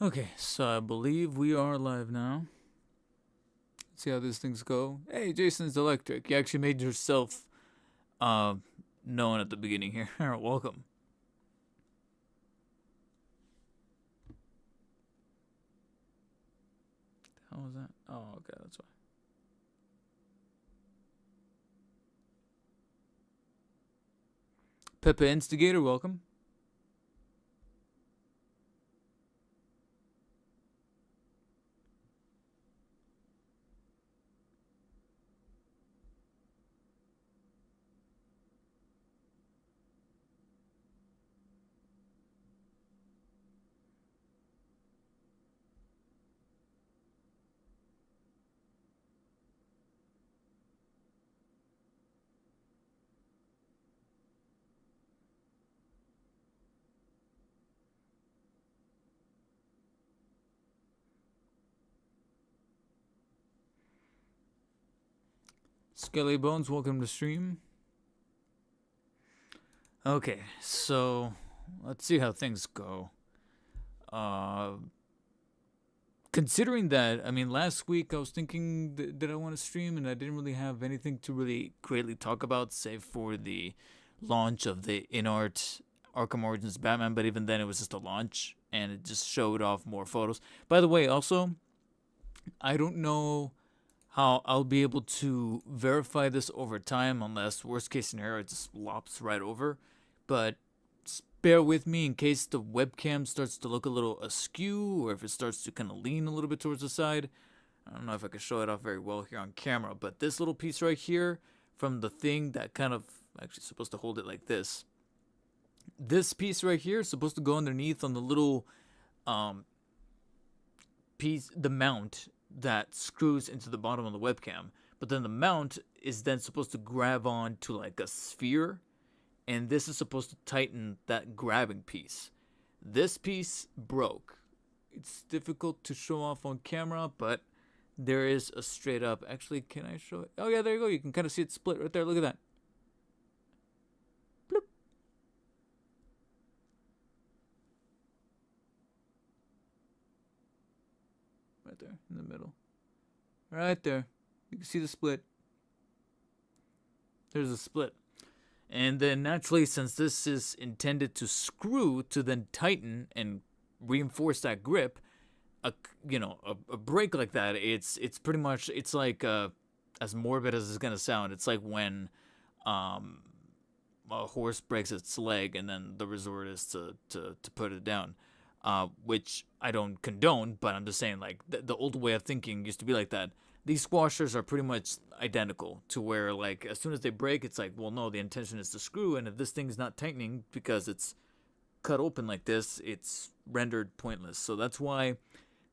Okay, so I believe we are live now. Let's see how these things go. Hey, Jason's Electric. You actually made yourself uh, known at the beginning here. Welcome. How was that? Oh, okay, that's why. Peppa Instigator, welcome. Skelly Bones, welcome to stream. Okay, so let's see how things go. Uh, Considering that, I mean, last week I was thinking that I want to stream, and I didn't really have anything to really greatly talk about, save for the launch of the in-art Arkham Origins Batman. But even then, it was just a launch, and it just showed off more photos. By the way, also, I don't know how I'll be able to verify this over time, unless worst case scenario it just lops right over. But bear with me in case the webcam starts to look a little askew, or if it starts to kind of lean a little bit towards the side. I don't know if I can show it off very well here on camera, but this little piece right here from the thing that kind of actually supposed to hold it like this. This piece right here is supposed to go underneath on the little piece, the mount that screws into the bottom of the webcam. But then the mount is then supposed to grab on to like a sphere, and this is supposed to tighten that grabbing piece. This piece broke. It's difficult to show off on camera, but there is a straight up. Actually, can I show it? Oh yeah, there you go. You can kind of see it split right there. Look at that. Bloop. Right there in the middle. Right there. You can see the split. There's a split. And then naturally, since this is intended to screw to then tighten and reinforce that grip, a break like that, it's pretty much, it's like as morbid as it's gonna sound. It's like when a horse breaks its leg and then the resort is to put it down, which I don't condone, but I'm just saying, like, the old way of thinking used to be like that. These squashers are pretty much identical to where, like, as soon as they break, it's like, well, no, the intention is to screw, and if this thing's not tightening because it's cut open like this, it's rendered pointless. So that's why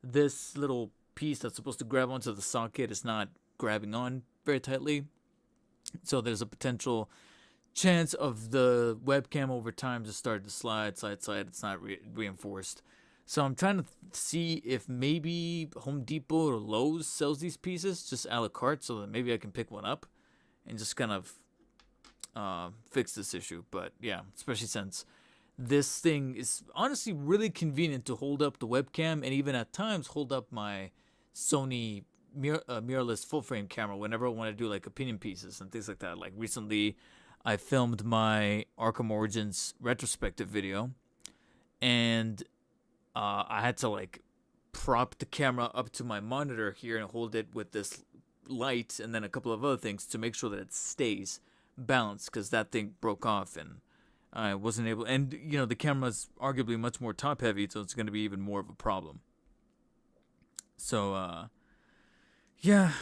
this little piece that's supposed to grab onto the socket is not grabbing on very tightly. So there's a potential chance of the webcam over time just start to slide. It's not reinforced. So I'm trying to see if maybe Home Depot or Lowe's sells these pieces just a la carte, so that maybe I can pick one up and just kind of fix this issue. But yeah, especially since this thing is honestly really convenient to hold up the webcam, and even at times hold up my Sony mirrorless full frame camera whenever I want to do like opinion pieces and things like that. Like recently, I filmed my Arkham Origins retrospective video, and I had to like prop the camera up to my monitor here and hold it with this light and then a couple of other things to make sure that it stays balanced, because that thing broke off and I wasn't able. And the camera's arguably much more top heavy, so it's going to be even more of a problem. So yeah,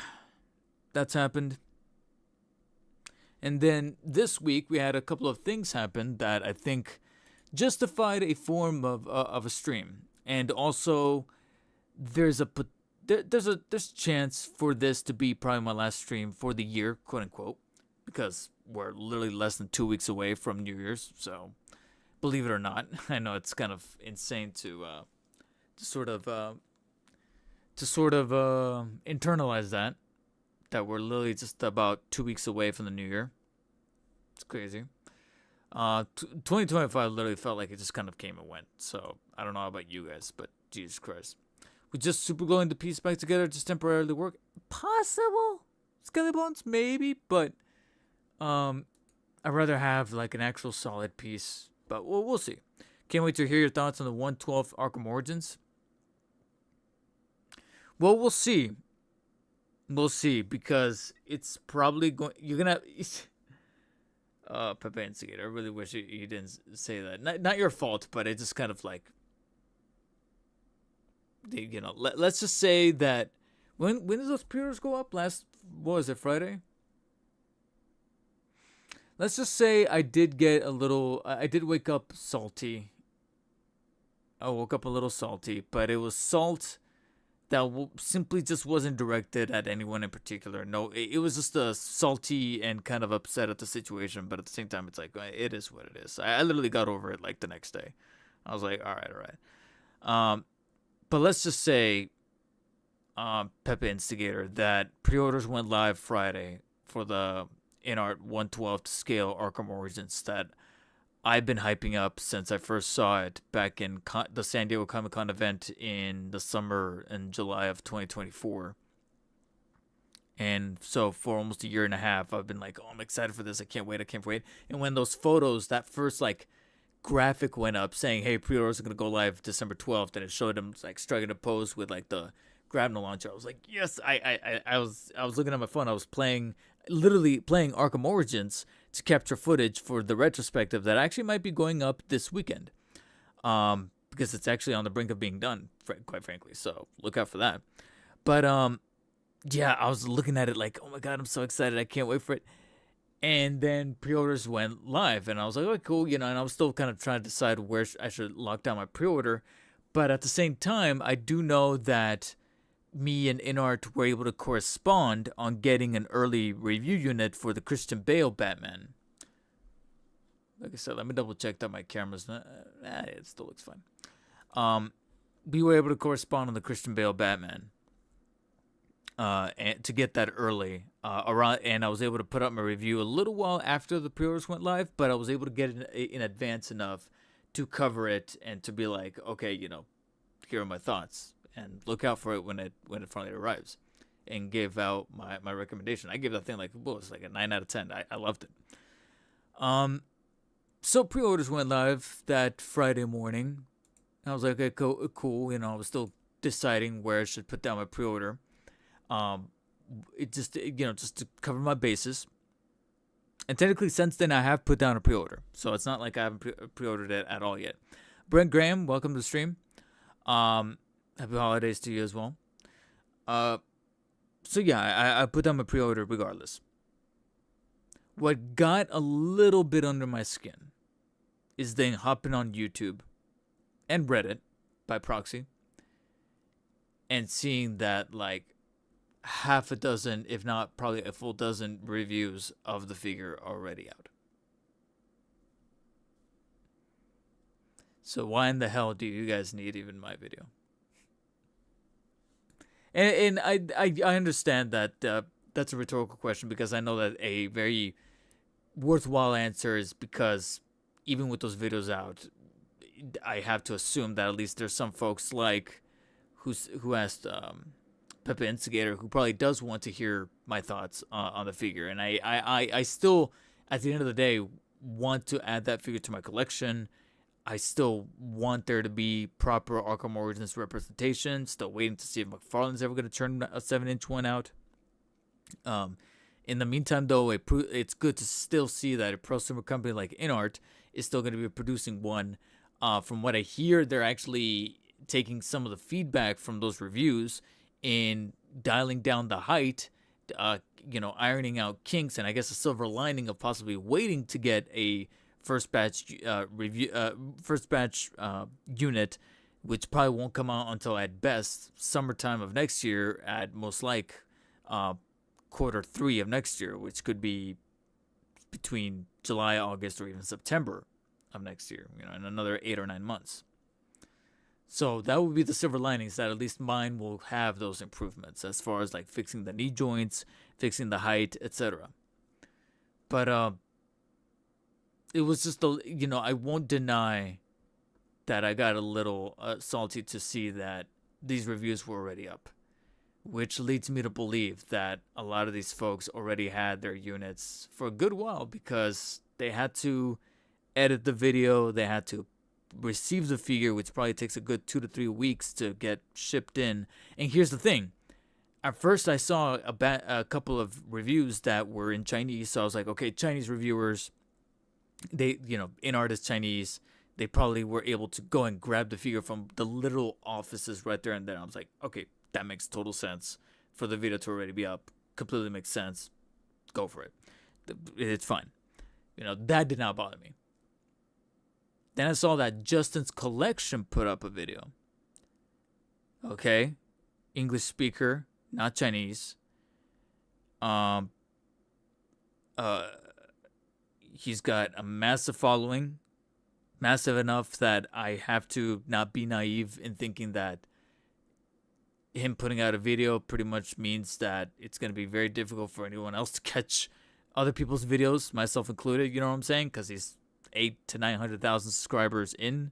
that's happened. And then this week we had a couple of things happen that I think justified a form of a stream. And also, there's a chance for this to be probably my last stream for the year, quote unquote, because we're literally less than 2 weeks away from New Year's. So, believe it or not, I know it's kind of insane to sort of internalize that we're literally just about 2 weeks away from the new year. It's crazy. 2025 literally felt like it just kind of came and went. So I don't know about you guys, but Jesus Christ. Would just super gluing the piece back together just temporarily work? Possible. Skelly bones, maybe, but I'd rather have like an actual solid piece. But we'll see. Can't wait to hear your thoughts on the 112 Arkham Origins. Well, we'll see. We'll see, because it's probably going. You're gonna. Pepe Instigator. I really wish you didn't say that. Not your fault, but it's just kind of like. Let's just say that when did those pre-orders go up? What was it, Friday? Let's just say I did get a little. I did wake up salty. I woke up a little salty, but it was salt that simply just wasn't directed at anyone in particular. No, it was just a salty and kind of upset at the situation, but at the same time, it's like, it is what it is. I literally got over it like the next day. I was like, all right. But let's just say, Pepe Instigator, that pre-orders went live Friday for the InArt 112 scale Arkham Origins that I've been hyping up since I first saw it back in the San Diego Comic-Con event in the summer and July of 2024. And so for almost a year and a half, I've been like, oh, I'm excited for this. I can't wait. And when those photos, that first like graphic went up saying, hey, pre-orders are going to go live December 12th, and it showed him like striking a pose with like the grabno launcher. I was like, yes. I was looking at my phone. I was literally playing Arkham Origins to capture footage for the retrospective that actually might be going up this weekend, because it's actually on the brink of being done, quite frankly. So look out for that. But yeah, I was looking at it like, oh my god, I'm so excited, I can't wait for it. And then pre-orders went live, and I was like, oh, cool, and I was still kind of trying to decide where I should lock down my pre-order. But at the same time, I do know that me and InArt were able to correspond on getting an early review unit for the Christian Bale Batman. Like I said, let me double check that my camera's not. It still looks fine. We were able to correspond on the Christian Bale Batman. And to get that early, and I was able to put up my review a little while after the pre-orders went live, but I was able to get it in advance enough to cover it and to be like, okay, here are my thoughts, and look out for it when it finally arrives, and give out my recommendation. I gave that thing like, it was like a 9 out of 10. I loved it. So pre-orders went live that Friday morning. I was like, okay, cool. I was still deciding where I should put down my pre-order. It just to cover my bases. And technically, since then, I have put down a pre-order, so it's not like I haven't pre-ordered it at all yet. Brent Graham, welcome to the stream. Happy holidays to you as well. So yeah, I put down my pre-order regardless. What got a little bit under my skin is then hopping on YouTube and Reddit by proxy and seeing that like half a dozen, if not probably a full dozen reviews of the figure already out. So why in the hell do you guys need even my video? And I understand that that's a rhetorical question, because I know that a very worthwhile answer is because even with those videos out, I have to assume that at least there's some folks like who asked Pepe Instigator, who probably does want to hear my thoughts on the figure. And I still, at the end of the day, want to add that figure to my collection. I still want there to be proper Arkham Origins representation. Still waiting to see if McFarlane's ever going to turn a 7-inch one out. In the meantime, though, it's good to still see that a prosumer company like InArt is still going to be producing one. From what I hear, they're actually taking some of the feedback from those reviews in dialing down the height, ironing out kinks, and I guess a silver lining of possibly waiting to get a first batch unit, which probably won't come out until at best summertime of next year, at most like Q3 of next year, which could be between July, August, or even September of next year, in another 8 or 9 months. So that would be the silver linings, that at least mine will have those improvements as far as like fixing the knee joints, fixing the height, etc. But it was just I won't deny that I got a little salty to see that these reviews were already up, which leads me to believe that a lot of these folks already had their units for a good while, because they had to edit the video, they had to receive the figure, which probably takes a good 2 to 3 weeks to get shipped in. And here's the thing. At first, I saw a couple of reviews that were in Chinese, so I was like, okay, Chinese reviewers, they, in artist Chinese, they probably were able to go and grab the figure from the literal offices right there and then. I was like, okay, that makes total sense for the video to already be up. Completely makes sense. Go for it. It's fine. That did not bother me. Then I saw that Justin's Collection put up a video. Okay. English speaker, not Chinese. He's got a massive following. Massive enough that I have to not be naive in thinking that him putting out a video pretty much means that it's going to be very difficult for anyone else to catch other people's videos, myself included. You know what I'm saying? Because he's 800,000 to 900,000 subscribers in.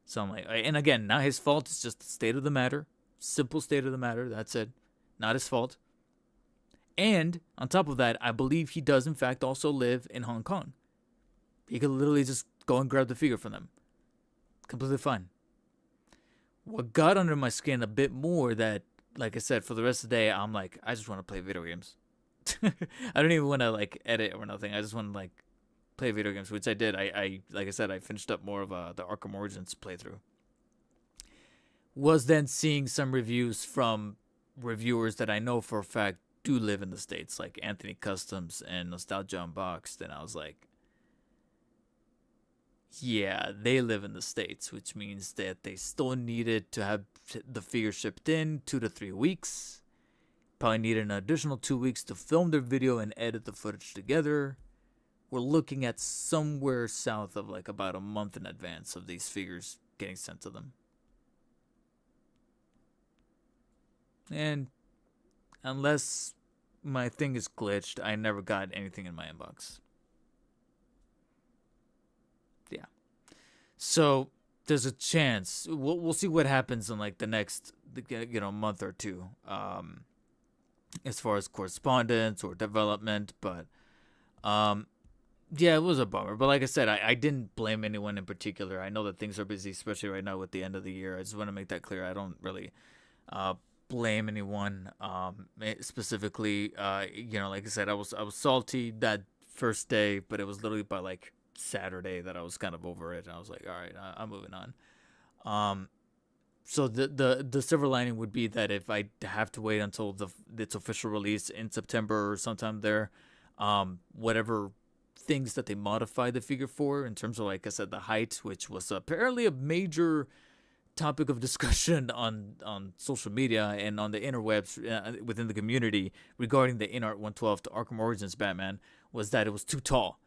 So I'm like, and again, not his fault. It's just the state of the matter. Simple state of the matter. That's it. Not his fault. And on top of that, I believe he does in fact also live in Hong Kong. He could literally just go and grab the figure from them. Completely fine. What got under my skin a bit more, that, like I said, for the rest of the day, I'm like, I just want to play video games. I don't even want to edit or nothing. I just want to play video games, which I did. I like I said, I finished up more of the Arkham Origins playthrough. Was then seeing some reviews from reviewers that I know for a fact do live in the States, like Anthony Customs and Nostalgia Unboxed, and I was like, yeah, they live in the States, which means that they still needed to have the figure shipped in 2 to 3 weeks. Probably needed an additional 2 weeks to film their video and edit the footage together. We're looking at somewhere south of about a month in advance of these figures getting sent to them. And unless my thing is glitched, I never got anything in my inbox. Yeah. So there's a chance. We'll see what happens in the next month or two. As far as correspondence or development, but yeah, it was a bummer. But like I said, I didn't blame anyone in particular. I know that things are busy, especially right now with the end of the year. I just want to make that clear. I don't really blame anyone specifically. Like I said, I was salty that first day, but it was literally by Saturday that I was kind of over it, and I was like, all right, I'm moving on. So the silver lining would be that if I have to wait until its official release in September or sometime there, whatever things that they modify the figure for in terms of, like I said, the height, which was apparently a major topic of discussion on social media and on the interwebs within the community regarding the InArt 112 to Arkham Origins Batman, was that it was too tall.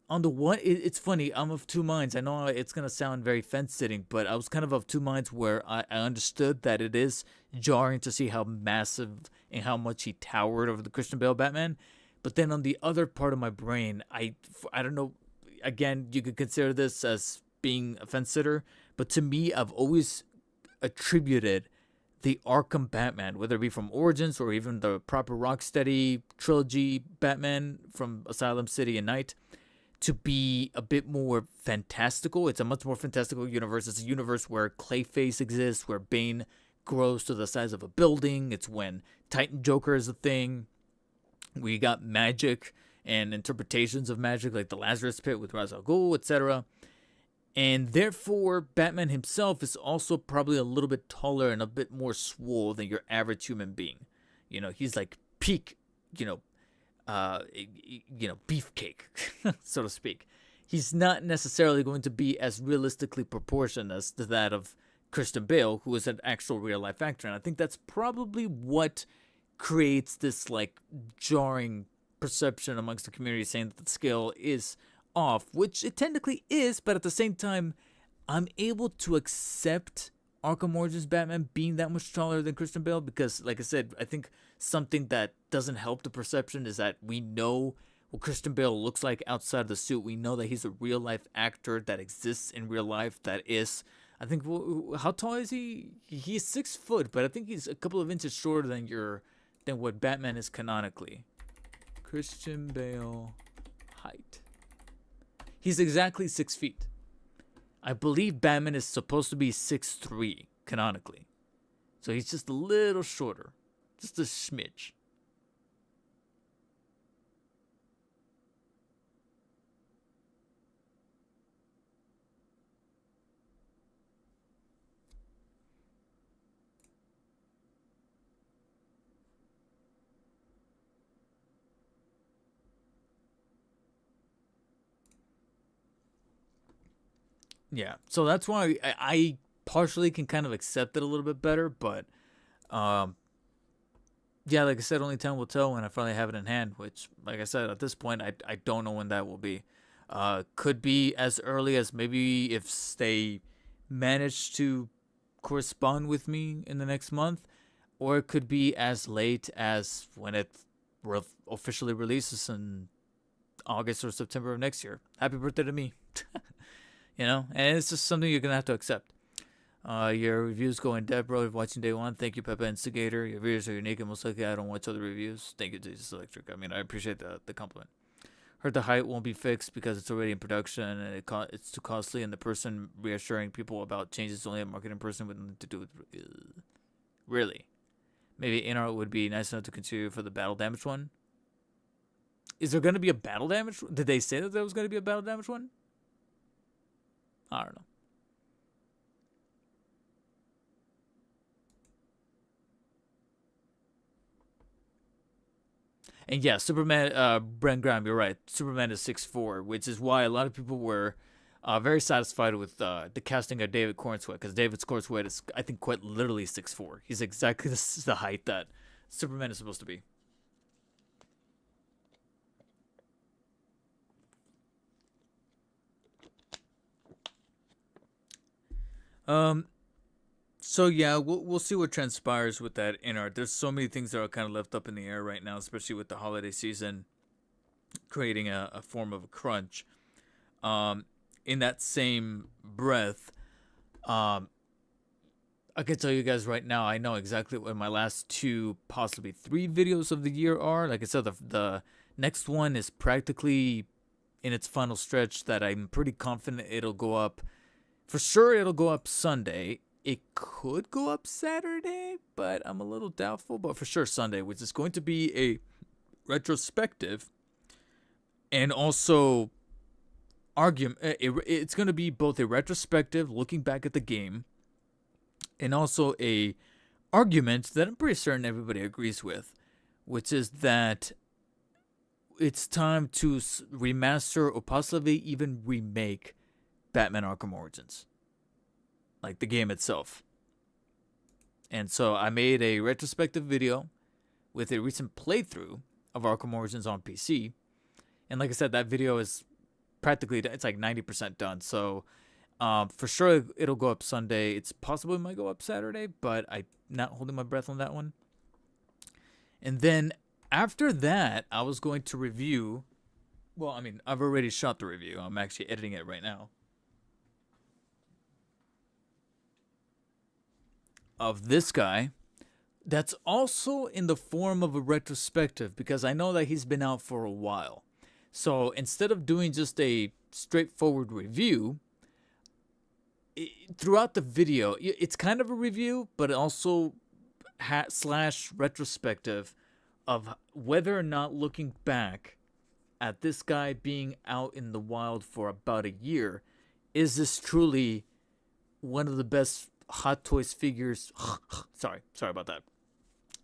On the one, it's funny, I'm of two minds. I know it's going to sound very fence-sitting, but I was kind of two minds where I understood that it is jarring to see how massive and how much he towered over the Christian Bale Batman. But then on the other part of my brain, I don't know, again, you could consider this as being a fence-sitter, but to me, I've always attributed the Arkham Batman, whether it be from Origins or even the proper Rocksteady trilogy Batman from Asylum City and Night, to be a bit more fantastical. It's a much more fantastical universe. It's a universe where Clayface exists, where Bane grows to the size of a building. It's when Titan Joker is a thing. We got magic and interpretations of magic, like the Lazarus Pit with Ra's al Ghul, etc. And therefore, Batman himself is also probably a little bit taller and a bit more swole than your average human being. He's like peak, beefcake, so to speak. He's not necessarily going to be as realistically proportioned as to that of Christian Bale, who is an actual real life actor. And I think that's probably what creates this jarring perception amongst the community, saying that the scale is off, which it technically is, but at the same time, I'm able to accept Arkham Origins Batman being that much taller than Christian Bale, because, like I said, I think something that doesn't help the perception is that we know what Christian Bale looks like outside of the suit. We know that he's a real life actor that exists in real life. That is, I think, how tall is he? He's 6 foot, but I think he's a couple of inches shorter than what Batman is canonically. Christian Bale height. He's exactly 6 feet. I believe Batman is supposed to be 6'3" canonically. So he's just a little shorter. Just a smidge. Yeah, so that's why I partially can kind of accept it a little bit better, but um, yeah, like I said, only time will tell when I finally have it in hand. Which, like I said, at this point, I don't know when that will be. Could be as early as maybe if they manage to correspond with me in the next month, or it could be as late as when it officially releases in August or September of next year. Happy birthday to me. And it's just something you're gonna have to accept. Your reviews go in depth, bro. Watching day one. Thank you, Peppa Instigator. Your videos are unique and most likely I don't watch other reviews. Thank you, Jesus Electric. I mean, I appreciate the compliment. Heard the height won't be fixed because it's already in production and it's too costly, and the person reassuring people about changes is only a marketing person with nothing to do with. Really? Maybe in-art would be nice enough to consider for the battle damage one. Is there gonna be a battle damage? Did they say that there was gonna be a battle damage one? I don't know. And yeah, Superman, Brent Graham, you're right. Superman is 6'4", which is why a lot of people were very satisfied with the casting of David Cornsweet, because David Cornsweet is, I think, quite literally 6'4". He's exactly the height that Superman is supposed to be. So yeah, we'll see what transpires with that in art. There's so many things that are kind of left up in the air right now, especially with the holiday season creating a form of a crunch. In that same breath, I can tell you guys right now, I know exactly what my last 2, possibly 3 videos of the year are. Like I said, the next one is practically in its final stretch that I'm pretty confident it'll go up. For sure, it'll go up Sunday. It could go up Saturday, but I'm a little doubtful. But for sure, Sunday, which is going to be a retrospective and also argument. It's going to be both a retrospective, looking back at the game, and also a argument that I'm pretty certain everybody agrees with, which is that it's time to remaster or possibly even remake Batman Arkham Origins, like the game itself. And so I made a retrospective video with a recent playthrough of Arkham Origins on PC. And like I said, that video is practically, it's like 90% done. So for sure it'll go up Sunday. It's possible it might go up Saturday, but I'm not holding my breath on that one. And then after that, I was going to review, well, I mean, I've already shot the review. I'm actually editing it right now, of this guy that's also in the form of a retrospective, because I know that he's been out for a while. So instead of doing just a straightforward review, throughout the video, it's kind of a review, but also slash retrospective of whether or not, looking back at this guy being out in the wild for about a year, is this truly one of the best Hot Toys figures? sorry about that.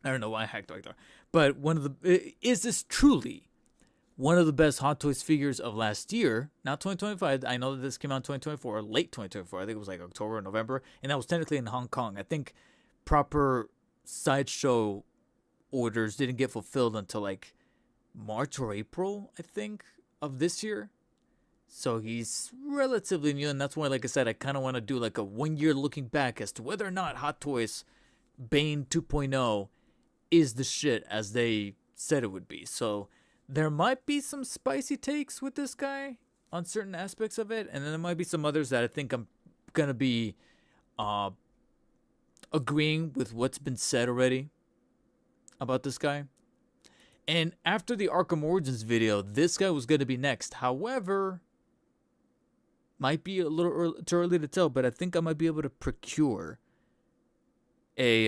I don't know why I hacked right there. But is this truly one of the best Hot Toys figures of last year? Not 2025. I know that this came out in 2024, late 2024. I think it was like October or November, and that was technically in Hong Kong. I think proper sideshow orders didn't get fulfilled until like March or April, I think, of this year. So he's relatively new, and that's why, like I said, I kind of want to do like a 1 year looking back as to whether or not Hot Toys Bane 2.0 is the shit as they said it would be. So there might be some spicy takes with this guy on certain aspects of it, and then there might be some others that I think I'm gonna be uh, agreeing with what's been said already about this guy. And after the Arkham Origins video, this guy was gonna be next. However, might be a little too early to tell, but I think I might be able to procure a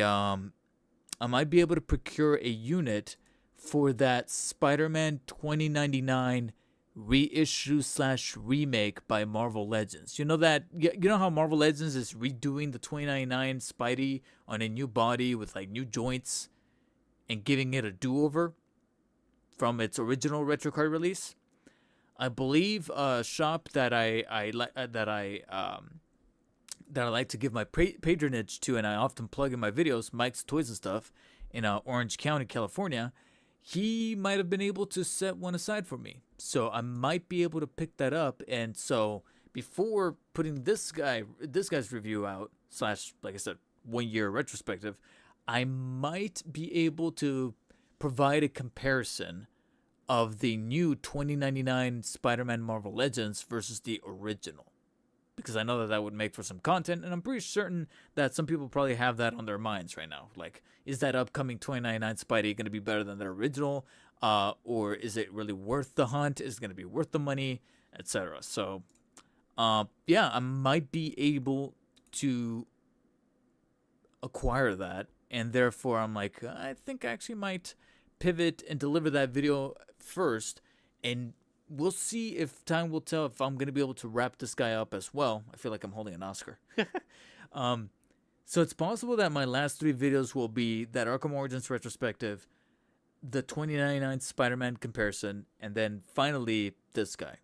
unit for that Spider-Man 2099 reissue / remake by Marvel Legends. You know that you know how Marvel Legends is redoing the 2099 Spidey on a new body with like new joints and giving it a do-over from its original retro card release. I believe a shop that I like to give my patronage to, and I often plug in my videos, Mike's Toys and Stuff, in Orange County, California. He might have been able to set one aside for me, so I might be able to pick that up. And so before putting this guy's review out / like I said, 1 year retrospective, I might be able to provide a comparison of the new 2099 Spider-Man Marvel Legends versus the original, because I know that that would make for some content, and I'm pretty certain that some people probably have that on their minds right now. Like, is that upcoming 2099 Spidey going to be better than the original, or is it really worth the hunt? Is it going to be worth the money, etc.? So, yeah, I might be able to acquire that, and therefore I'm like, I think I actually might pivot and deliver that video first, and we'll see if time will tell if I'm going to be able to wrap this guy up as well. I feel like I'm holding an Oscar. So it's possible that my last 3 videos will be that Arkham Origins retrospective, the 2099 Spider-Man comparison, and then finally this guy.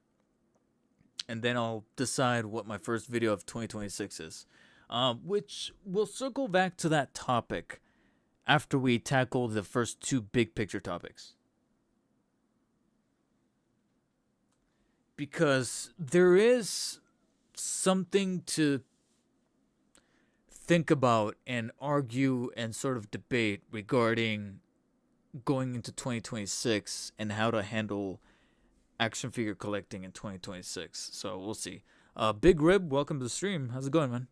And then I'll decide what my first video of 2026 is, which we'll circle back to that topic after we tackle the first 2 big picture topics. Because there is something to think about and argue and sort of debate regarding going into 2026 and how to handle action figure collecting in 2026. So we'll see. Big Rib, welcome to the stream. How's it going, man?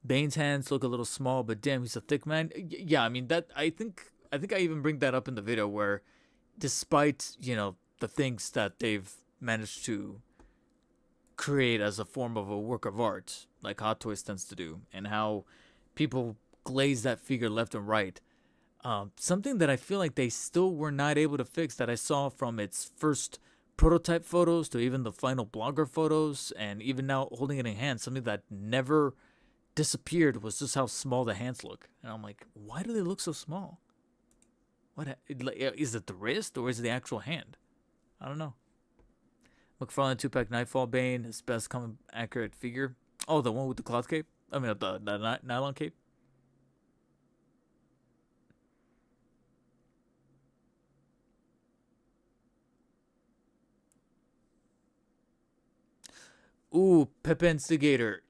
Bane's hands look a little small, but damn, he's a thick man. Yeah, I mean that. I think I even bring that up in the video where, despite the things that they've managed to create as a form of a work of art, like Hot Toys tends to do, and how people glaze that figure left and right. Something that I feel like they still were not able to fix, that I saw from its first prototype photos to even the final blogger photos, and even now holding it in hand, something that never disappeared was just how small the hands look. And I'm like, why do they look so small? What is it, the wrist, or is it the actual hand? I don't know. McFarlane 2-pack Nightfall Bane, his best common accurate figure. Oh, the one with the cloth cape? I mean, the nylon cape? Ooh, Pepe Instigator.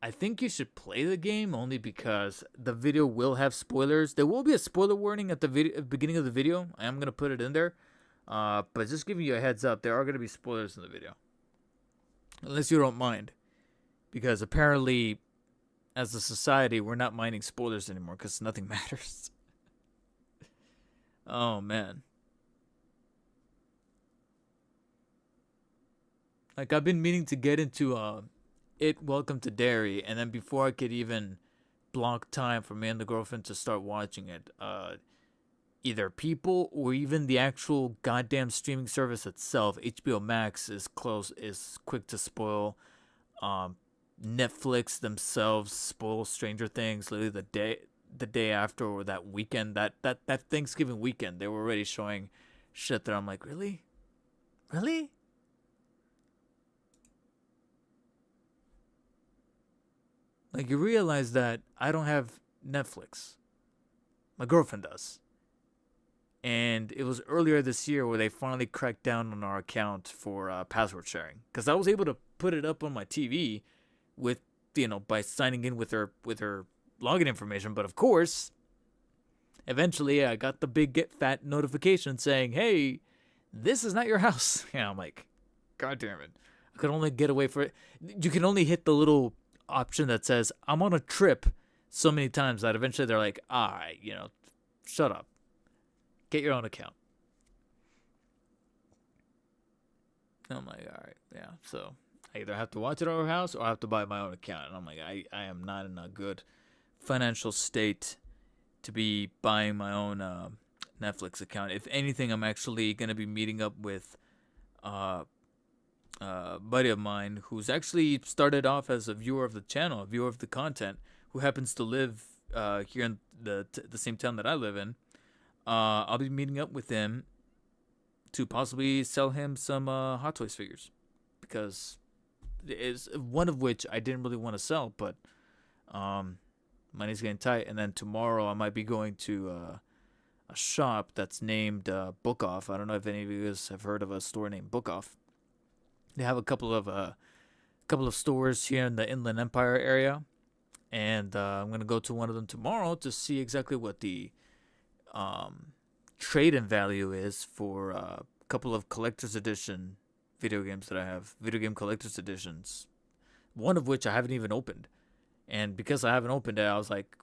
I think you should play the game only because the video will have spoilers. There will be a spoiler warning at the beginning of the video. I am going to put it in there. But just giving you a heads up, there are going to be spoilers in the video. Unless you don't mind. Because apparently, as a society, we're not minding spoilers anymore because nothing matters. Oh, man. Like, I've been meaning to get into Welcome to Derry, and then before I could even block time for me and the girlfriend to start watching it, either people or even the actual goddamn streaming service itself, HBO Max, is quick to spoil. Netflix themselves spoil Stranger Things literally the day after, or that weekend, that Thanksgiving weekend. They were already showing shit that I'm like, really? Like, you realize that I don't have Netflix. My girlfriend does. And it was earlier this year where they finally cracked down on our account for password sharing. Because I was able to put it up on my TV with, by signing in with her login information. But of course, eventually I got the big get fat notification saying, "Hey, this is not your house." And I'm like, God damn it. I could only get away for it. You can only hit the little option that says, "I'm on a trip," so many times that eventually they're like, all right, shut up. Get your own account. And I'm like, all right, yeah. So I either have to watch it at our house or I have to buy my own account. And I'm like, I am not in a good financial state to be buying my own Netflix account. If anything, I'm actually going to be meeting up with a buddy of mine who's actually started off as a viewer of the channel, a viewer of the content, who happens to live here in the same town that I live in. I'll be meeting up with him to possibly sell him some Hot Toys figures, because it's one of which I didn't really want to sell, but money's getting tight. And then tomorrow I might be going to a shop that's named Book Off. I don't know if any of you guys have heard of a store named Book Off. They have a couple of stores here in the Inland Empire area, and I'm gonna go to one of them tomorrow to see exactly what the trade-in value is for a couple of collector's edition video games that I have, video game collector's editions, one of which I haven't even opened. And because I haven't opened it, I was like,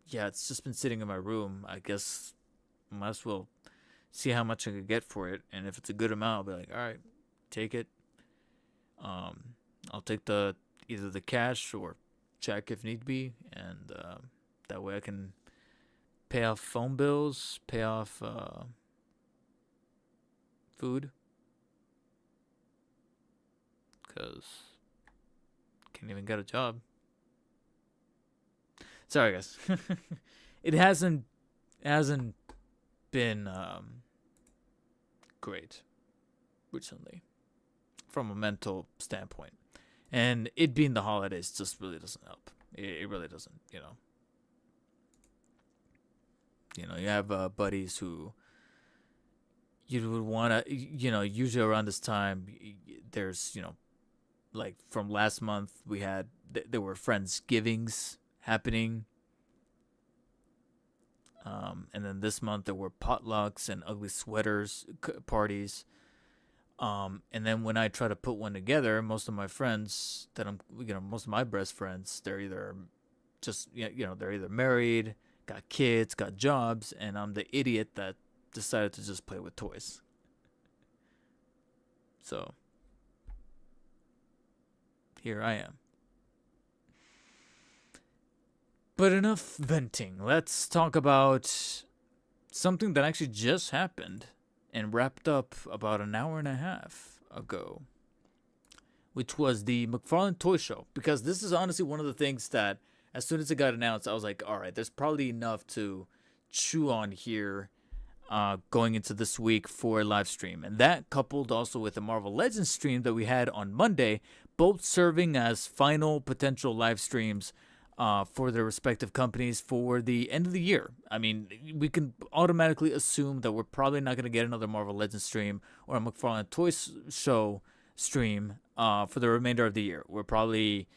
yeah, it's just been sitting in my room. I guess I might as well see how much I could get for it. And if it's a good amount, I'll be like, all right, take it. I'll take either the cash or check if need be. And that way I can pay off phone bills, pay off food. Because can't even get a job. Sorry, guys. It hasn't been great recently from a mental standpoint, and it being the holidays just really doesn't help. It really doesn't. You have buddies who you would want to. Usually around this time, there's like from last month we had there were Friendsgivings happening. And then this month there were potlucks and ugly sweaters parties. And then when I try to put one together, most of my friends most of my best friends, they're either just, they're either married, got kids, got jobs, and I'm the idiot that decided to just play with toys. So here I am. But enough venting. Let's talk about something that actually just happened and wrapped up about an hour and a half ago, which was the McFarlane Toy Show. Because this is honestly one of the things that, as soon as it got announced, I was like, all right, there's probably enough to chew on here going into this week for a live stream. And that coupled also with the Marvel Legends stream that we had on Monday, both serving as final potential live streams for their respective companies for the end of the year. I mean, we can automatically assume that we're probably not going to get another Marvel Legends stream or a McFarlane Toys Show stream for the remainder of the year. We're probably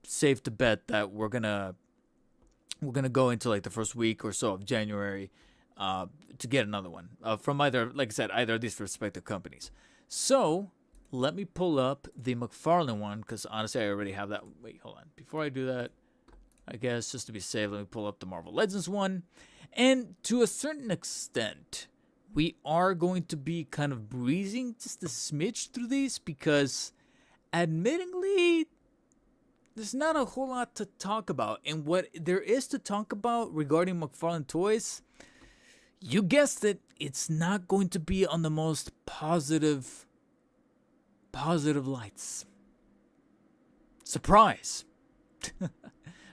safe to bet that we're gonna go into like the first week or so of January to get another one from either, like I said, either of these respective companies. So let me pull up the McFarlane one, because honestly I already have that. Wait, hold on. Before I do that, I guess just to be safe, let me pull up the Marvel Legends one. And to a certain extent, we are going to be kind of breezing just a smidge through these, because admittingly, there's not a whole lot to talk about. And what there is to talk about regarding McFarlane Toys, you guessed it, it's not going to be on the most positive lights. Surprise.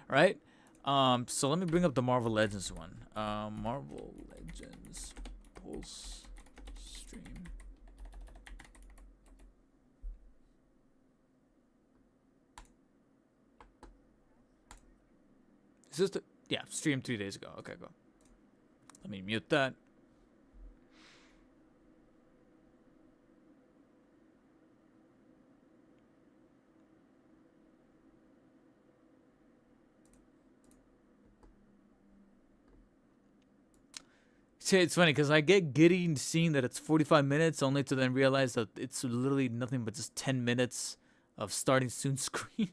Right? So let me bring up the Marvel Legends one. Marvel Legends Pulse stream. Is this the... Yeah, streamed 3 days ago. Okay, go. Let me mute that. See, it's funny because I get giddy seeing that it's 45 minutes, only to then realize that it's literally nothing but just 10 minutes of starting soon screen.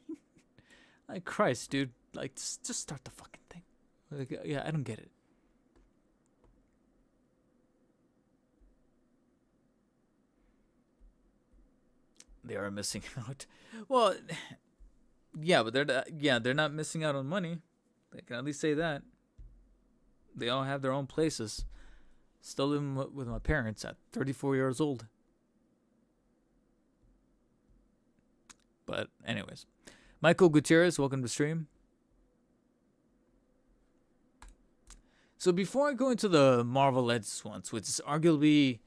Like, Christ, dude. Like, just start the fucking thing. Like, yeah, I don't get it. They are missing out. Well, yeah, but they're not missing out on money. They can at least say that. They all have their own places. Still living with my parents at 34 years old. But anyways, Michael Gutierrez, welcome to the stream. So before I go into the Marvel Legends ones, which is arguably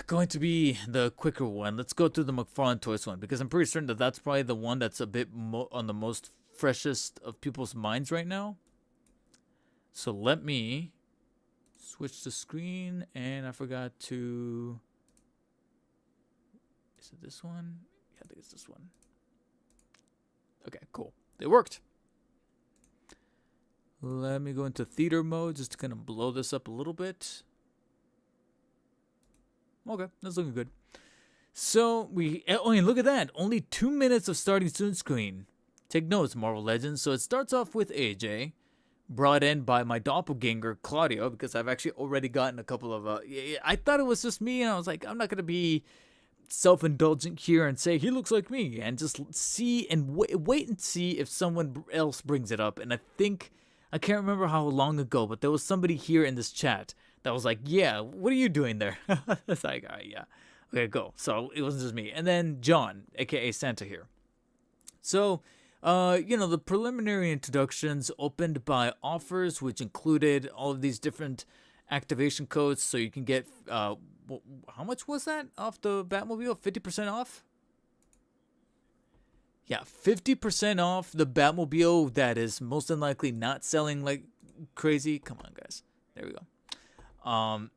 going to be the quicker one, let's go through the McFarlane Toys one, because I'm pretty certain that that's probably the one that's a bit on the most freshest of people's minds right now. So let me switch the screen, and I forgot to... Is it this one? Yeah, I think it's this one. Okay, cool. It worked. Let me go into theater mode just to kind of blow this up a little bit. Okay, that's looking good. So and look at that. Only 2 minutes of starting soon screen. Take notes, Marvel Legends. So it starts off with AJ, brought in by my doppelganger, Claudio, because I've actually already gotten a couple of... I thought it was just me, and I was like, I'm not going to be self-indulgent here and say, he looks like me, and just see and wait and see if someone else brings it up. And I think, I can't remember how long ago, but there was somebody here in this chat that was like, yeah, what are you doing there? It's like, all right, yeah. Okay, go. So it wasn't just me. And then John, a.k.a. Santa here. So... the preliminary introductions opened by offers, which included all of these different activation codes, so you can get, how much was that off the Batmobile? 50% off? Yeah, 50% off the Batmobile that is most than likely not selling like crazy. Come on, guys. There we go.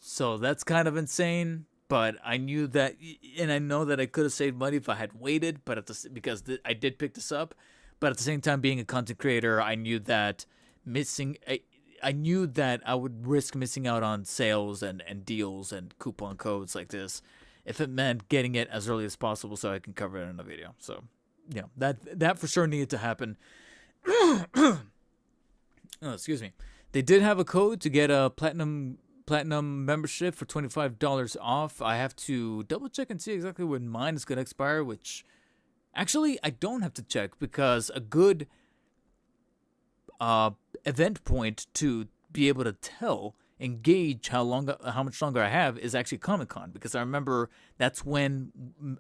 So that's kind of insane. But I knew that, and I know that I could have saved money if I had waited, but because I did pick this up. But at the same time, being a content creator, I knew that I knew that I would risk missing out on sales and deals and coupon codes like this if it meant getting it as early as possible so I can cover it in a video. So, yeah, that for sure needed to happen. Oh, excuse me. They did have a code to get a platinum membership for $25 off. I have to double check and see exactly when mine is going to expire, which actually I don't have to check, because a good event point to be able to tell and gauge how much longer I have is actually Comic-Con, because I remember that's when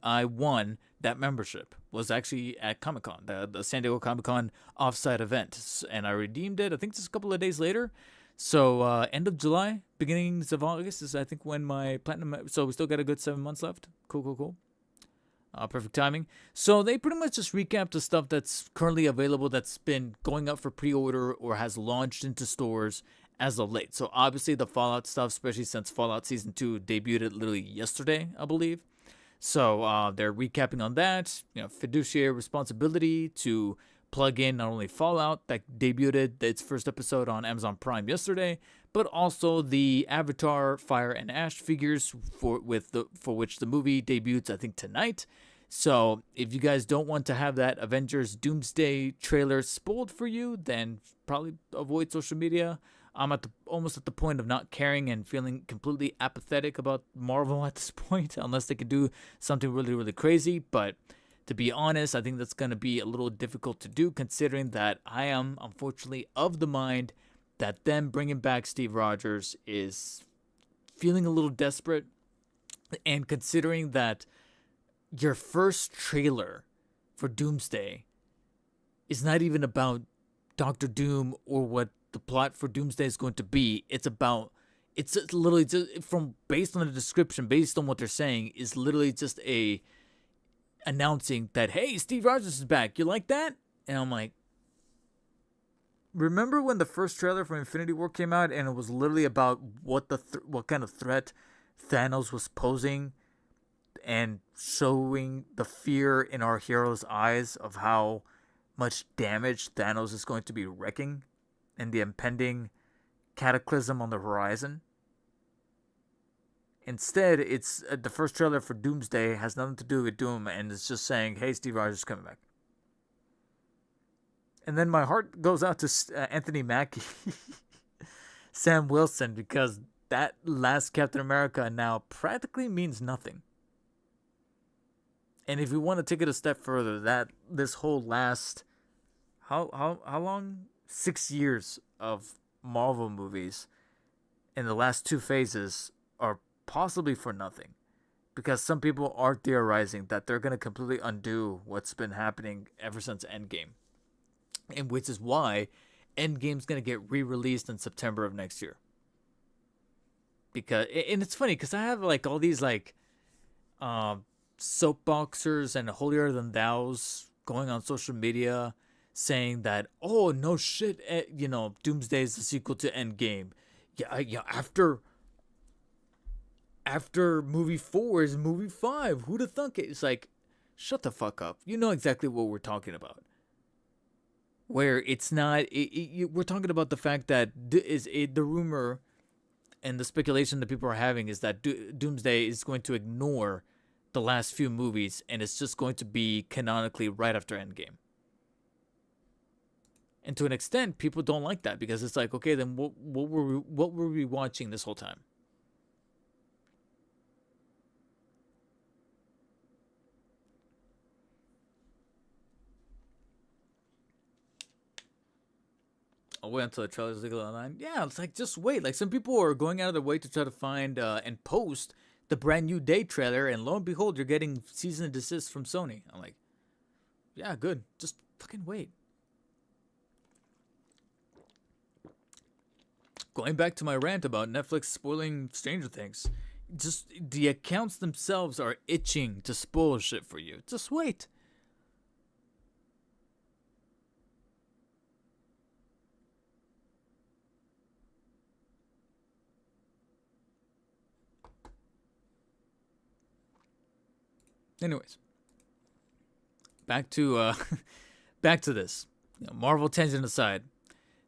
I won that membership, was actually at Comic-Con, the San Diego Comic-Con offsite event, and I redeemed it I think just a couple of days later. So end of July, beginnings of August is I think when my platinum. So we still got a good 7 months left. Cool. Perfect timing. So they pretty much just recapped the stuff that's currently available, that's been going up for pre-order or has launched into stores as of late. So obviously the Fallout stuff, especially since Fallout Season 2 debuted literally yesterday, I believe. So they're recapping on that. Fiduciary responsibility to plug in not only Fallout, that debuted its first episode on Amazon Prime yesterday, but also the Avatar Fire and Ash figures for which the movie debuts I think tonight. So if you guys don't want to have that Avengers Doomsday trailer spoiled for you, then probably avoid social media. I'm almost at the point of not caring and feeling completely apathetic about Marvel at this point, unless they could do something really, really crazy. But to be honest, I think that's going to be a little difficult to do, considering that I am, unfortunately, of the mind that them bringing back Steve Rogers is feeling a little desperate. And considering that your first trailer for Doomsday is not even about Doctor Doom or what the plot for Doomsday is going to be. It's literally just, based on the description, based on what they're saying, is literally just announcing that, hey, Steve Rogers is back. You like that? And I'm like, remember when the first trailer for Infinity War came out and it was literally about what kind of threat Thanos was posing and showing the fear in our heroes' eyes of how much damage Thanos is going to be wrecking and the impending cataclysm on the horizon. Instead, it's the first trailer for Doomsday has nothing to do with Doom, and it's just saying, "Hey, Steve Rogers is coming back." And then my heart goes out to Anthony Mackie, Sam Wilson, because that last Captain America now practically means nothing. And if you want to take it a step further, that this whole last how long? 6 years of Marvel movies in the last two phases are possibly for nothing. Because some people are theorizing that they're going to completely undo what's been happening ever since Endgame. And which is why Endgame's going to get re-released in September of next year. Because, and it's funny because I have like all these like soapboxers and holier than thous going on social media saying that, oh no shit, Doomsday is the sequel to Endgame. Yeah, after movie 4 is movie 5. Who'd have thunk it? It's like, shut the fuck up. You know exactly what we're talking about. Where it's not, we're talking about the fact that the rumor and the speculation that people are having is that Doomsday is going to ignore the last few movies and it's just going to be canonically right after Endgame. And to an extent, people don't like that because it's like, okay, then what were we watching this whole time? I'll wait until the trailer's legal online. Yeah, it's like, just wait. Like, some people are going out of their way to try to find and post the brand new Day trailer, and lo and behold, you're getting cease and desist from Sony. I'm like, yeah, good. Just fucking wait. Going back to my rant about Netflix spoiling Stranger Things, just the accounts themselves are itching to spoil shit for you. Just wait. Anyways, back to this. Marvel tangent aside.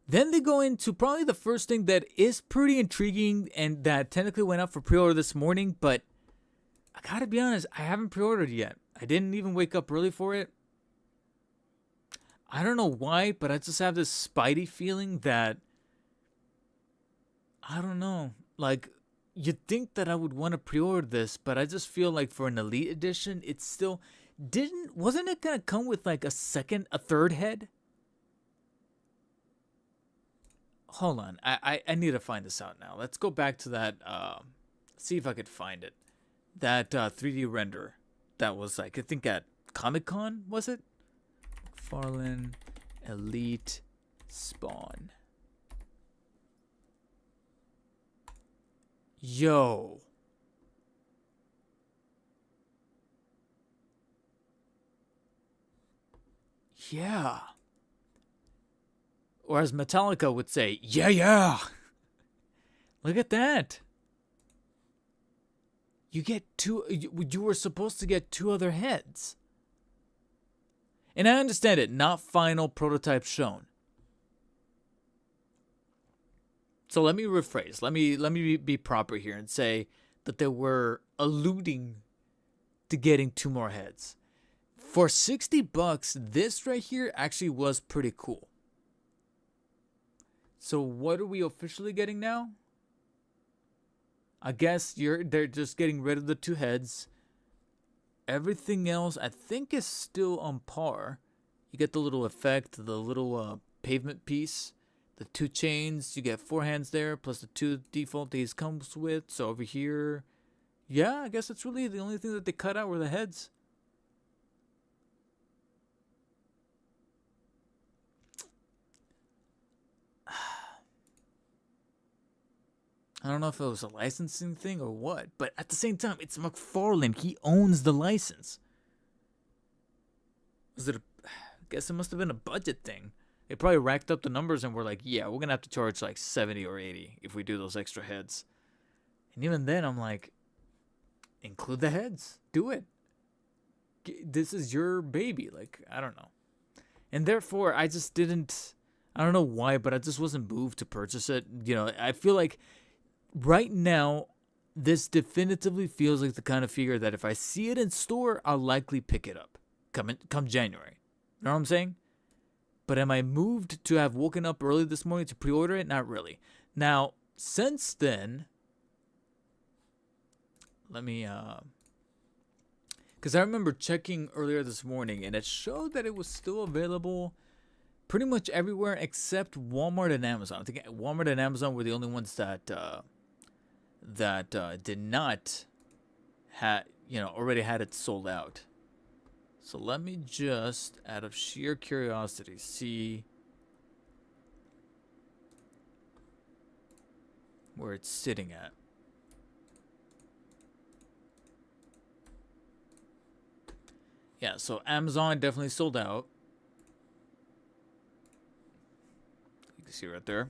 Then they go into probably the first thing that is pretty intriguing and that technically went up for pre-order this morning, but I gotta be honest, I haven't pre-ordered yet. I didn't even wake up early for it. I don't know why, but I just have this spidey feeling that, I don't know, like, you'd think that I would want to pre-order this, but I just feel like for an Elite Edition, it's still, wasn't it gonna come with like a third head? Hold on, I need to find this out now. Let's go back to that, see if I could find it. That 3D render that was like, I think at Comic-Con, was it? McFarlane Elite Spawn. Yo. Yeah. Or as Metallica would say, yeah. Look at that. You get you were supposed to get 2 other heads. And I understand it, not final prototype shown. So let me rephrase. Let me be proper here and say that they were alluding to getting 2 more heads. For $60, this right here actually was pretty cool. So what are we officially getting now? I guess they're just getting rid of the 2 heads. Everything else I think is still on par. You get the little effect, the little pavement piece, the 2 chains. You get 4 hands there plus the 2 default these comes with. So over here, yeah, I guess that's really the only thing that they cut out were the heads. I don't know if it was a licensing thing or what, but at the same time, it's McFarlane. He owns the license. I guess it must have been a budget thing. They probably racked up the numbers and were like, yeah, we're going to have to charge like 70 or 80 if we do those extra heads. And even then, I'm like, include the heads. Do it. This is your baby. Like, I don't know. And therefore, I I don't know why, but I just wasn't moved to purchase it. You know, I feel like right now, this definitively feels like the kind of figure that if I see it in store, I'll likely pick it up come January. You know what I'm saying? But am I moved to have woken up early this morning to pre-order it? Not really. Now, since then, let me, because I remember checking earlier this morning, and it showed that it was still available pretty much everywhere except Walmart and Amazon. I think Walmart and Amazon were the only ones that did not already had it sold out. So let me just, out of sheer curiosity, see where it's sitting at. Yeah, so Amazon definitely sold out. You can see right there.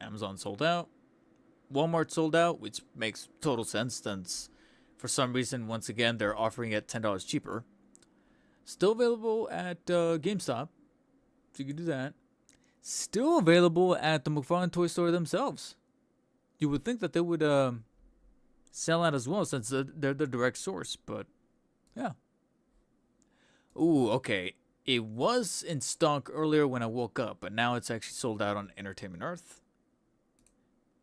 Amazon sold out. Walmart sold out, which makes total sense since for some reason, once again, they're offering it $10 cheaper. Still available at GameStop, so you can do that. Still available at the McFarlane Toy Store themselves. You would think that they would sell out as well since they're the direct source, but yeah. Ooh, okay. It was in stock earlier when I woke up, but now it's actually sold out on Entertainment Earth.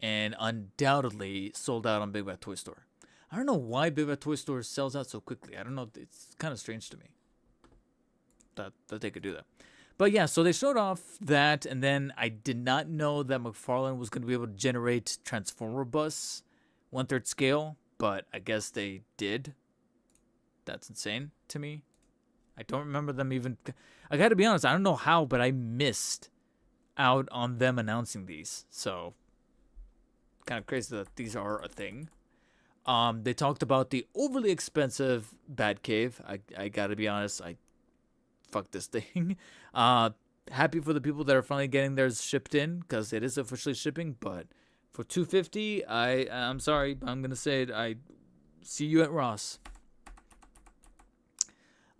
And undoubtedly sold out on Big Bad Toy Store. I don't know why Big Bad Toy Store sells out so quickly. I don't know. It's kind of strange to me that they could do that. But yeah, so they showed off that, and then I did not know that McFarlane was going to be able to generate Transformer bus 1/3 scale, but I guess they did. That's insane to me. I don't remember them even. I got to be honest, I don't know how, but I missed out on them announcing these. So kind of crazy that these are a thing. They talked about the overly expensive Batcave. I got to be honest, fuck this thing. Happy for the people that are finally getting theirs shipped in because it is officially shipping. But for $250, I'm sorry, I'm gonna say it. I see you at Ross.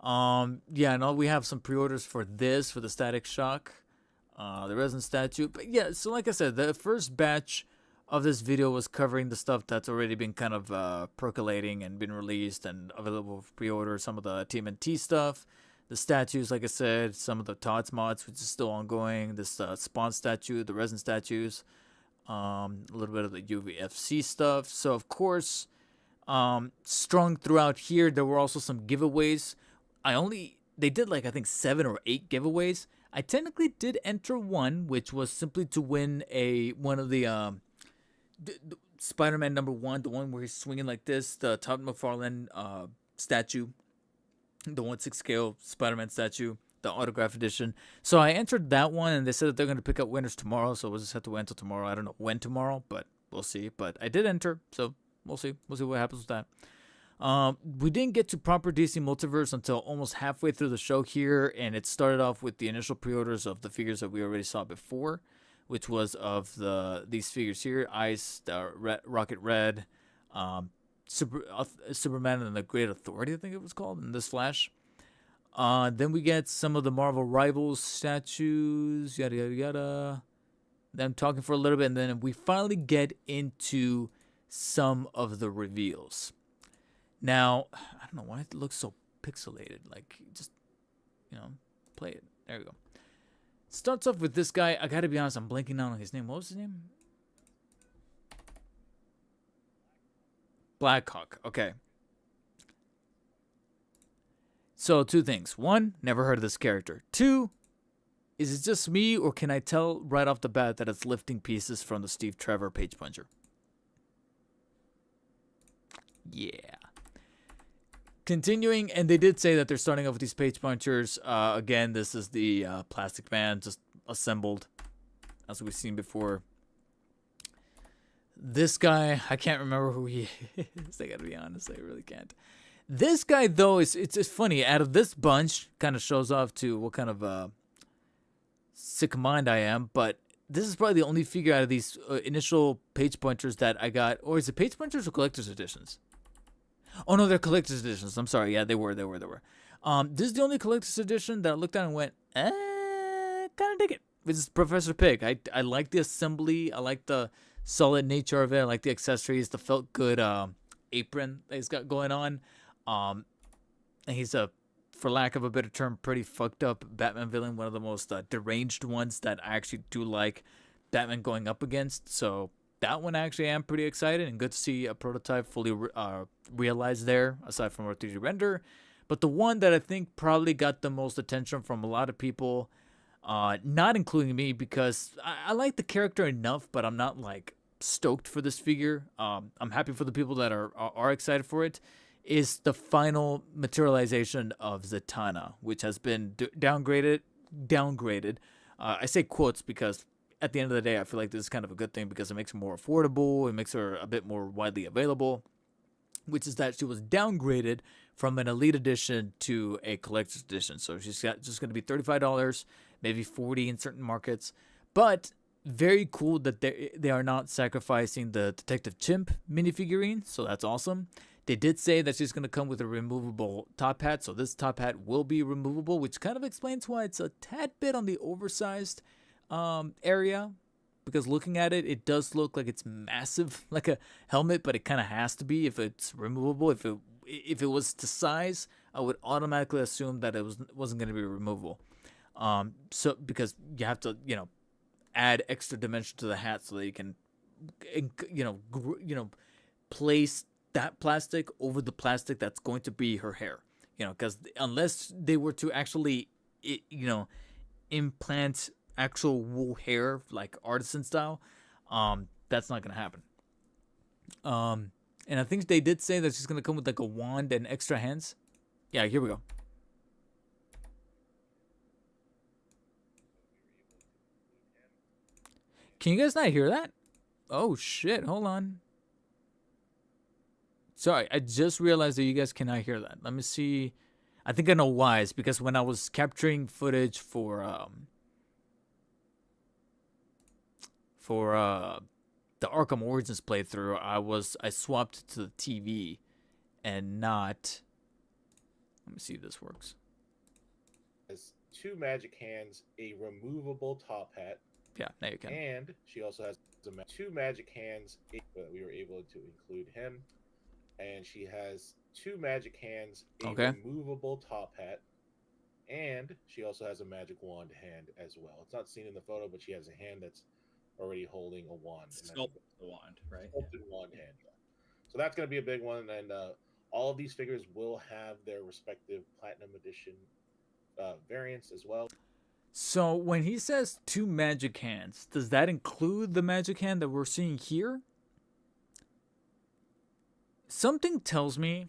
Yeah, no, we have some pre-orders for this for the Static Shock, the resin statue. But yeah, so like I said, the first batch of this video was covering the stuff that's already been kind of percolating and been released and available for pre-order. Some of the TMNT stuff. The statues, like I said, some of the Tots mods, which is still ongoing. This Spawn statue, the resin statues, a little bit of the UVFC stuff. So, of course, strung throughout here, there were also some giveaways. They did like, I think 7 or 8 giveaways. I technically did enter one, which was simply to win one of the Spider-Man #1, the one where he's swinging like this, the Todd McFarlane statue. The 1/6 scale Spider-Man statue, the autograph edition. So I entered that one, and they said that they're going to pick up winners tomorrow, so we'll just have to wait until tomorrow. I don't know when tomorrow, but we'll see. But I did enter, so we'll see. We'll see what happens with that. We didn't get to proper DC Multiverse until almost halfway through the show here, and it started off with the initial pre-orders of the figures that we already saw before, which was of these figures here, Ice, Rocket Red, Superman and the Great Authority, I think it was called, in this Flash. Then we get some of the Marvel Rivals statues, yada, yada, yada. Them talking for a little bit, and then we finally get into some of the reveals. Now, I don't know why it looks so pixelated. Like, just, play it. There we go. Starts off with this guy. I gotta be honest, I'm blanking out on his name. What was his name? Blackhawk. Okay. So, 2 things. 1, never heard of this character. 2, is it just me, or can I tell right off the bat that it's lifting pieces from the Steve Trevor Page Puncher? Yeah. Continuing, and they did say that they're starting off with these Page Punchers. Again, this is the Plastic Man just assembled, as we've seen before. This guy, I can't remember who he is. I gotta be honest, I really can't. This guy, though, it's funny. Out of this bunch, kind of shows off to what kind of sick mind I am. But this is probably the only figure out of these initial Page Punchers that I got. Or is it Page Punchers or Collector's Editions? Oh, no, they're Collector's Editions. I'm sorry. Yeah, they were. This is the only Collector's Edition that I looked at and went, kind of dig it. which is Professor Pig. I like the assembly. I like the solid nature of it. I like the accessories, the felt good apron that he's got going on. Um, and he's a, for lack of a better term, pretty fucked up Batman villain. One of the most deranged ones that I actually do like Batman going up against. So that one actually I am pretty excited and good to see a prototype fully realized there, aside from our 3D render. But the one that I think probably got the most attention from a lot of people, not including me, because I like the character enough, but I'm not like stoked for this figure. I'm happy for the people that are excited for it. Is the final materialization of Zatanna, which has been downgraded. Downgraded. I say quotes because at the end of the day, I feel like this is kind of a good thing because it makes her more affordable. It makes her a bit more widely available, which is that she was downgraded from an Elite Edition to a Collector's Edition. So she's got just going to be $35, maybe $40 in certain markets. But very cool that they are not sacrificing the Detective Chimp minifigurine, so that's awesome. They did say that she's going to come with a removable top hat, so this top hat will be removable, which kind of explains why it's a tad bit on the oversized area, because looking at it, it does look like it's massive, like a helmet, but it kind of has to be if it's removable. If it was to size, I would automatically assume that it wasn't going to be removable. So because you have to, add extra dimension to the hat so that you can, place that plastic over the plastic that's going to be her hair. Because unless they were to actually, implant actual wool hair like artisan style, that's not going to happen. And I think they did say that she's going to come with like a wand and extra hands. Yeah, here we go. Can you guys not hear that? Oh shit, hold on. Sorry, I just realized that you guys cannot hear that. Let me see. I think I know why. It's because when I was capturing footage for the Arkham Origins playthrough, I swapped to the TV and not. Let me see if this works. Has two magic hands, a removable top hat. Yeah, now you can. And she also has two magic hands. We were able to include him. And she has two magic hands, a removable top hat, and she also has a magic wand hand as well. It's not seen in the photo, but she has a hand that's already holding a wand. Sculpted wand, right? Sculpted wand hand. So that's going to be a big one. And all of these figures will have their respective Platinum Edition variants as well. So when he says two magic hands, does that include the magic hand that we're seeing here? Something tells me,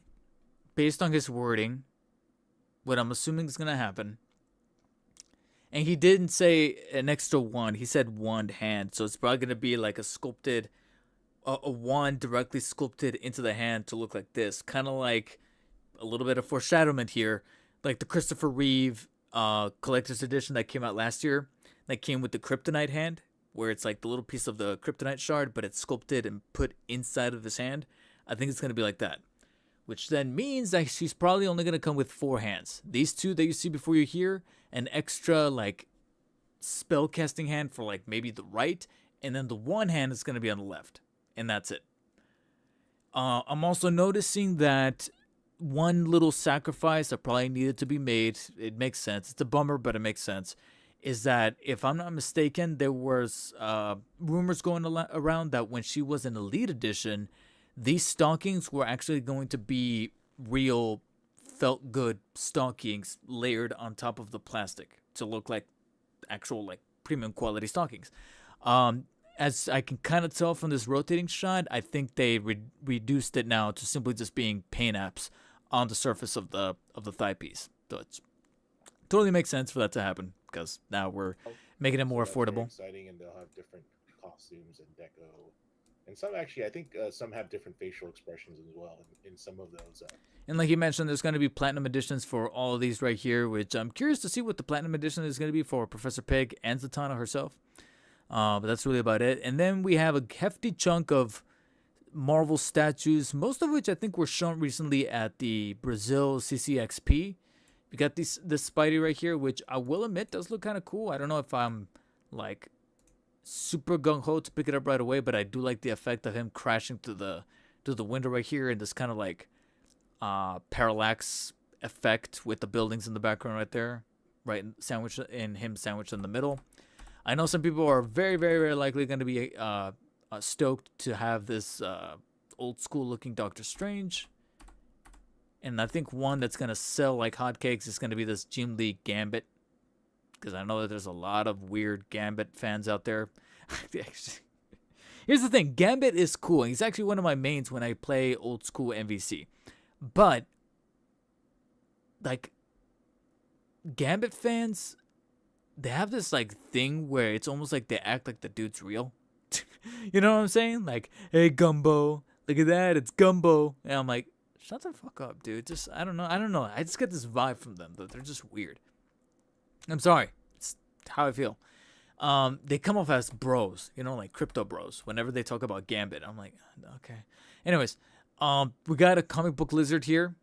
based on his wording, what I'm assuming is going to happen. And he didn't say an extra wand. He said wand hand. So it's probably going to be like a sculpted, a wand directly sculpted into the hand to look like this. Kind of like a little bit of foreshadowment here. Like the Christopher Reeve Collector's Edition that came out last year. That came with the Kryptonite hand. Where it's like the little piece of the Kryptonite shard, but it's sculpted and put inside of his hand. I think it's going to be like that. Which then means that she's probably only going to come with 4 hands. These two that you see before you here, an extra like spell casting hand for like maybe the right, and then the one hand is going to be on the left. And that's it. I'm also noticing that one little sacrifice that probably needed to be made, it makes sense. It's a bummer, but it makes sense. Is that, if I'm not mistaken, there was rumors going around that when she was an Elite Edition, these stockings were actually going to be real felt good stockings layered on top of the plastic to look like actual like premium quality stockings. As I can kind of tell from this rotating shot, I think they reduced it now to simply just being paint apps on the surface of the thigh piece. So it totally makes sense for that to happen because now we're making it more affordable. Exciting, and they'll have different costumes and deco. And some actually, I think some have different facial expressions as well in some of those. And like you mentioned, there's going to be Platinum Editions for all of these right here, which I'm curious to see what the Platinum Edition is going to be for Professor Pig and Zatanna herself. But that's really about it. And then we have a hefty chunk of Marvel statues, most of which I think were shown recently at the Brazil CCXP. We got this Spidey right here, which I will admit does look kind of cool. I don't know if I'm like super gung ho to pick it up right away, but I do like the effect of him crashing through the window right here, and this kind of like parallax effect with the buildings in the background right there, right sandwiched in him sandwiched in the middle. I know some people are very, very, very likely going to be stoked to have this old school looking Doctor Strange. And I think one that's going to sell like hotcakes is going to be this Jim Lee Gambit. Because I know that there's a lot of weird Gambit fans out there. Here's the thing. Gambit is cool. He's actually one of my mains when I play old school MVC. But, like, Gambit fans, they have this, like, thing where it's almost like they act like the dude's real. You know what I'm saying? Like, hey, Gumbo, look at that. It's Gumbo. And I'm like, shut the fuck up, dude. Just, I don't know. I just get this vibe from them that they're just weird. I'm sorry. It's how I feel. They come off as bros, you know, like crypto bros. Whenever they talk about Gambit, I'm like, okay. Anyways, we got a comic book lizard here,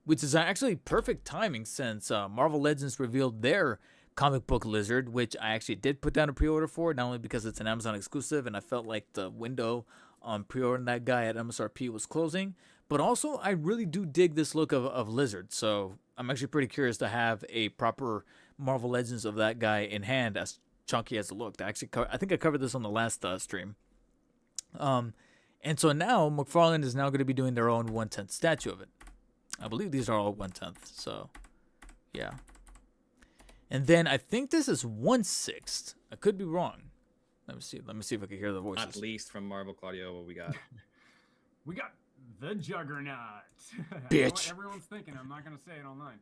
which is actually perfect timing since Marvel Legends revealed their comic book lizard, which I actually did put down a pre-order for, not only because it's an Amazon exclusive and I felt like the window on pre-ordering that guy at MSRP was closing, but also I really do dig this look of lizard. So I'm actually pretty curious to have a proper Marvel Legends of that guy in hand, as chunky as it looked. I think I covered this on the last stream. And so now McFarlane is now going to be doing their own 1/10 statue of it. I believe these are all 1/10. So, yeah. And then I think this is 1/6. I could be wrong. Let me see. Let me see if I can hear the voices. At least from Marvel Claudio, what we got? We got the Juggernaut. Bitch. Everyone's thinking. I'm not gonna say it online.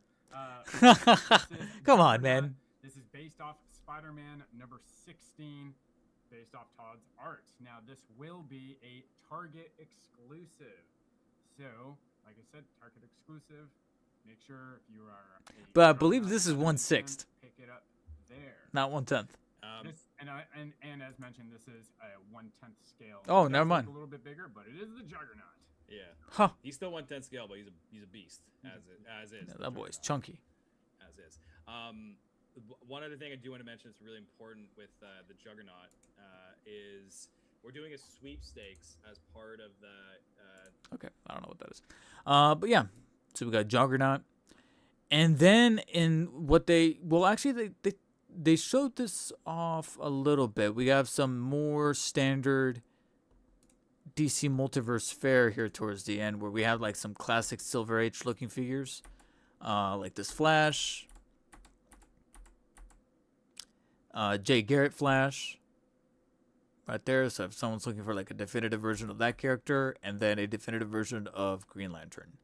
Come on, man. This is based off Spider-Man number 16, based off Todd's art. Now, this will be a Target exclusive. So, like I said, Target exclusive. Make sure if you are. But I believe this is 1/6. Pick it up there. Not 1/10. And as mentioned, this is a 1/10 scale. Oh, never mind. A little bit bigger, but it is the Juggernaut. Yeah. Huh. He's still 1/10 scale, but he's a beast as is. Yeah, that boy's chunky. As is. One other thing I do want to mention that's really important with the Juggernaut is we're doing a sweepstakes as part of the. Okay, I don't know what that is. But yeah, so we got Juggernaut, and then in what they showed this off a little bit. We have some more standard DC Multiverse fare here towards the end, where we have like some classic Silver Age looking figures, like this Flash, Jay Garrett Flash, right there. So if someone's looking for like a definitive version of that character, and then a definitive version of Green Lantern.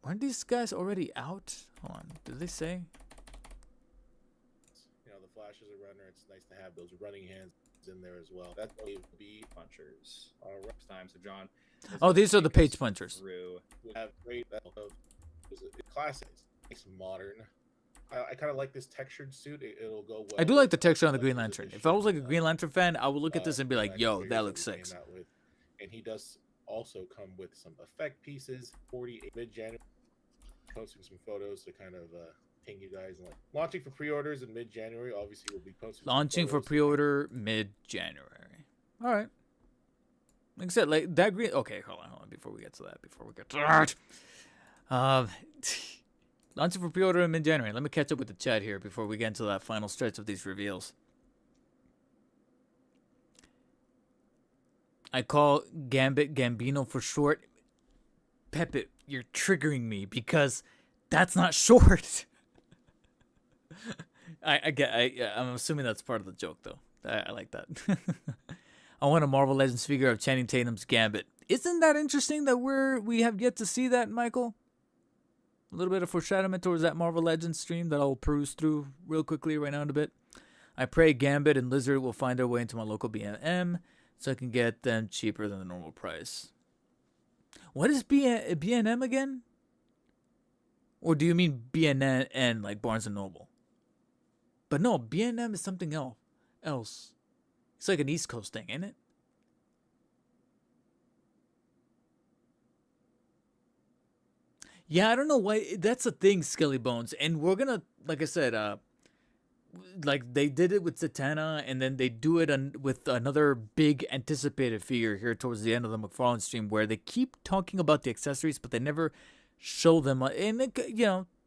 Weren't these guys already out? Hold on, did they say? You know, the Flash is a runner. It's nice to have those running hands in there as well. That's going to be punchers. All right, time. So John. Oh, these are the page punchers. We have great classic. It's modern. I kind of like this textured suit. It'll go well. I do like the texture on the Green Lantern. If I was like a Green Lantern fan, I would look at this and be like, "Yo, that looks sick." And he does also come with some effect pieces. 48 mid-January. Posting some photos to kind of ping you guys. Like launching for pre-orders in mid-January. Obviously, we'll be posting. Launching for pre-order mid-January. All right. Like I said, like that green. Okay, hold on. Before we get to that, launching for pre-order in mid-January. Let me catch up with the chat here before we get into that final stretch of these reveals. I call Gambit Gambino for short. Pepe, you're triggering me because that's not short. I'm assuming that's part of the joke, though. I like that. I want a Marvel Legends figure of Channing Tatum's Gambit. Isn't that interesting that we have yet to see that, Michael? A little bit of foreshadowing towards that Marvel Legends stream that I'll peruse through real quickly right now in a bit. I pray Gambit and Lizard will find their way into my local B&M so I can get them cheaper than the normal price. What is B&M again? Or do you mean B&N like Barnes & Noble? But no, B&M is something else. It's like an East Coast thing, ain't it? Yeah, I don't know why. That's a thing, Skelly Bones. And we're going to, like I said, like they did it with Zatanna, and then they do it with another big anticipated figure here towards the end of the McFarlane stream, where they keep talking about the accessories, but they never show them. And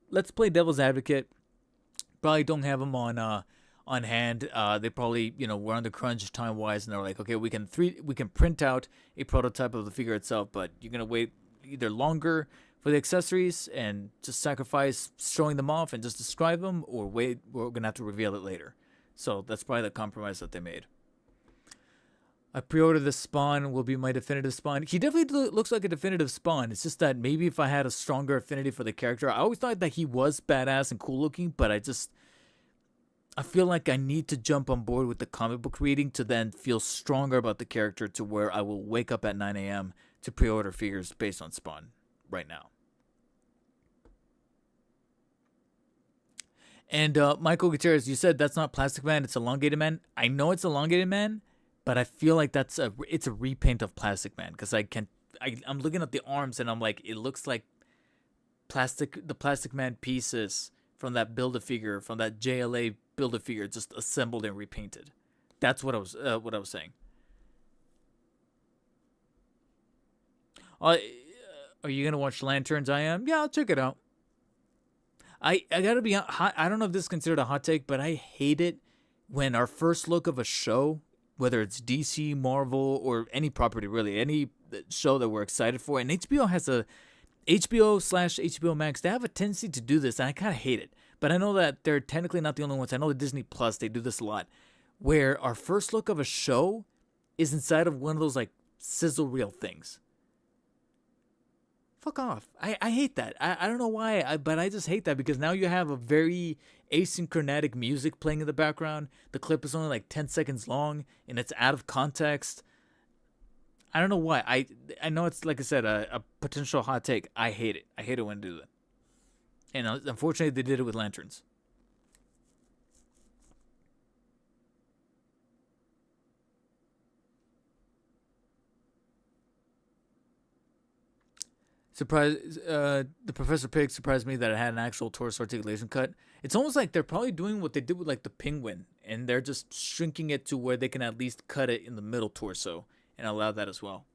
let's play devil's advocate. Probably don't have them on hand. They probably were under crunch time wise, and they're like, okay, we can print out a prototype of the figure itself, but you're gonna wait either longer for the accessories and just sacrifice showing them off and just describe them, or wait, we're gonna have to reveal it later. So that's probably the compromise that they made. I pre-ordered the Spawn, will be my definitive Spawn. He definitely looks like a definitive Spawn. It's just that maybe if I had a stronger affinity for the character, I always thought that he was badass and cool looking, but I feel like I need to jump on board with the comic book reading to then feel stronger about the character, to where I will wake up at 9 a.m. to pre-order figures based on Spawn right now. And Michael Gutierrez, you said that's not Plastic Man, it's Elongated Man. I know it's Elongated Man, but I feel like it's a repaint of Plastic Man, because I'm looking at the arms and I'm like, it looks like the Plastic Man pieces from that Build-A-Figure, from that JLA Build-A-Figure, just assembled and repainted. That's what I was saying. Are you gonna watch Lanterns? I am. Yeah, I'll check it out. I gotta be hot. I don't know if this is considered a hot take, but I hate it when our first look of a show, whether it's DC, Marvel, or any property really, any show that we're excited for, and HBO has a HBO/HBO Max, they have a tendency to do this, and I kind of hate it. But I know that they're technically not the only ones. I know that Disney Plus, they do this a lot, where our first look of a show is inside of one of those like sizzle reel things. Fuck off. I hate that. I don't know why, but I just hate that, because now you have a very asynchronic music playing in the background. The clip is only like 10 seconds long, and it's out of context. I don't know why. I know it's, like I said, a potential hot take. I hate it. I hate it when they do that. And unfortunately, they did it with Lanterns. The Professor Pig surprised me that it had an actual torso articulation cut. It's almost like they're probably doing what they did with like the Penguin, and they're just shrinking it to where they can at least cut it in the middle torso and allow that as well.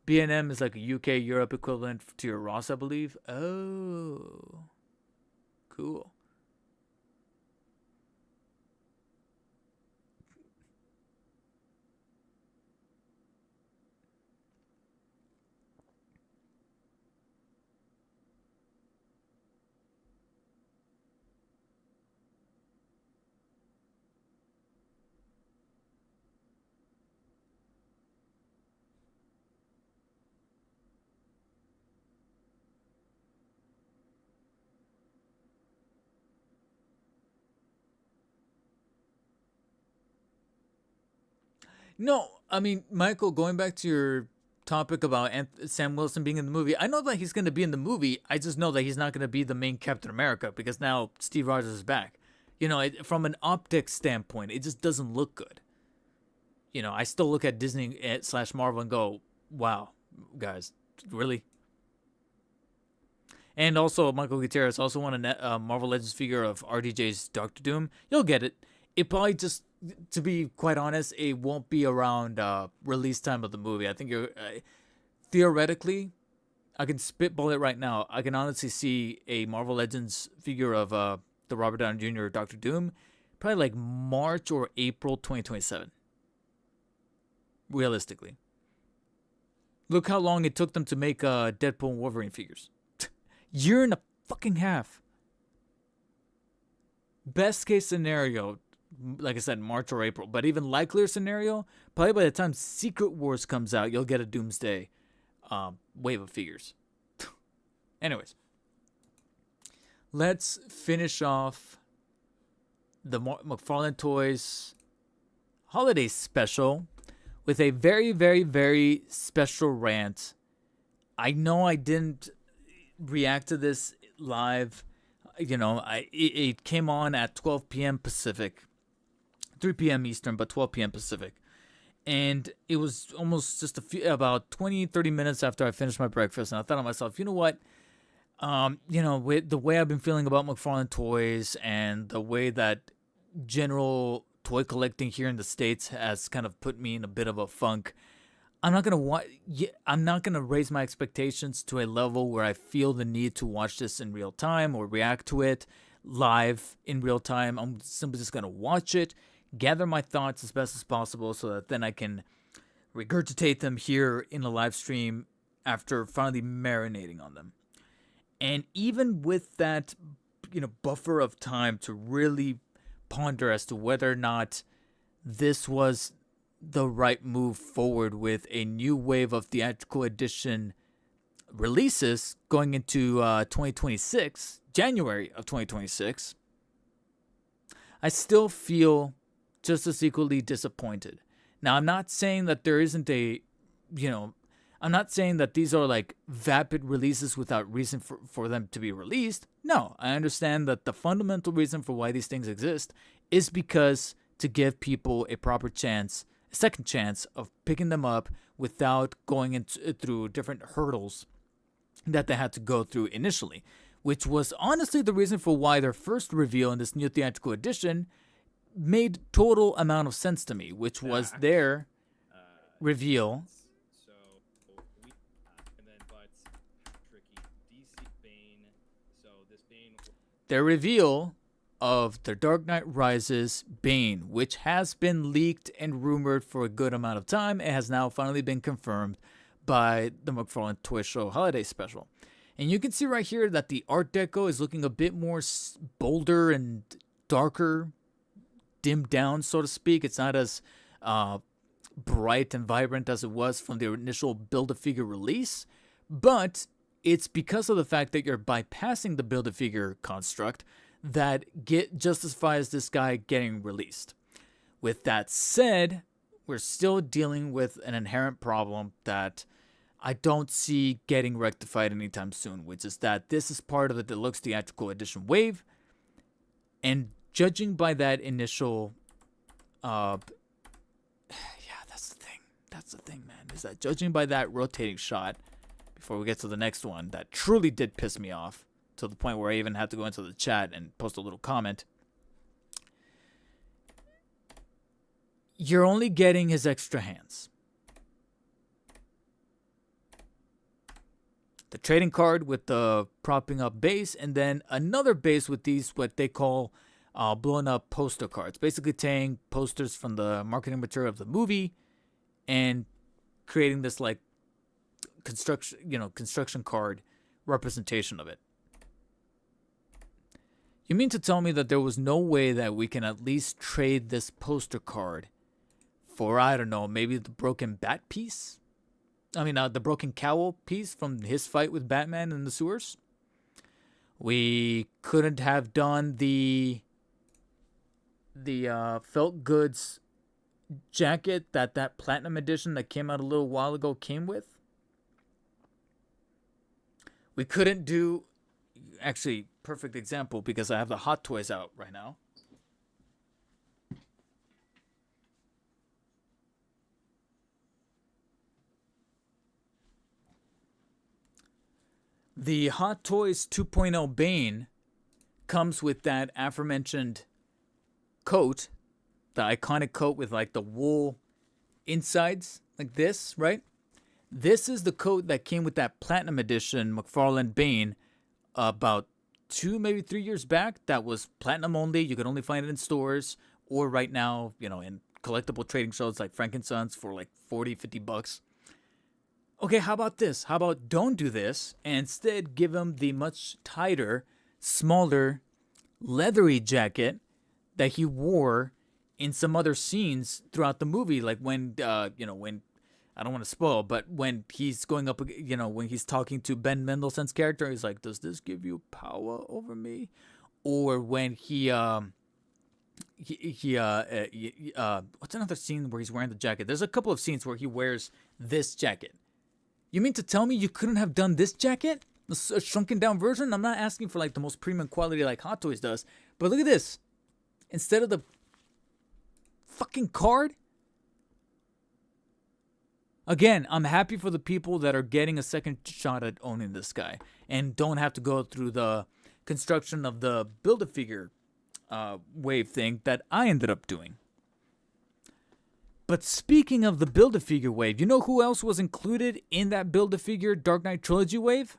B&M is like a UK Europe equivalent to your Ross, I believe. Oh, cool. No, I mean, Michael, going back to your topic about Sam Wilson being in the movie, I know that he's going to be in the movie. I just know that he's not going to be the main Captain America, because now Steve Rogers is back. From an optics standpoint, it just doesn't look good. I still look at Disney/Marvel and go, wow, guys, really? And also, Michael Gutierrez also want a Marvel Legends figure of RDJ's Doctor Doom. You'll get it. It probably just, to be quite honest, it won't be around release time of the movie. I think theoretically, I can spitball it right now. I can honestly see a Marvel Legends figure of the Robert Downey Jr. Doctor Doom, probably like March or April 2027. Realistically. Look how long it took them to make Deadpool and Wolverine figures. Year and a fucking half. Best case scenario, like I said, March or April. But even likelier scenario, probably by the time Secret Wars comes out, you'll get a Doomsday wave of figures. Anyways, let's finish off the McFarlane Toys holiday special with a very, very, very special rant. I know I didn't react to this live. It came on at 12 p.m. Pacific, 3 p.m. Eastern, but 12 p.m. Pacific. And it was almost just about 20, 30 minutes after I finished my breakfast. And I thought to myself, you know what? With the way I've been feeling about McFarlane toys and the way that general toy collecting here in the States has kind of put me in a bit of a funk. I'm not gonna raise my expectations to a level where I feel the need to watch this in real time or react to it live in real time. I'm simply just gonna watch it, gather my thoughts as best as possible, so that then I can regurgitate them here in a live stream after finally marinating on them. And even with that, buffer of time to really ponder as to whether or not this was the right move forward with a new wave of theatrical edition releases going into 2026, January of 2026, I still feel just as equally disappointed. Now, I'm not saying that there isn't I'm not saying that these are like vapid releases without reason for them to be released. No, I understand that the fundamental reason for why these things exist is because to give people a proper chance, a second chance of picking them up without going through different hurdles that they had to go through initially, which was honestly the reason for why their first reveal in this new theatrical edition made total amount of sense to me, which was their reveal. So we and then but tricky DC Bane. So this Bane. Their reveal of The Dark Knight Rises Bane, which has been leaked and rumored for a good amount of time. It has now finally been confirmed by the McFarlane Toy Show Holiday Special. And you can see right here that the art deco is looking a bit more bolder and darker, dimmed down, so to speak. It's not as bright and vibrant as it was from the initial Build-A-Figure release, but it's because of the fact that you're bypassing the Build-A-Figure construct that justifies this guy getting released. With that said, we're still dealing with an inherent problem that I don't see getting rectified anytime soon, which is that this is part of the deluxe theatrical edition wave, and judging by that initial that's the thing, man, is that judging by that rotating shot before we get to the next one that truly did piss me off to the point where I even had to go into the chat and post a little comment. You're only getting his extra hands. The trading card with the propping up base, and then another base with these, what they call blown up poster cards. Basically taking posters from the marketing material of the movie and creating this like construction card representation of it. You mean to tell me that there was no way that we can at least trade this poster card for, I don't know, maybe the broken bat piece? The broken cowl piece from his fight with Batman in the sewers? We couldn't have done the felt goods jacket that platinum edition that came out a little while ago came with? We couldn't do... Actually, perfect example, because I have the Hot Toys out right now. The Hot Toys 2.0 Bane comes with that aforementioned coat, the iconic coat with like the wool insides, like this, right? This is the coat that came with that Platinum Edition McFarlane Bane about 2, maybe 3 years back. That was Platinum only. You could only find it in stores or right now, in collectible trading shows like Frankensons for like 40, 50 bucks. Okay, how about this? How about don't do this and instead give him the much tighter, smaller, leathery jacket that he wore in some other scenes throughout the movie, like when when, I don't want to spoil, but when he's going up, when he's talking to Ben Mendelsohn's character, he's like, "Does this give you power over me?" Or when what's another scene where he's wearing the jacket? There's a couple of scenes where he wears this jacket. You mean to tell me you couldn't have done this jacket? A shrunken down version? I'm not asking for like the most premium quality like Hot Toys does, but look at this. Instead of the fucking card, Again, I'm happy for the people that are getting a second shot at owning this guy and don't have to go through the construction of the Build-A-Figure wave thing that I ended up doing. But speaking of the Build-A-Figure wave, you know who else was included in that Build-A-Figure Dark Knight Trilogy wave?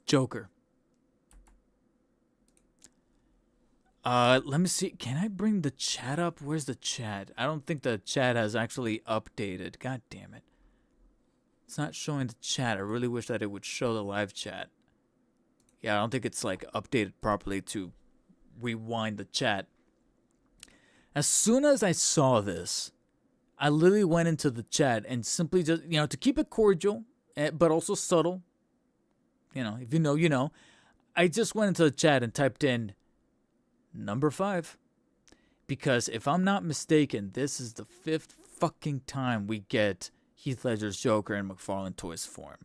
Joker. Let me see. Can I bring the chat up? Where's the chat? I don't think the chat has actually updated. God damn it. It's not showing the chat. I really wish that it would show the live chat. Yeah, I don't think it's like updated properly to rewind the chat. As soon as I saw this, I literally went into the chat and simply just, to keep it cordial, but also subtle. If you know, you know. I just went into the chat and typed in number 5. Because if I'm not mistaken, this is the 5th fucking time we get Heath Ledger's Joker in McFarlane Toys form.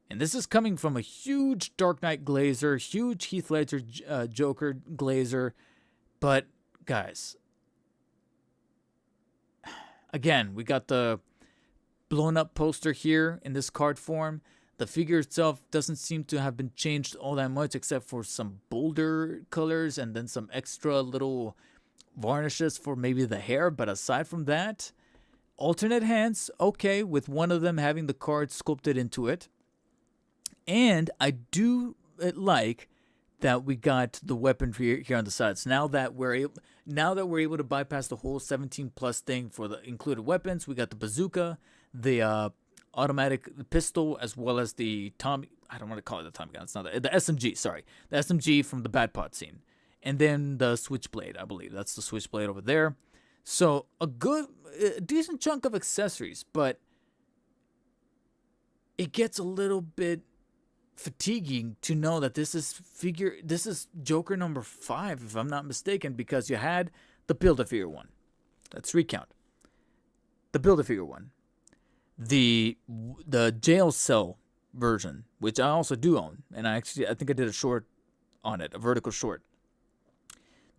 And this is coming from a huge Dark Knight glazer, huge Heath Ledger Joker glazer. But, guys, again, we got the blown up poster here in this card form. The figure itself doesn't seem to have been changed all that much except for some bolder colors and then some extra little varnishes for maybe the hair. But aside from that, alternate hands, okay, with one of them having the card sculpted into it. And I do like that we got the weaponry here on the sides. Now that we're able to bypass the whole 17+ thing for the included weapons, we got the bazooka, the automatic pistol, as well as the Tommy. I don't want to call it the Tommy gun. It's not the SMG. Sorry, the SMG from the Bad Pot scene, and then the Switchblade. I believe that's the Switchblade over there. So a decent chunk of accessories, but it gets a little bit fatiguing to know that this is Joker number 5, if I'm not mistaken, because you had the Build-A-Figure one. Let's recount. The Build-A-Figure one. The jail cell version, which I also do own, and I think I did a short on it, a vertical short.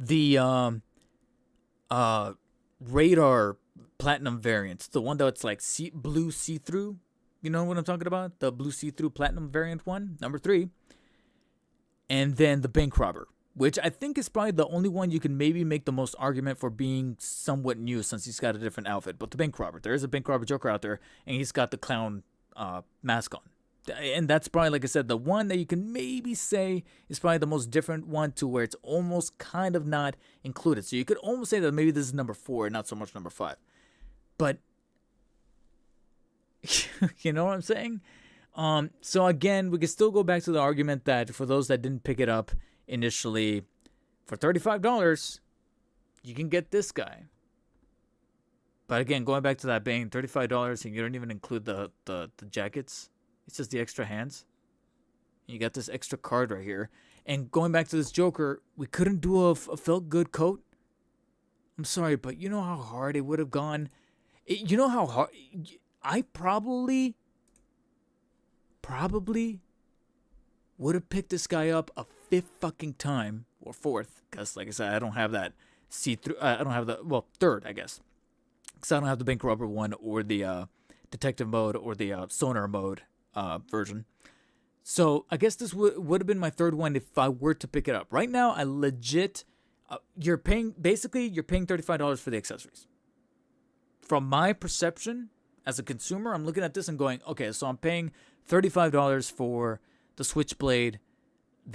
The radar platinum variant, the one that's like blue see-through. You know what I'm talking about? The blue see-through platinum variant one, number 3. And then the bank robber, which I think is probably the only one you can maybe make the most argument for being somewhat new since he's got a different outfit. But the bank robber, there is a bank robber Joker out there, and he's got the clown mask on. And that's probably, like I said, the one that you can maybe say is probably the most different one, to where it's almost kind of not included. So you could almost say that maybe this is number 4 and not so much number 5. But you know what I'm saying? So again, we can still go back to the argument that for those that didn't pick it up initially, for $35, you can get this guy. But again, going back to that Bane, $35, and you don't even include the jackets. It's just the extra hands. You got this extra card right here. And going back to this Joker, we couldn't do a felt good coat. I'm sorry, but you know how hard it would have gone? You know how hard... I probably would have picked this guy up a 5th fucking time, or 4th, because like I said, I don't have that see-through. I don't have the 3rd, I guess, because I don't have the bank robber one or the detective mode or the sonar mode version. So I guess this would have been my 3rd one if I were to pick it up. Right now, I legit you're paying $35 for the accessories. From my perception as a consumer, I'm looking at this and going, okay, so I'm paying $35 for the Switchblade,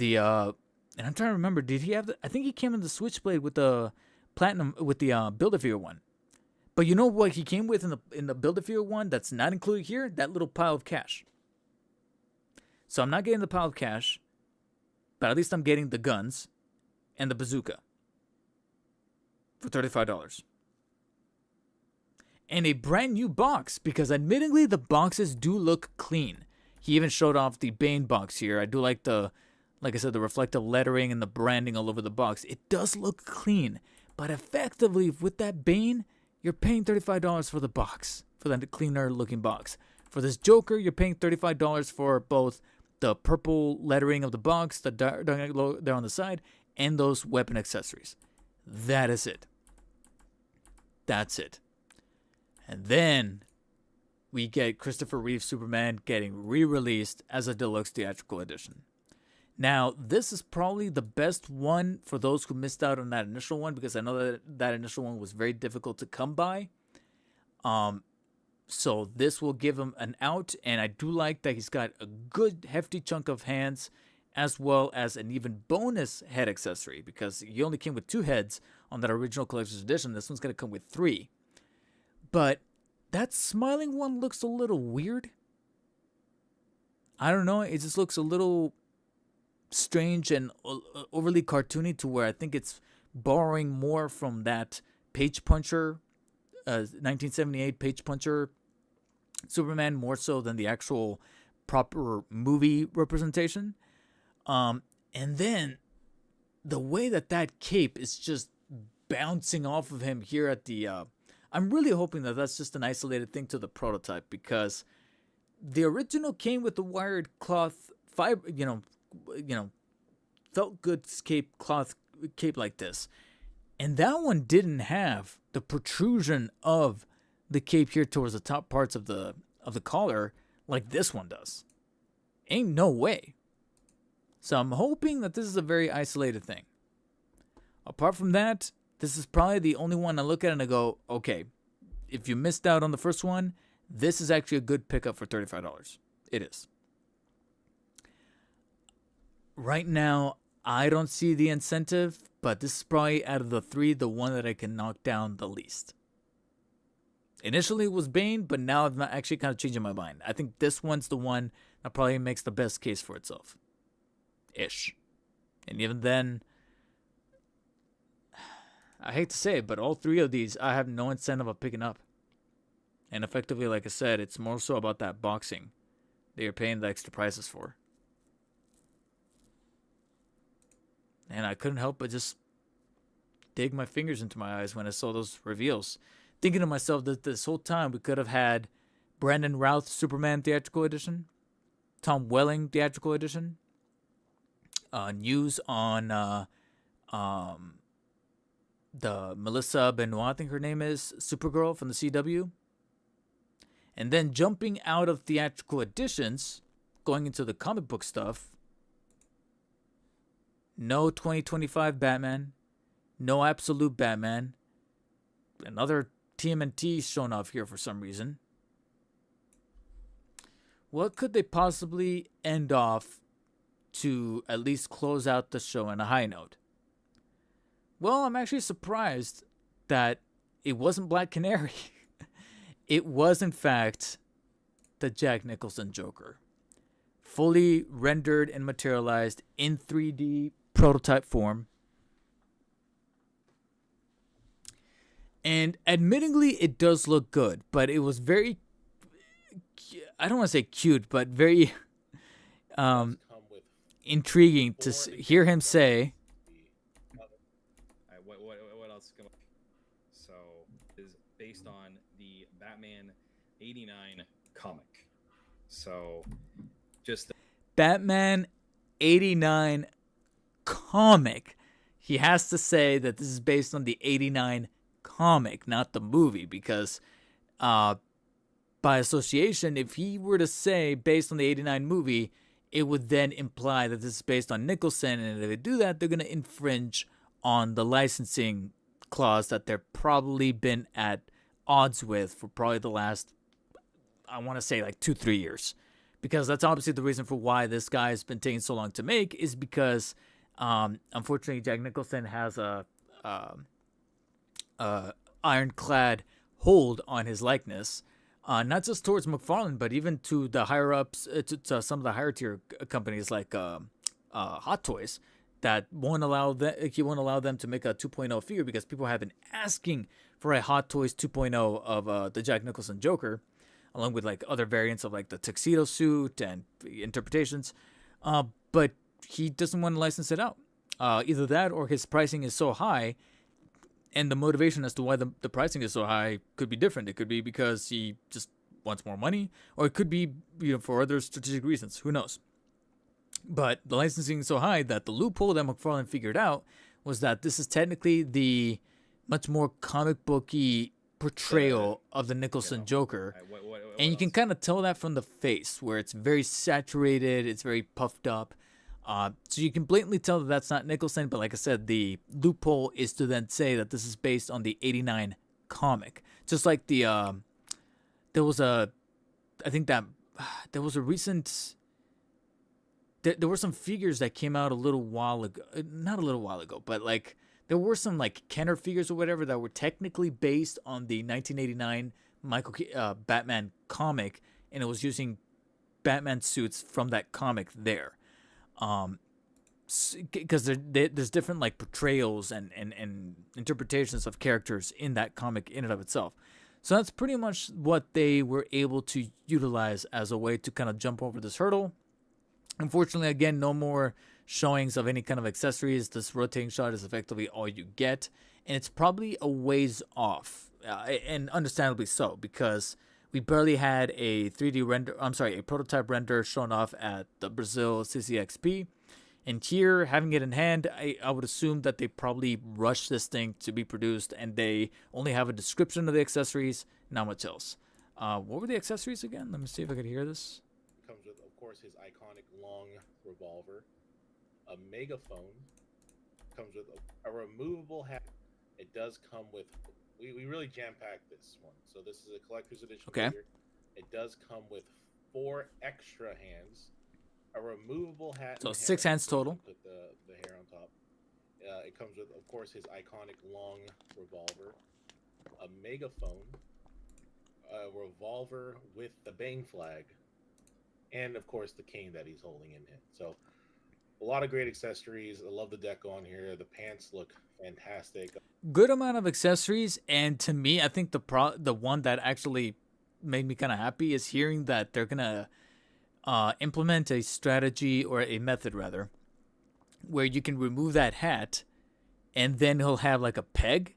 and I'm trying to remember, did he have I think he came in the Switchblade with the platinum, with the Build-A-Figure one. But you know what he came with in the Build-A-Figure one that's not included here? That little pile of cash. So I'm not getting the pile of cash, but at least I'm getting the guns and the bazooka for $35. And a brand new box, because admittedly the boxes do look clean. He even showed off the Bane box here. I do like like I said, the reflective lettering and the branding all over the box. It does look clean, but effectively with that Bane, you're paying $35 for the box, for that cleaner looking box. For this Joker, you're paying $35 for both the purple lettering of the box, the dark logo there on the side, and those weapon accessories. That is it. That's it. And then we get Christopher Reeve Superman getting re-released as a deluxe theatrical edition. Now, this is probably the best one for those who missed out on that initial one, because I know that that initial one was very difficult to come by. So this will give him an out, and I do like that he's got a good hefty chunk of hands, as well as an even bonus head accessory, because he only came with 2 heads on that original collector's edition. This one's going to come with 3. But that smiling one looks a little weird. I don't know, it just looks a little strange and overly cartoony, to where I think it's borrowing more from that Page Puncher, 1978 Page Puncher Superman, more so than the actual proper movie representation. And then the way that cape is just bouncing off of him here at the I'm really hoping that that's just an isolated thing to the prototype, because the original came with the wired cloth fiber, felt good cloth cape like this. And that one didn't have the protrusion of the cape here towards the top parts of the collar like this one does. Ain't no way. So I'm hoping that this is a very isolated thing. Apart from that, this is probably the only one I look at and I go, okay, if you missed out on the first one, this is actually a good pickup for $35. It is. Right now, I don't see the incentive, but this is probably out of the 3, the one that I can knock down the least. Initially it was Bane, but now I'm actually kind of changing my mind. I think this one's the one that probably makes the best case for itself. Ish. And even then, I hate to say it, but all 3 of these I have no incentive of picking up. And effectively, like I said, it's more so about that boxing that you're paying the extra prices for. And I couldn't help but just dig my fingers into my eyes when I saw those reveals, thinking to myself that this whole time we could have had Brandon Routh Superman Theatrical Edition, Tom Welling Theatrical Edition, news on the Melissa Benoit, I think her name is, Supergirl from the CW. And then jumping out of theatrical editions, going into the comic book stuff, no 2025 Batman, no Absolute Batman, another TMNT shown off here for some reason. What could they possibly end off to at least close out the show on a high note? Well, I'm actually surprised that it wasn't Black Canary. It was, in fact, the Jack Nicholson Joker. Fully rendered and materialized in 3D prototype form. And admittingly, it does look good, but it was very, I don't want to say cute, but very intriguing to hear him say. What else? So, is based on the Batman '89 comic. So, just Batman '89 comic. He has to say that this is based on the '89 comic, not the movie, because by association, if he were to say based on the '89 movie, it would then imply that this is based on Nicholson, and if they do that, they're going to infringe on the licensing clause that they're probably been at odds with for probably the last, I want to say, like 2-3 years. Because that's obviously the reason for why this guy has been taking so long to make, is because unfortunately Jack Nicholson has a ironclad hold on his likeness, not just towards McFarlane, but even to the higher ups, to some of the higher tier companies like Hot Toys, that won't allow he won't allow them to make a 2.0 figure, because people have been asking for a Hot Toys 2.0 of the Jack Nicholson Joker, along with like other variants of like the tuxedo suit and interpretations, but he doesn't want to license it out. Either that, or his pricing is so high, and the motivation as to why the pricing is so high could be different. It could be because he just wants more money, or it could be, for other strategic reasons. Who knows? But the licensing is so high that the loophole that McFarlane figured out was that this is technically the much more comic booky portrayal of the Nicholson Joker. And you can kind of tell that from the face, where it's very saturated, it's very puffed up. So you can blatantly tell that that's not Nicholson, but like I said, the loophole is to then say that this is based on the 89 comic. Just like there was a recent... There were some figures that came out a little while ago. Not a little while ago, but like there were some like Kenner figures or whatever that were technically based on the 1989 Batman comic, and it was using Batman suits from that comic there. Because there's different like portrayals and interpretations of characters in that comic in and of itself. So that's pretty much what they were able to utilize as a way to kind of jump over this hurdle. Unfortunately, again, no more showings of any kind of accessories. This rotating shot is effectively all you get, and it's probably a ways off, and understandably so, because we barely had a 3D render. I'm sorry, a prototype render shown off at the Brazil CCXP, and here, having it in hand, I would assume that they probably rushed this thing to be produced, and they only have a description of the accessories, not much else. What were the accessories again? Let me see if I could hear this. Comes with, of course, his iconic long revolver, a megaphone, comes with a removable hat. It does come with, we really jam-packed this one. So this is a collector's edition. Okay. Figure. It does come with 4 extra hands, a removable hat. So 6 hands total. Put the hair on top. It comes with, of course, his iconic long revolver, a megaphone, a revolver with the Bane flag, and of course the cane that he's holding in it. So a lot of great accessories. I love the deco on here. The pants look fantastic. Good amount of accessories, and to me, I think the one that actually made me kind of happy is hearing that they're gonna implement a strategy, or a method rather, where you can remove that hat, and then he'll have like a peg,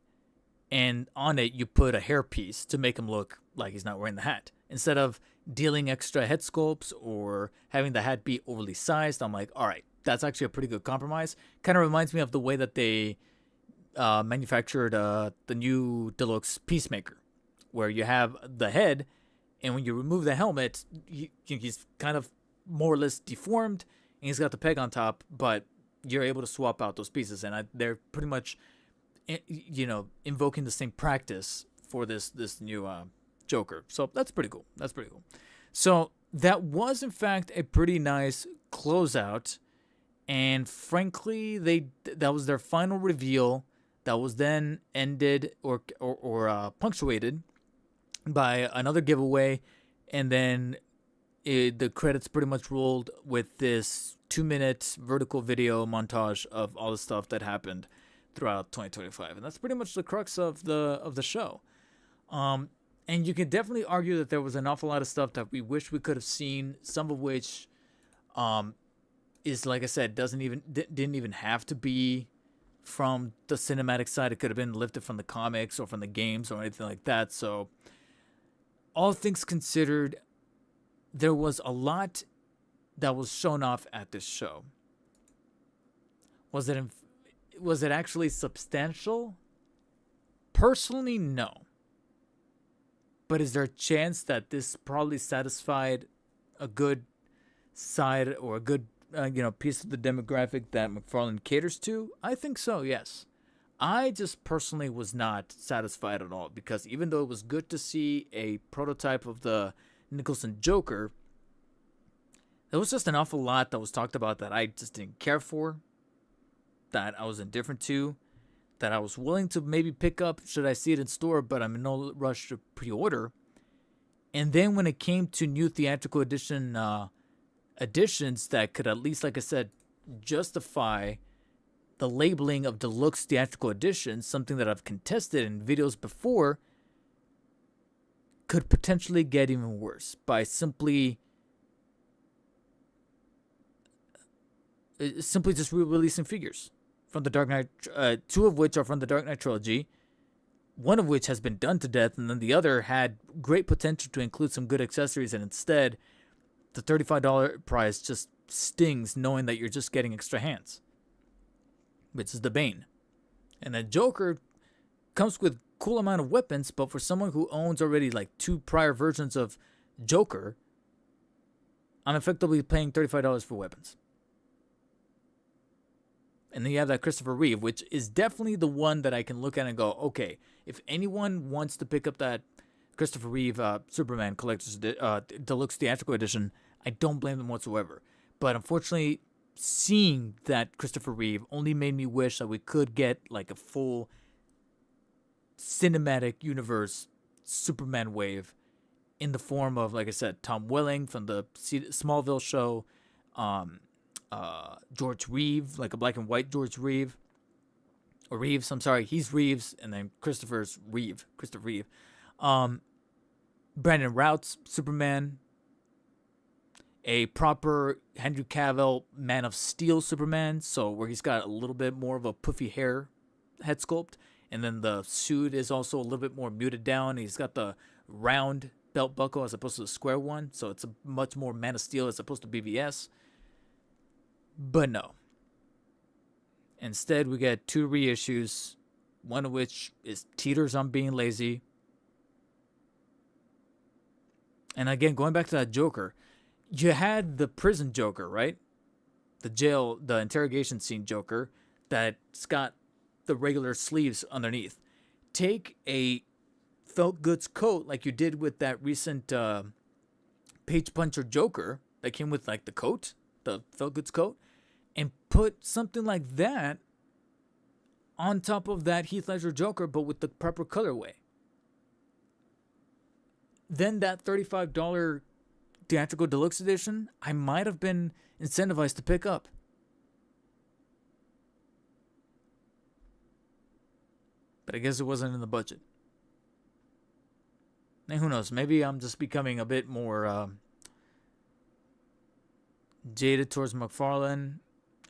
and on it you put a hairpiece to make him look like he's not wearing the hat, instead of dealing extra head sculpts or having the hat be overly sized. I'm like, all right, that's actually a pretty good compromise. Kind of reminds me of the way that they manufactured the new Deluxe Peacemaker, where you have the head, and when you remove the helmet, he's kind of more or less deformed, and he's got the peg on top, but you're able to swap out those pieces, and they're pretty much, invoking the same practice for this new Joker. So that's pretty cool. So that was in fact a pretty nice closeout, and frankly, that was their final reveal. That was then ended or punctuated by another giveaway, and then the credits pretty much rolled with this 2-minute vertical video montage of all the stuff that happened throughout 2025, and that's pretty much the crux of the show. And you can definitely argue that there was an awful lot of stuff that we wish we could have seen, some of which is, like I said, didn't even have to be from the cinematic side. It could have been lifted from the comics or from the games or anything like that. So all things considered, there was a lot that was shown off at this show. Was it actually substantial? Personally, no. But is there a chance that this probably satisfied a good side, or a good piece of the demographic that McFarlane caters to? I think so, yes. I just personally was not satisfied at all, because even though it was good to see a prototype of the Nicholson Joker, there was just an awful lot that was talked about that I just didn't care for, that I was indifferent to, that I was willing to maybe pick up should I see it in store, but I'm in no rush to pre-order. And then when it came to new theatrical edition editions that could at least, like I said, justify the labeling of deluxe theatrical edition, something that I've contested in videos before, could potentially get even worse by simply just re-releasing figures from the Dark Knight, 2 of which are from the Dark Knight trilogy, one of which has been done to death, and then the other had great potential to include some good accessories, and instead, the $35 price just stings knowing that you're just getting extra hands, which is the Bane And then Joker comes with cool amount of weapons, but for someone who owns already like 2 prior versions of Joker, I'm effectively paying $35 for weapons. And then you have that Christopher Reeve, which is definitely the one that I can look at and go, okay, if anyone wants to pick up that Christopher Reeve Superman Collector's Deluxe Theatrical Edition, I don't blame them whatsoever. But unfortunately, seeing that Christopher Reeve only made me wish that we could get like a full cinematic universe Superman wave in the form of, like I said, Tom Welling from the Smallville show, George Reeve, like a black and white George Reeve, or Reeves, I'm sorry, he's Reeves, and then Christopher Reeve. Brandon Routh's Superman, a proper Henry Cavill Man of Steel Superman, so where he's got a little bit more of a puffy hair head sculpt, and then the suit is also a little bit more muted down. He's got the round belt buckle as opposed to the square one, so it's a much more Man of Steel as opposed to BVS. But no. Instead, we get 2 reissues, one of which is teeters on being lazy. And again, going back to that Joker, you had the prison Joker, right? The interrogation scene Joker that's got the regular sleeves underneath. Take a felt goods coat like you did with that recent Page Puncher Joker that came with like the coat, the felt goods coat, and put something like that on top of that Heath Ledger Joker, but with the proper colorway. Then that $35 theatrical deluxe edition, I might have been incentivized to pick up. But I guess it wasn't in the budget. And who knows, maybe I'm just becoming a bit more jaded towards McFarlane.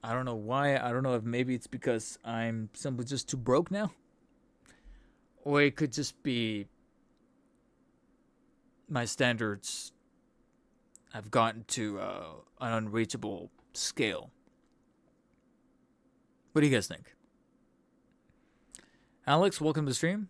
I don't know why. I don't know if maybe it's because I'm simply just too broke now. Or it could just be my standards have gotten to an unreachable scale. What do you guys think? Alex, welcome to the stream.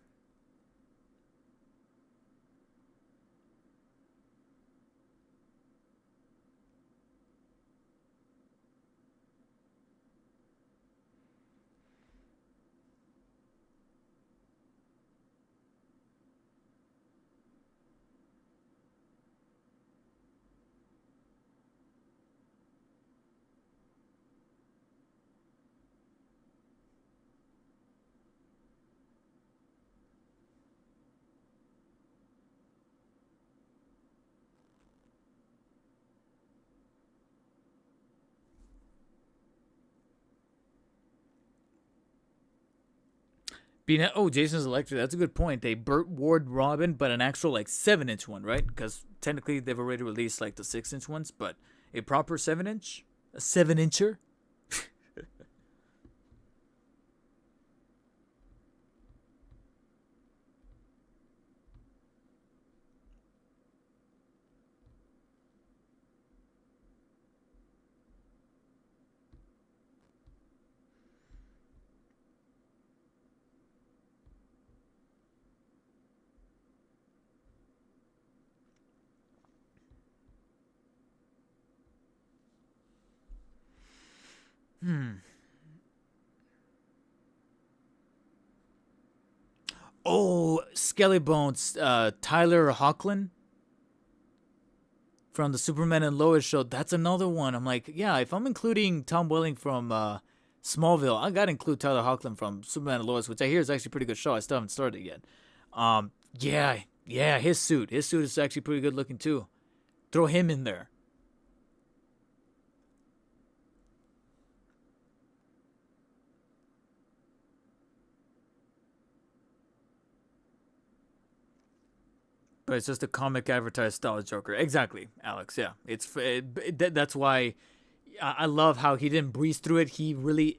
Jason's Electric. That's a good point. They Burt Ward Robin, but an actual like 7-inch one, right? Because technically they've already released like the 6-inch ones, but a proper 7-inch, a 7-incher. Oh, Skelly Bones, Tyler Hoechlin from the Superman and Lois show. That's another one. I'm like, yeah, if I'm including Tom Welling from Smallville, I gotta include Tyler Hoechlin from Superman and Lois, which I hear is actually a pretty good show. I still haven't started it yet. Yeah, his suit is actually pretty good looking too. Throw him in there. But it's just a comic advertised style Joker. Exactly, Alex. Yeah, that's why I love how he didn't breeze through it. He really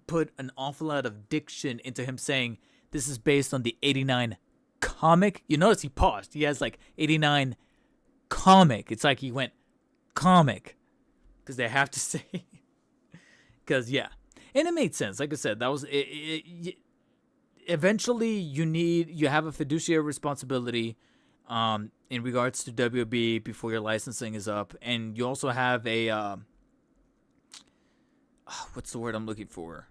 put an awful lot of diction into him saying this is based on the '89 comic. You notice he paused. He has like '89 comic. It's like he went comic because they have to say because yeah, and it made sense. Like I said, that was it. eventually you have a fiduciary responsibility in regards to WB before your licensing is up, and you also have a what's the word I'm looking for?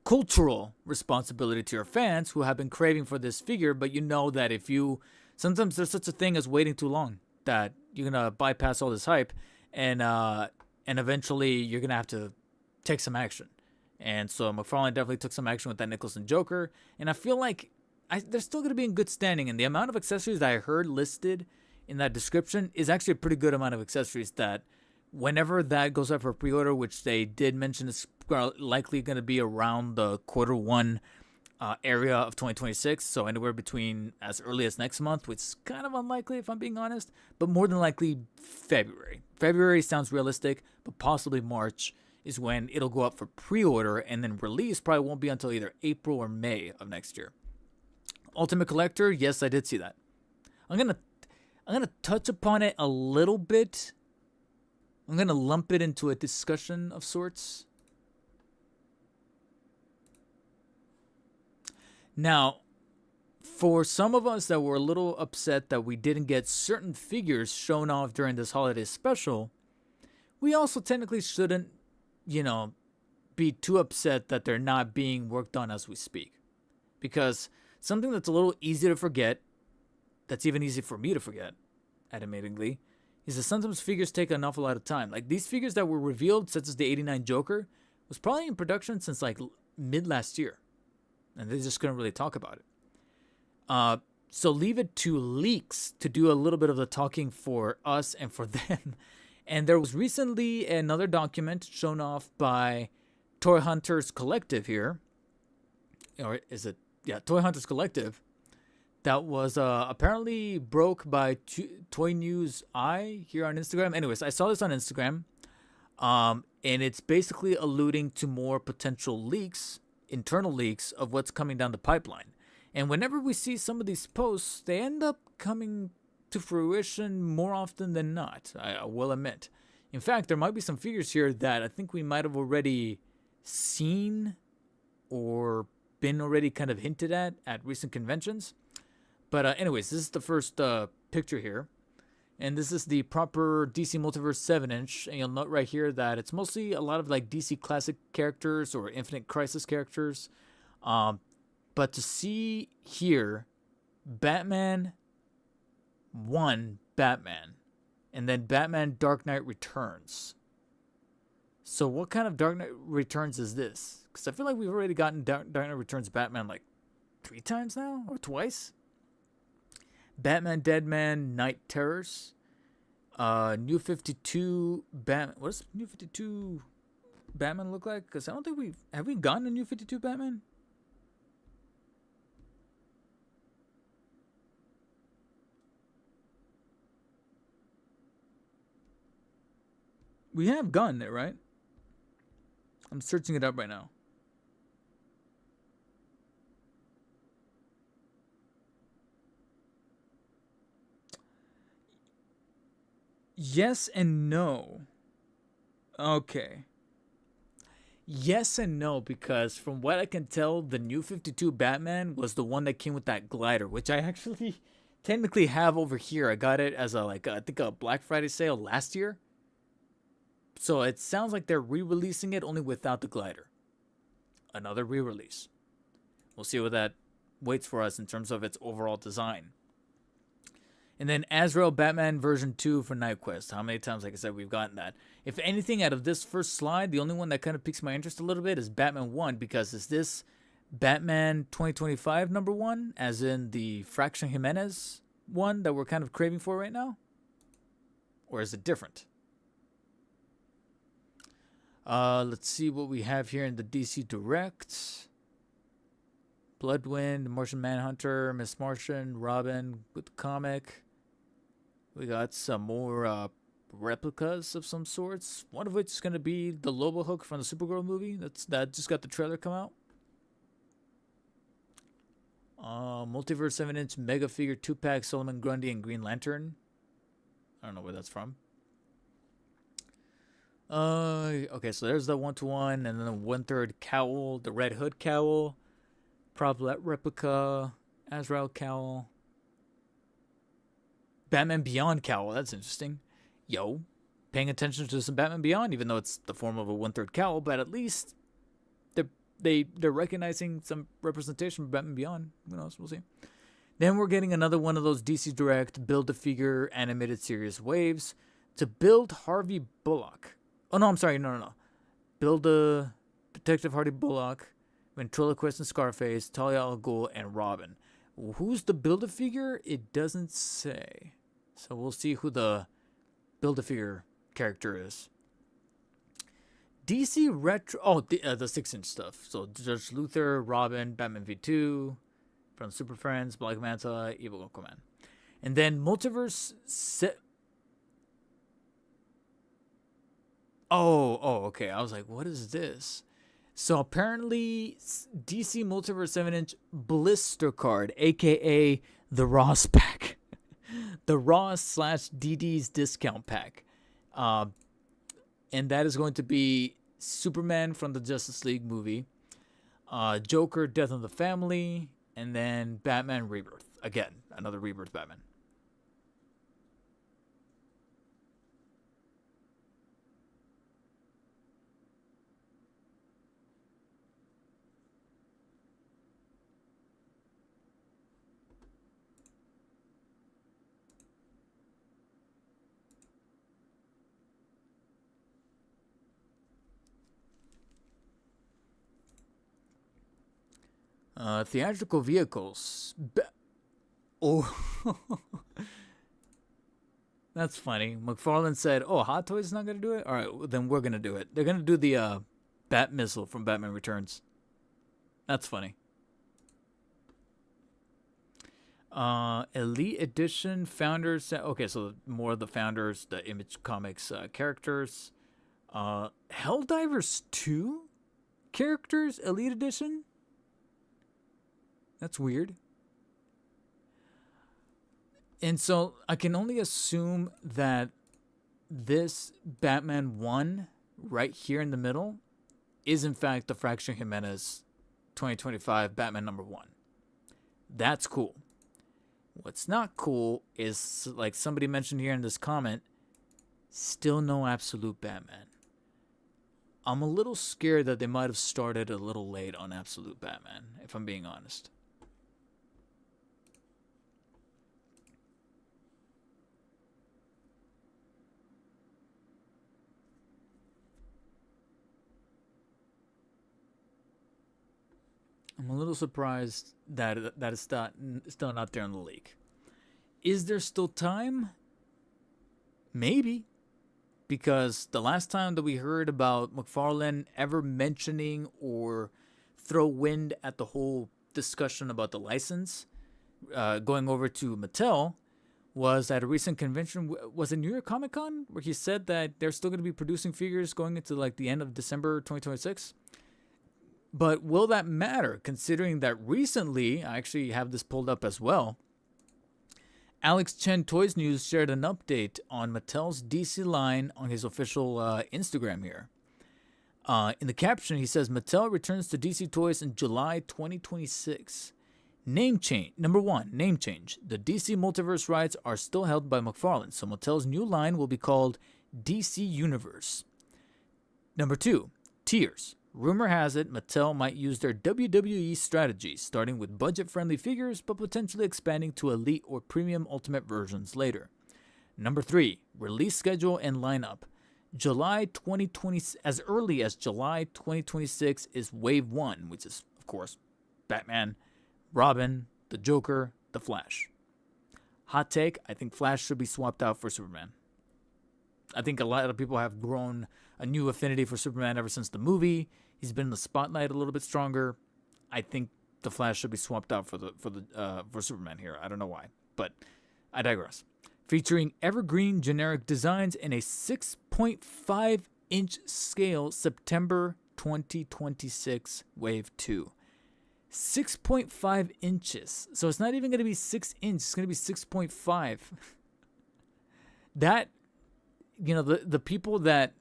Cultural responsibility to your fans who have been craving for this figure, but you know that if you sometimes there's such a thing as waiting too long, that you're gonna bypass all this hype, and eventually you're gonna have to take some action. And so McFarlane definitely took some action with that Nicholson Joker, and I feel like they're still gonna be in good standing. And the amount of accessories that I heard listed in that description is actually a pretty good amount of accessories that whenever that goes up for pre-order, which they did mention is likely going to be around the Q1 area of 2026, so anywhere between as early as next month, which is kind of unlikely if I'm being honest, but more than likely February. February sounds realistic, but possibly March is when it'll go up for pre-order, and then release probably won't be until either April or May of next year. Ultimate Collector, yes, I did see that. I'm gonna touch upon it a little bit. I'm going to lump it into a discussion of sorts. Now, for some of us that were a little upset that we didn't get certain figures shown off during this holiday special, we also technically shouldn't, be too upset that they're not being worked on as we speak. Because something that's a little easy to forget, that's even easy for me to forget, admittingly, is that sometimes figures take an awful lot of time. Like these figures that were revealed, such as the 89 Joker, was probably in production since like mid last year. And they just couldn't really talk about it. So leave it to leaks to do a little bit of the talking for us and for them. And there was recently another document shown off by Toy Hunters Collective here. Or is it? Yeah, Toy Hunters Collective. That was apparently broke by Toy News Eye here on Instagram. Anyways, I saw this on Instagram. And it's basically alluding to more potential leaks, internal leaks of what's coming down the pipeline. And whenever we see some of these posts, they end up coming to fruition more often than not, I will admit. In fact, there might be some figures here that I think we might have already seen or been already kind of hinted at recent conventions. But anyways, this is the first picture here. And this is the proper DC Multiverse 7-inch. And you'll note right here that it's mostly a lot of like DC Classic characters or Infinite Crisis characters. But to see here, Batman 1 Batman. And then Batman Dark Knight Returns. So what kind of Dark Knight Returns is this? Because I feel like we've already gotten Dark Knight Returns Batman like 3 times now? Or twice? Batman Deadman Night Terrors. New 52 Batman. What does New 52 Batman look like? Because I don't think have we gotten a New 52 Batman? We have gotten it, right? I'm searching it up right now. Yes and no. Okay. Yes and no, because from what I can tell, the New 52 Batman was the one that came with that glider, which I actually technically have over here. I got it as I think a Black Friday sale last year. So it sounds like they're re-releasing it only without the glider. Another re-release. We'll see what that waits for us in terms of its overall design. And then Azrael Batman version 2 for Night Quest. How many times, like I said, we've gotten that. If anything, out of this first slide, the only one that kind of piques my interest a little bit is Batman 1, because is this Batman 2025 number 1, as in the Fraction Jimenez one that we're kind of craving for right now? Or is it different? Let's see what we have here in the DC Direct. Bloodwind, Martian Manhunter, Miss Martian, Robin with the comic. We got some more replicas of some sorts. One of which is going to be the Lobo Hook from the Supergirl movie. That just got the trailer come out. Multiverse 7-inch Mega Figure 2-pack Solomon Grundy and Green Lantern. I don't know where that's from. Okay, so there's the 1-to-1, and then the 1/3 cowl, the Red Hood cowl. Prop replica, Azrael cowl, Batman Beyond cowl. That's interesting. Yo, paying attention to some Batman Beyond, even though it's the form of a 1/3 cowl, but at least they're recognizing some representation of Batman Beyond. Who knows? We'll see. Then we're getting another one of those DC Direct Build-A-Figure animated series waves to build Harvey Bullock. Oh, no, I'm sorry. No. Build a Detective Harvey Bullock, Ventriloquist and Scarface, Talia al Ghul, and Robin. Who's the Build-A-Figure? It doesn't say. So we'll see who the Build-A-Figure character is. DC Retro... Oh, the 6-inch stuff. So Judge Luthor, Robin, Batman V2... from Super Friends, Black Manta, Evil Aquaman. And then Multiverse... Oh, okay. I was like, what is this? So apparently, DC Multiverse 7-inch blister card, a.k.a. the Ross pack. The Ross/DD's discount pack. And that is going to be Superman from the Justice League movie, Joker, Death of the Family, and then Batman Rebirth. Again, another Rebirth Batman. Theatrical vehicles. Oh. That's funny. McFarlane said, oh, Hot Toys is not going to do it? All right, well, then we're going to do it. They're going to do the Bat Missile from Batman Returns. That's funny. Elite Edition Founders. Okay, so more of the Founders, the Image Comics characters. Helldivers 2 characters, Elite Edition? That's weird. And so I can only assume that this Batman 1 right here in the middle is in fact the Fraction Jimenez 2025 Batman number 1. That's cool. What's not cool is, like somebody mentioned here in this comment, still no Absolute Batman. I'm a little scared that they might have started a little late on Absolute Batman, if I'm being honest. I'm a little surprised that it's still not there in the leak. Is there still time? Maybe. Because the last time that we heard about McFarlane ever mentioning or throw wind at the whole discussion about the license going over to Mattel was at a recent convention. Was it New York Comic Con? Where he said that they're still going to be producing figures going into like the end of December 2026. But will that matter, considering that recently, I actually have this pulled up as well, Alex Chen Toys News shared an update on Mattel's DC line on his official Instagram here. In the caption, he says, Mattel returns to DC Toys in July 2026. Name change. Number 1, name change. The DC Multiverse rights are still held by McFarlane, so Mattel's new line will be called DC Universe. Number 2, tiers. Rumor has it Mattel might use their WWE strategy, starting with budget-friendly figures, but potentially expanding to elite or premium ultimate versions later. Number 3, release schedule and lineup. July 2020, as early as July 2026 is Wave 1, which is, of course, Batman, Robin, the Joker, the Flash. Hot take, I think Flash should be swapped out for Superman. I think a lot of people have grown a new affinity for Superman ever since the movie. He's been in the spotlight a little bit stronger. I think the Flash should be swapped out for Superman here. I don't know why, but I digress. Featuring evergreen generic designs in a 6.5-inch scale, September 2026 Wave 2. 6.5 inches. So it's not even going to be 6 inches. It's going to be 6.5. That, you know, the people that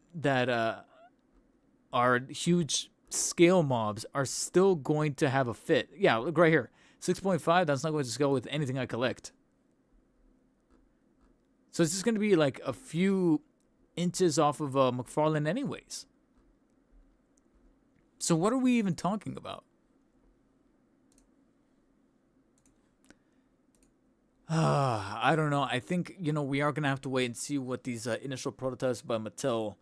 are huge scale mobs are still going to have a fit. Yeah, look right here. 6.5, that's not going to scale with anything I collect. So it's just going to be like a few inches off of McFarlane anyways. So what are we even talking about? I don't know. I think, we are going to have to wait and see what these initial prototypes by Mattel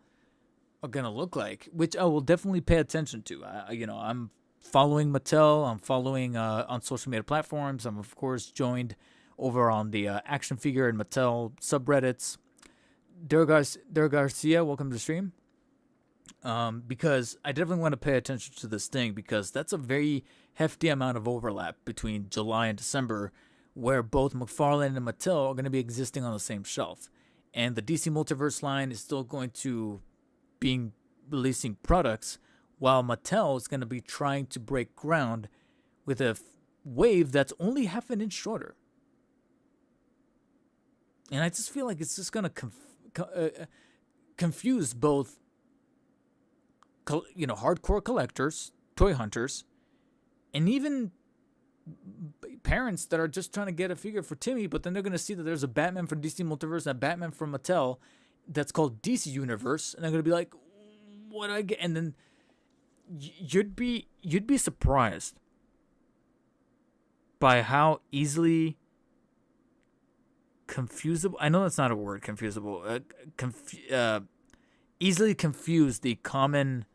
are going to look like, which I will definitely pay attention to. I'm following Mattel. I'm following on social media platforms. I'm, of course, joined over on the action figure and Mattel subreddits. Der Garcia, welcome to the stream. Because I definitely want to pay attention to this thing, because that's a very hefty amount of overlap between July and December, where both McFarlane and Mattel are going to be existing on the same shelf. And the DC Multiverse line is still going to be releasing products, while Mattel is going to be trying to break ground with a wave that's only half an inch shorter. And I just feel like it's just going to confuse both hardcore collectors, toy hunters, and even parents that are just trying to get a figure for Timmy, but then they're going to see that there's a Batman from DC Multiverse and a Batman from Mattel that's called DC Universe, and they're going to be like, what do I get? And then you'd be surprised by how easily confusable, I know that's not a word, confusable, easily confused the common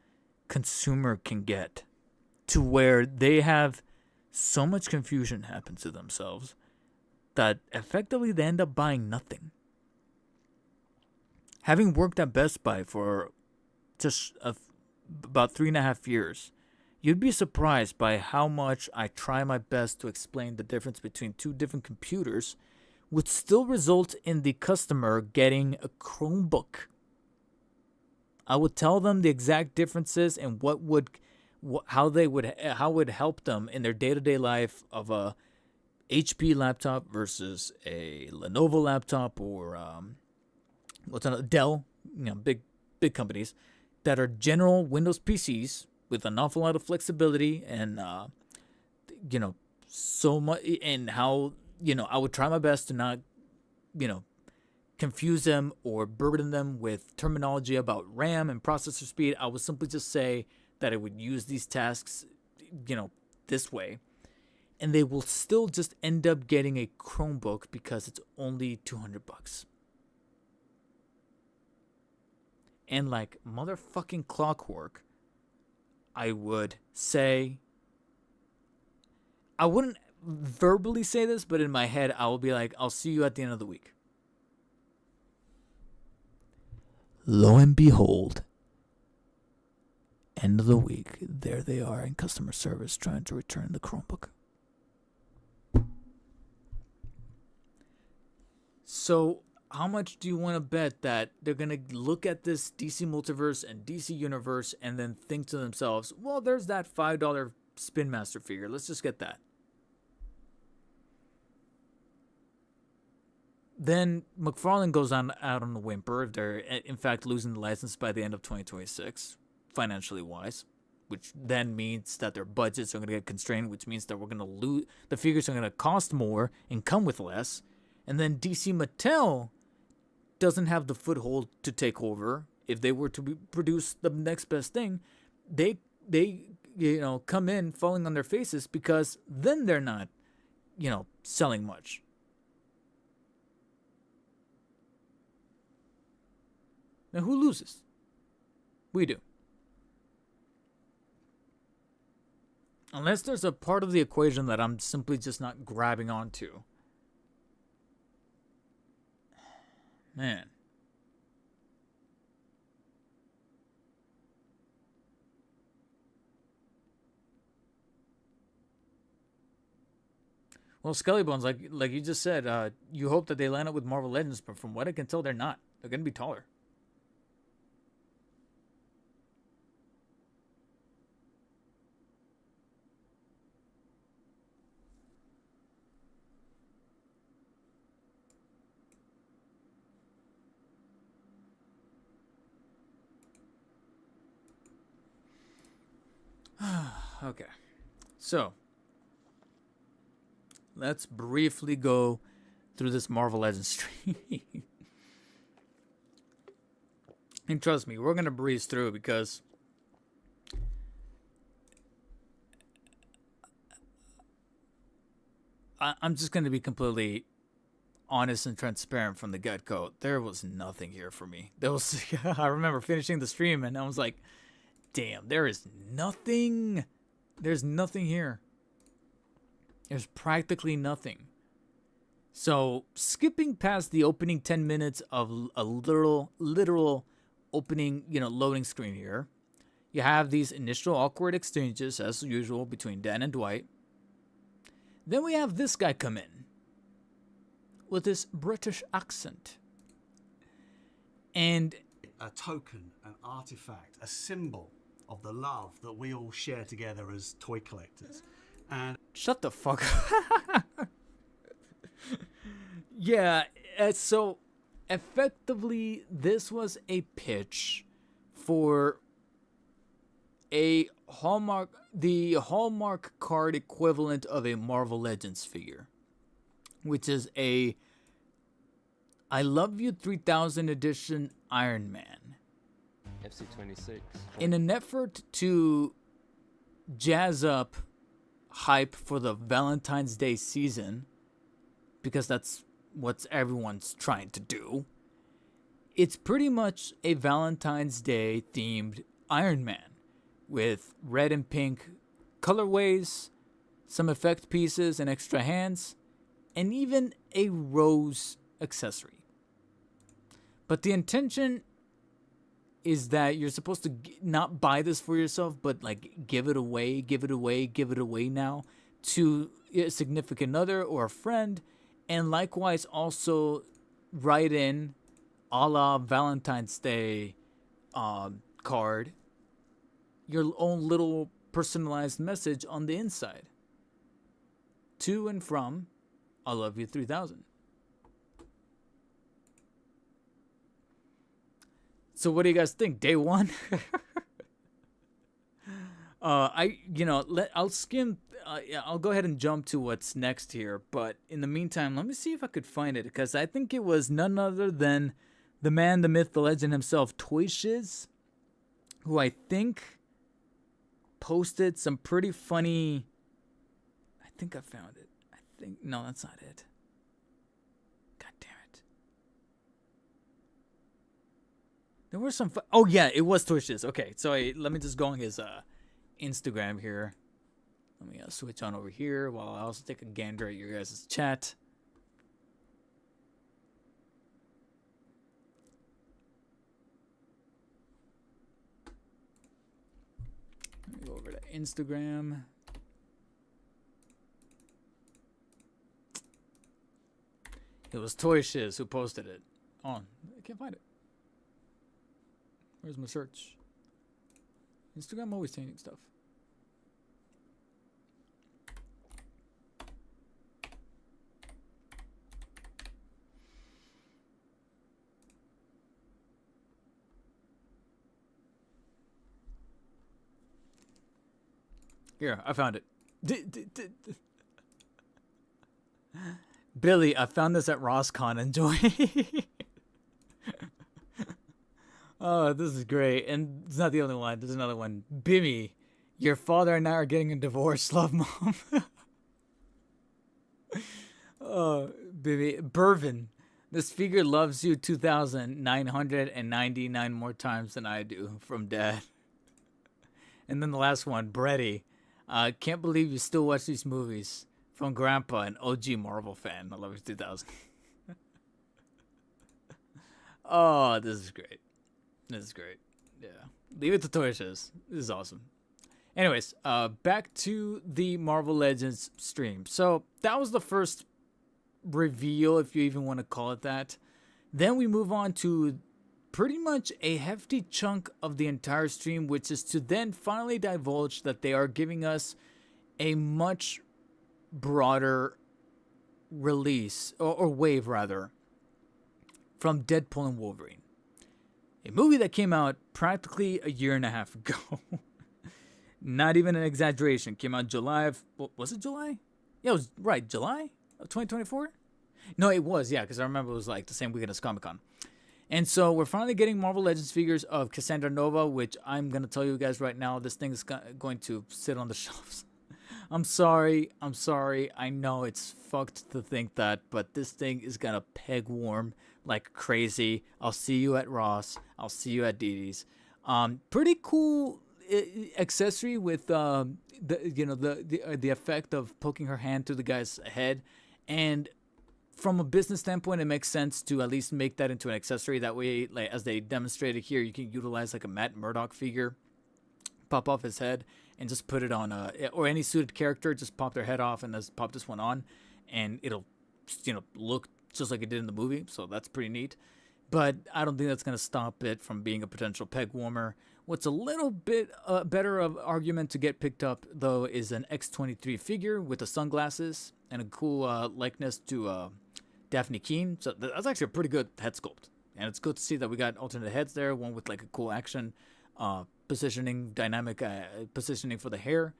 consumer can get, to where they have so much confusion happen to themselves that effectively they end up buying nothing. Having worked at Best Buy for just about 3.5 years, you'd be surprised by how much I try my best to explain the difference between two different computers, which still result in the customer getting a Chromebook. I would tell them the exact differences and how it would help them in their day-to-day life of a HP laptop versus a Lenovo laptop, or Dell, big companies that are general Windows PCs with an awful lot of flexibility and so much, and how I would try my best to not confuse them or burden them with terminology about RAM and processor speed. I would simply just say that I would use these tasks, this way. And they will still just end up getting a Chromebook because it's only $200. And like motherfucking clockwork, I would say, I wouldn't verbally say this, but in my head, I will be like, I'll see you at the end of the week. Lo and behold, end of the week, there they are in customer service trying to return the Chromebook. So how much do you want to bet that they're going to look at this DC Multiverse and DC Universe and then think to themselves, well, there's that $5 Spin Master figure. Let's just get that. Then McFarlane goes out on a whimper if they're, in fact, losing the license by the end of 2026, financially wise, which then means that their budgets are going to get constrained, which means that we're going to lose, the figures are going to cost more and come with less. And then DC Mattel doesn't have the foothold to take over. If they were to produce the next best thing, they come in falling on their faces, because then they're not, selling much. Now, who loses? We do. Unless there's a part of the equation that I'm simply just not grabbing onto. Man. Well, Skelly Bones, like you just said, you hope that they line up with Marvel Legends, but from what I can tell, they're not. They're going to be taller. Okay. So, let's briefly go through this Marvel Legends stream. And trust me, we're going to breeze through because I'm just going to be completely honest and transparent from the get-go. There was nothing here for me. I remember finishing the stream and I was like, damn, there is nothing. There's nothing here. There's practically nothing. So, skipping past the opening 10 minutes of a literal opening, loading screen here, you have these initial awkward exchanges, as usual, between Dan and Dwight. Then we have this guy come in with this British accent. And a token, an artifact, a symbol of the love that we all share together as toy collectors. And shut the fuck up. Yeah, so effectively this was a pitch for the Hallmark card equivalent of a Marvel Legends figure, which is a I Love You 3000 edition Iron Man. FC26. In an effort to jazz up hype for the Valentine's Day season, because that's what everyone's trying to do, it's pretty much a Valentine's Day themed Iron Man with red and pink colorways, some effect pieces and extra hands, and even a rose accessory. But the intention is that you're supposed to not buy this for yourself, but like give it away now to a significant other or a friend, and likewise also write in a la Valentine's Day card your own little personalized message on the inside. To and from I Love You 3000. So what do you guys think? Day one? I'll skim. I'll go ahead and jump to what's next here. But in the meantime, let me see if I could find it, because I think it was none other than the man, the myth, the legend himself, Toy Shiz, who I think posted some pretty funny. I think I found it. No, that's not it. God damn it. There were some. Oh yeah, it was Toy Shiz. Okay, so let me just go on his Instagram here. Let me switch on over here while I also take a gander at your guys' chat. Let me go over to Instagram. It was Toy Shiz who posted it. Oh, I can't find it. Where's my search? Instagram always changing stuff. Here, I found it. Billy, I found this at Rosscon. Enjoy. Oh, this is great. And it's not the only one. There's another one. Bimmy, your father and I are getting a divorce. Love, Mom. Oh, Bimmy. Bervin, this figure loves you 2,999 more times than I do, from Dad. And then the last one, Bretty. Can't believe you still watch these movies. From Grandpa, an OG Marvel fan. I love you 2000. Oh, this is great. This is great. Yeah. Leave it to Toy Shiz. This is awesome. Anyways, back to the Marvel Legends stream. So that was the first reveal, if you even want to call it that. Then we move on to pretty much a hefty chunk of the entire stream, which is to then finally divulge that they are giving us a much broader release, or wave rather, from Deadpool and Wolverine. A movie that came out practically a year and a half ago. Not even an exaggeration. Came out July of, was it July? Yeah, it was right, July of 2024? No, it was, yeah, because I remember it was like the same weekend as Comic-Con. And so we're finally getting Marvel Legends figures of Cassandra Nova, which I'm going to tell you guys right now, this thing is going to sit on the shelves. I'm sorry. I know it's fucked to think that, but this thing is going to peg warm like crazy. I'll see you at Ross. I'll see you at Didi's. Pretty cool accessory with the effect of poking her hand through the guy's head. And from a business standpoint, it makes sense to at least make that into an accessory. That way, like as they demonstrated here, you can utilize like a Matt Murdock figure, pop off his head, and just put it on or any suited character, just pop their head off and just pop this one on, and it'll look just like it did in the movie. So that's pretty neat. But I don't think that's going to stop it from being a potential peg warmer. What's a little bit better of argument to get picked up, though, is an X-23 figure with the sunglasses and a cool likeness to Daphne Keane. So that's actually a pretty good head sculpt. And it's good to see that we got alternate heads there, one with like a cool action positioning, dynamic positioning for the hair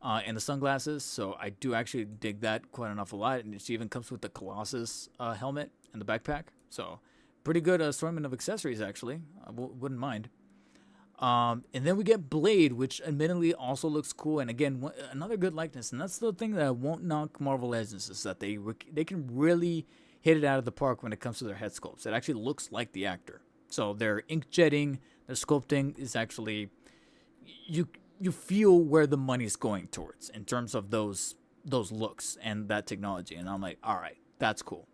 and the sunglasses. So I do actually dig that quite an awful lot. And she even comes with the Colossus helmet and the backpack. So pretty good assortment of accessories, actually. I wouldn't mind. And then we get Blade, which admittedly also looks cool. And again, another good likeness. And that's the thing that I won't knock Marvel Legends, is that they can really hit it out of the park when it comes to their head sculpts. It actually looks like the actor. So their ink jetting, their sculpting is actually, you feel where the money's going towards in terms of those looks and that technology. And I'm like, all right, that's cool.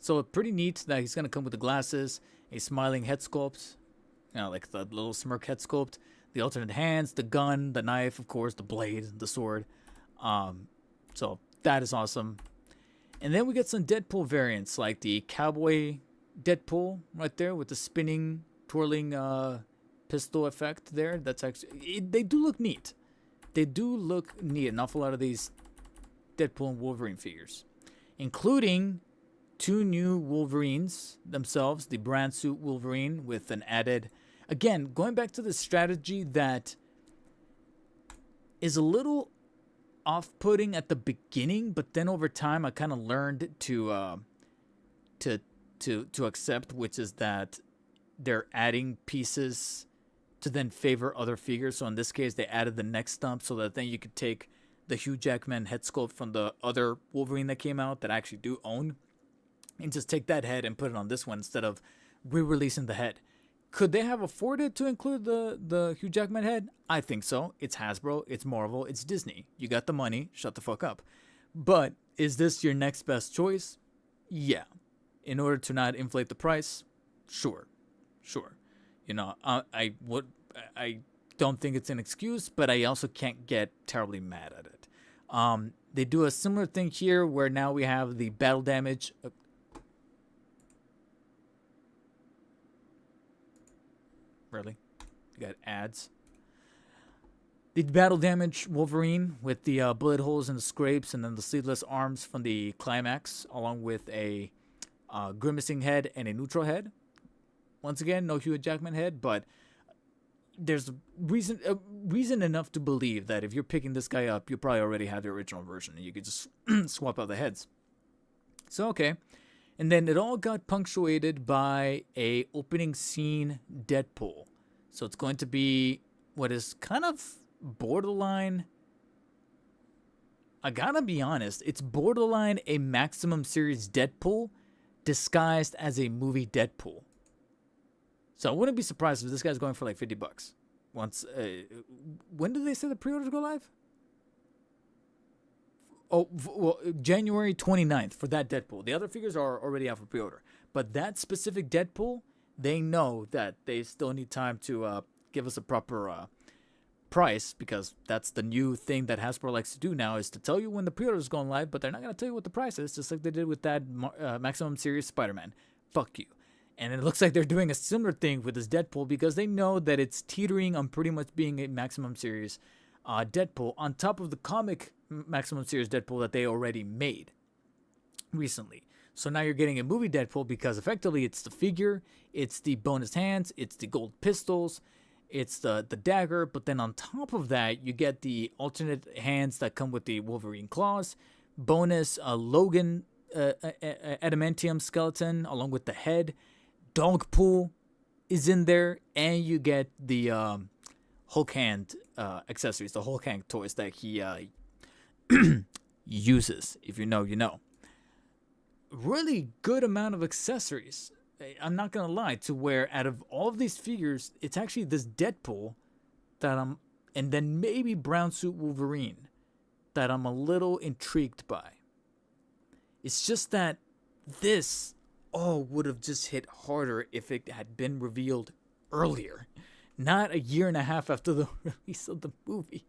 So pretty neat that he's going to come with the glasses, a smiling head sculpt, like the little smirk head sculpt, the alternate hands, the gun, the knife, of course, the blade, the sword. So that is awesome. And then we get some Deadpool variants, like the cowboy Deadpool right there with the spinning, twirling pistol effect there. That's actually, they do look neat. They do look neat. An awful lot of these Deadpool and Wolverine figures, including two new Wolverines themselves, the brand suit Wolverine with an added, again, going back to the strategy that is a little off-putting at the beginning, but then over time I kind of learned to accept, which is that they're adding pieces to then favor other figures. So in this case, they added the neck stump so that then you could take the Hugh Jackman head sculpt from the other Wolverine that came out that I actually do own, and just take that head and put it on this one instead of re-releasing the head. Could they have afforded to include the Hugh Jackman head? I think so. It's Hasbro, it's Marvel, it's Disney. You got the money, shut the fuck up. But is this your next best choice? Yeah. In order to not inflate the price? Sure. I don't think it's an excuse, but I also can't get terribly mad at it. They do a similar thing here where now we have the battle damage. Really? You got ads. The battle damage Wolverine with the bullet holes and the scrapes, and then the sleeveless arms from the climax, along with a grimacing head and a neutral head. Once again, no Hugh Jackman head, but there's reason enough to believe that if you're picking this guy up, you probably already have the original version, and you could just swap out the heads. So, okay. And then it all got punctuated by a opening scene Deadpool. So it's going to be what is kind of borderline, I gotta be honest, it's borderline a Maximum Series Deadpool disguised as a movie Deadpool. So I wouldn't be surprised if this guy's going for like $50. Once, when did they say the pre-orders go live? Oh, well, January 29th for that Deadpool. The other figures are already out for pre-order. But that specific Deadpool, they know that they still need time to give us a proper price, because that's the new thing that Hasbro likes to do now, is to tell you when the pre-order is going live, but they're not going to tell you what the price is, just like they did with that Maximum Series Spider-Man. Fuck you. And it looks like they're doing a similar thing with this Deadpool, because they know that it's teetering on pretty much being a Maximum Series Deadpool on top of the comic Maximum Series Deadpool that they already made recently. So now you're getting a movie Deadpool, because effectively it's the figure, it's the bonus hands, it's the gold pistols, It's the dagger, but then on top of that, you get the alternate hands that come with the Wolverine claws, bonus Logan adamantium skeleton along with the head, dog pool is in there, and you get the Hulk hand accessories, the Hulk hand toys that he uses. If you know, you know. Really good amount of accessories. I'm not gonna lie, to where out of all of these figures, it's actually this Deadpool that and then maybe Brown Suit Wolverine that I'm a little intrigued by. It's just that this all would have just hit harder if it had been revealed earlier, not a year and a half after the release of the movie,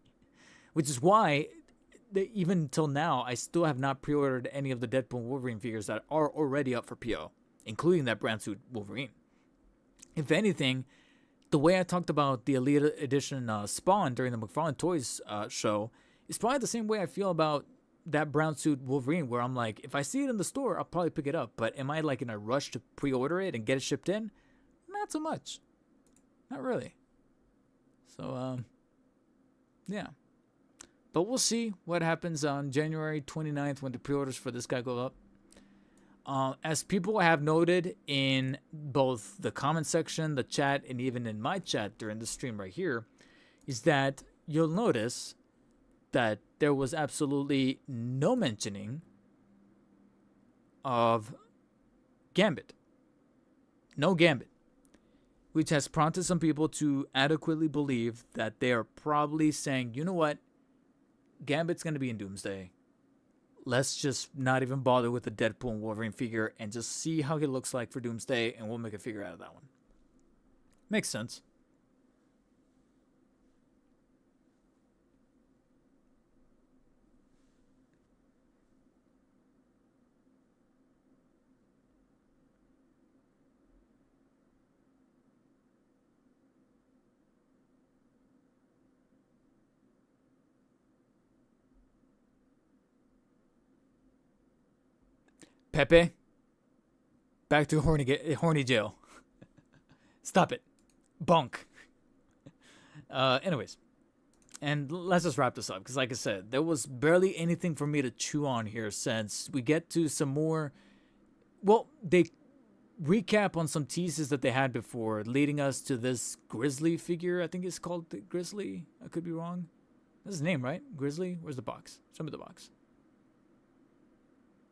which is why even until now I still have not pre-ordered any of the Deadpool and Wolverine figures that are already up for PO, including that Brown Suit Wolverine. If anything, the way I talked about the Elite Edition Spawn during the McFarlane Toys show is probably the same way I feel about that Brown Suit Wolverine, where I'm like, if I see it in the store, I'll probably pick it up. But am I like in a rush to pre-order it and get it shipped in? Not so much. Not really. So, yeah. But we'll see what happens on January 29th when the pre-orders for this guy go up. As people have noted in both the comment section, the chat, and even in my chat during the stream right here, is that you'll notice that there was absolutely no mentioning of Gambit. No Gambit. Which has prompted some people to adequately believe that they are probably saying, you know what? Gambit's going to be in Doomsday. Let's just not even bother with the Deadpool and Wolverine figure and just see how he looks like for Doomsday, and we'll make a figure out of that one. Makes sense. Pepe, back to horny jail. Stop it. Bunk. Anyways, and let's just wrap this up, because like I said, there was barely anything for me to chew on here since we get to some more. Well, they recap on some teases that they had before, leading us to this Grizzly figure. I think it's called the Grizzly. I could be wrong. That's his name, right? Grizzly? Where's the box? Show me the box.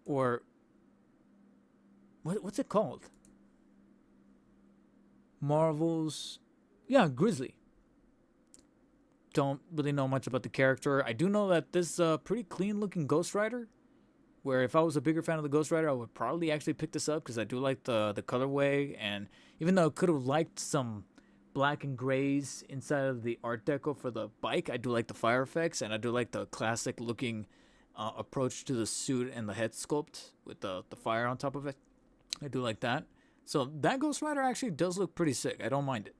Or what's it called? Marvel's, yeah, Grizzly. Don't really know much about the character. I do know that this pretty clean looking Ghost Rider, where if I was a bigger fan of the Ghost Rider, I would probably actually pick this up because I do like the colorway, and even though I could have liked some black and grays inside of the Art Deco for the bike, I do like the fire effects, and I do like the classic looking approach to the suit and the head sculpt with the fire on top of it. I do like that. So that Ghost Rider actually does look pretty sick. I don't mind it.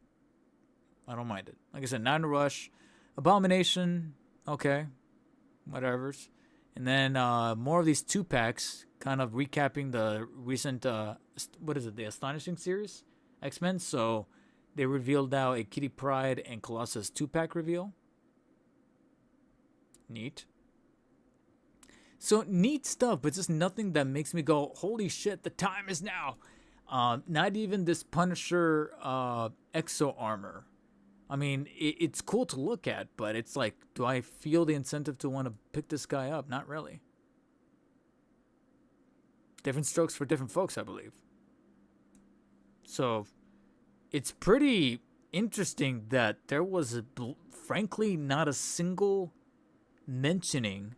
I don't mind it. Like I said, not in a rush. Abomination, okay, whatever's. And then more of these 2-packs, kind of recapping the recent, what is it, the Astonishing series? X-Men. So they revealed now a Kitty Pryde and Colossus 2-pack reveal. Neat. So neat stuff, but just nothing that makes me go, holy shit, the time is now. Not even this Punisher exo armor. I mean, it's cool to look at, but it's like, do I feel the incentive to want to pick this guy up? Not really. Different strokes for different folks, I believe. So it's pretty interesting that there was, frankly, not a single mentioning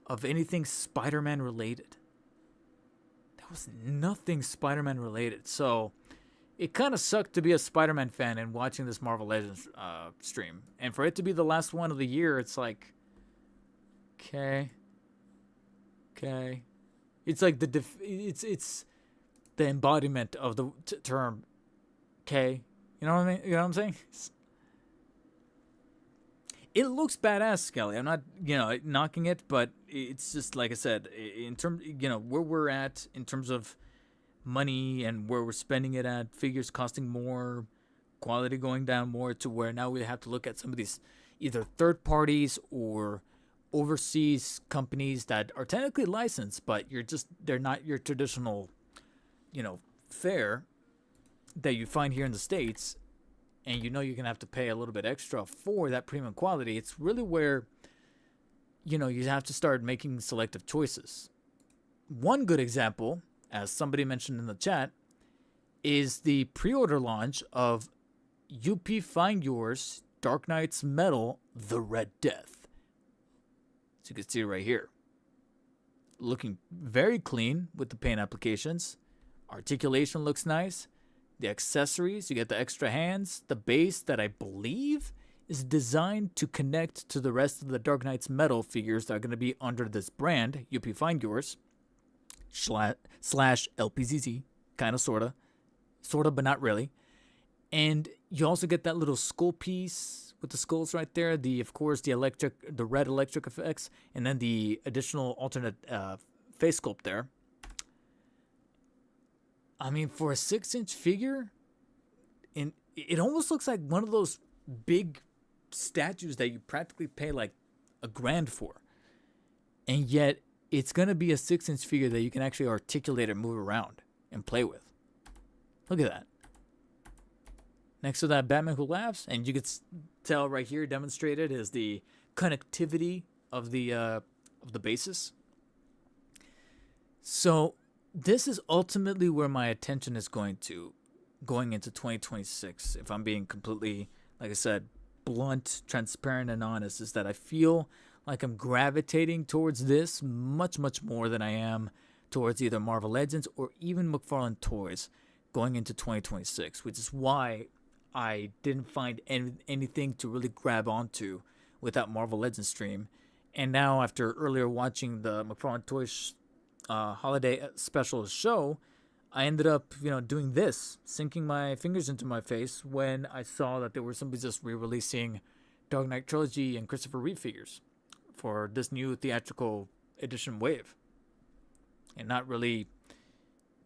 of anything Spider-Man related. There was nothing Spider-Man related. So it kind of sucked to be a Spider-Man fan and watching this Marvel Legends stream. And for it to be the last one of the year, it's like, okay. It's like it's the embodiment of the term, okay. You know what I mean? You know what I'm saying? It looks badass, Skelly. I'm not, knocking it, but it's just like I said, in terms, where we're at in terms of money and where we're spending it at, figures costing more, quality going down more to where now we have to look at some of these either third parties or overseas companies that are technically licensed, but they're not your traditional, fare that you find here in the States, and you're going to have to pay a little bit extra for that premium quality. It's really where, you have to start making selective choices. One good example, as somebody mentioned in the chat, is the pre-order launch of UP Find Yours Dark Knight's Metal The Red Death. So you can see it right here. Looking very clean with the paint applications. Articulation looks nice. The accessories, you get the extra hands. The base that I believe is designed to connect to the rest of the Dark Knight's Metal figures that are going to be under this brand, UP Find Yours, slash lpzz, kind of, sort of, but not really. And you also get that little skull piece with the skulls right there. Of course, the red electric effects, and then the additional alternate face sculpt there. I mean, for a 6-inch figure, it almost looks like one of those big statues that you practically pay like $1,000 for. And yet, it's going to be a 6-inch figure that you can actually articulate and move around and play with. Look at that. Next to that, Batman Who Laughs, and you can tell right here demonstrated is the connectivity of the bases. So this is ultimately where my attention is going into 2026. If I'm being completely, like I said, blunt, transparent, and honest, is that I feel like I'm gravitating towards this much, much more than I am towards either Marvel Legends or even McFarlane toys going into 2026, which is why I didn't find anything to really grab onto with that Marvel Legends stream. And now, after earlier watching the McFarlane Toys holiday special show, I ended up, doing this, sinking my fingers into my face when I saw that there were somebody just re-releasing Dark Knight Trilogy and Christopher Reeve figures for this new theatrical edition wave, and not really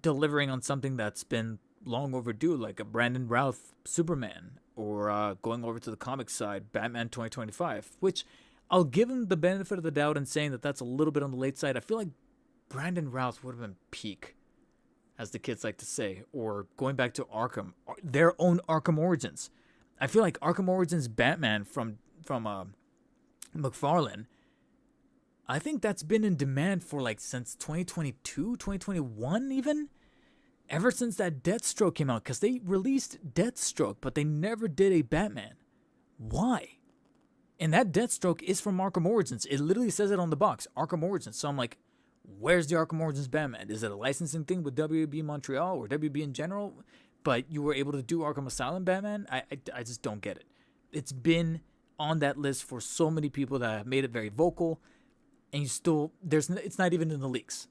delivering on something that's been long overdue, like a Brandon Routh Superman, or going over to the comic side, Batman 2025, which I'll give him the benefit of the doubt in saying that that's a little bit on the late side. I feel like Brandon Routh would have been peak, as the kids like to say, or going back to Arkham, their own Arkham Origins. I feel like Arkham Origins Batman from McFarlane, I think that's been in demand for like since 2022, 2021 even. Ever since that Deathstroke came out, because they released Deathstroke, but they never did a Batman. Why? And that Deathstroke is from Arkham Origins. It literally says it on the box, Arkham Origins. So I'm like, where's the Arkham Origins Batman? Is it a licensing thing with WB Montreal or WB in general? But you were able to do Arkham Asylum Batman? I just don't get it. It's been on that list for so many people that have made it very vocal, and it's not even in the leaks.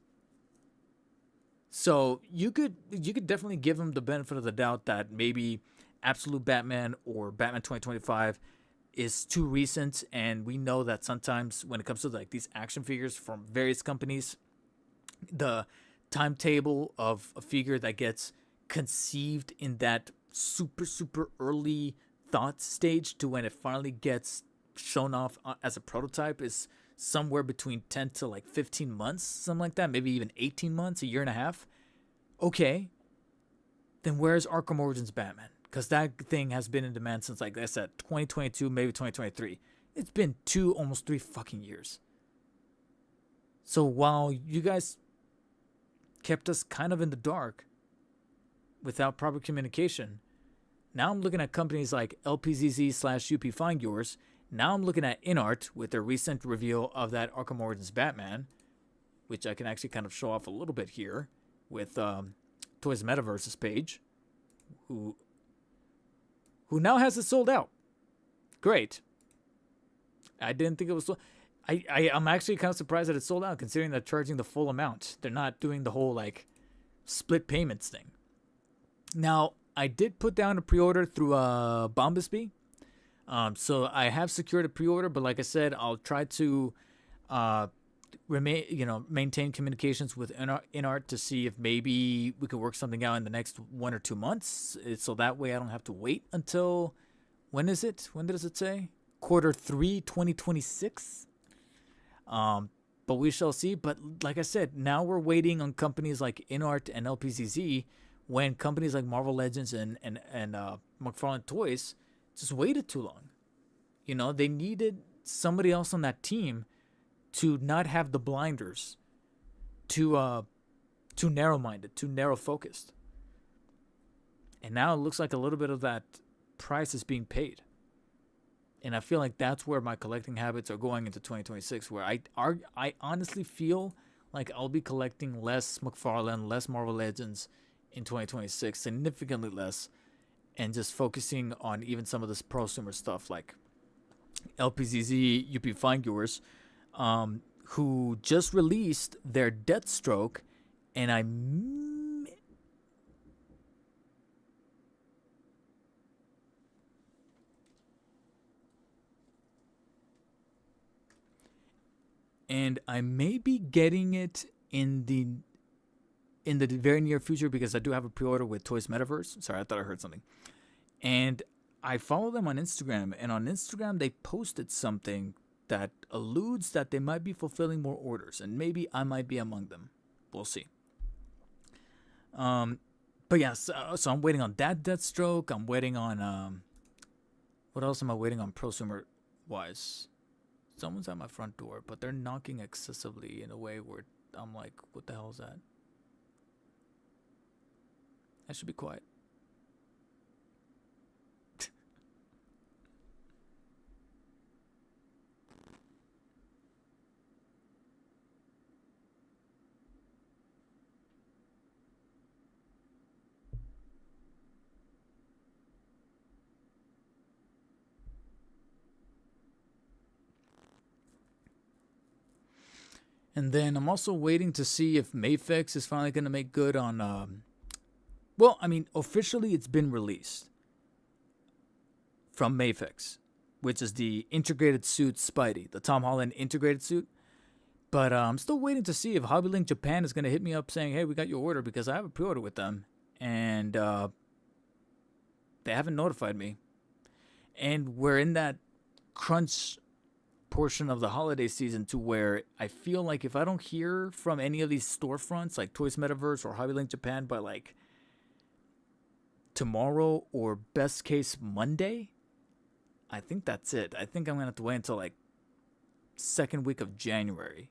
So you could definitely give him the benefit of the doubt that maybe Absolute Batman or Batman 2025 is too recent, and we know that sometimes when it comes to like these action figures from various companies, the timetable of a figure that gets conceived in that super early thought stage to when it finally gets shown off as a prototype is somewhere between 10 to like 15 months, something like that, maybe even 18 months, a year and a half. Okay, then where's Arkham Origins Batman? Because that thing has been in demand since, like I said, 2022, maybe 2023. It's been almost 3 fucking years. So while you guys kept us kind of in the dark without proper communication, now I'm looking at companies like lpzz/UP Find Yours. Now I'm looking at InArt with their recent reveal of that Arkham Origins Batman, which I can actually kind of show off a little bit here with Toys Metaverse's page, who now has it sold out. Great. I didn't think it was sold. I'm actually kind of surprised that it's sold out, considering they're charging the full amount. They're not doing the whole like split payments thing. Now, I did put down a pre-order through Bombasby. So I have secured a pre-order, but like I said, I'll try to maintain communications with InArt to see if maybe we could work something out in the next 1 or 2 months, so that way I don't have to wait until, when is it? When does it say? Q3 2026. But we shall see. But like I said, now we're waiting on companies like InArt and lpzz, when companies like Marvel Legends and McFarlane Toys just waited too long. You know, they needed somebody else on that team to not have the blinders, too narrow-minded, too narrow-focused. And now it looks like a little bit of that price is being paid. And I feel like that's where my collecting habits are going into 2026, where I honestly feel like I'll be collecting less McFarlane, less Marvel Legends in 2026, significantly less, and just focusing on even some of this prosumer stuff like lpzz, UP Fine-Viewers, who just released their Deathstroke, and I may be getting it in the very near future, because I do have a pre-order with Toys Metaverse. Sorry, I thought I heard something. And I follow them on Instagram, and on Instagram they posted something that alludes that they might be fulfilling more orders, and maybe I might be among them. We'll see. But yeah, so I'm waiting on that Deathstroke. I'm waiting on what else am I waiting on prosumer wise? Someone's at my front door, but they're knocking excessively in a way where I'm like, what the hell is that? I should be quiet. And then I'm also waiting to see if Mafex is finally going to make good on... well, I mean, officially it's been released from Mafex, which is the integrated suit Spidey, the Tom Holland integrated suit. But I'm still waiting to see if Hobby Link Japan is going to hit me up saying, hey, we got your order, because I have a pre-order with them. And they haven't notified me. And we're in that crunch portion of the holiday season to where I feel like if I don't hear from any of these storefronts like Toys Metaverse or Hobby Link Japan by like tomorrow or best case Monday, I think that's it. I think I'm gonna have to wait until like second week of January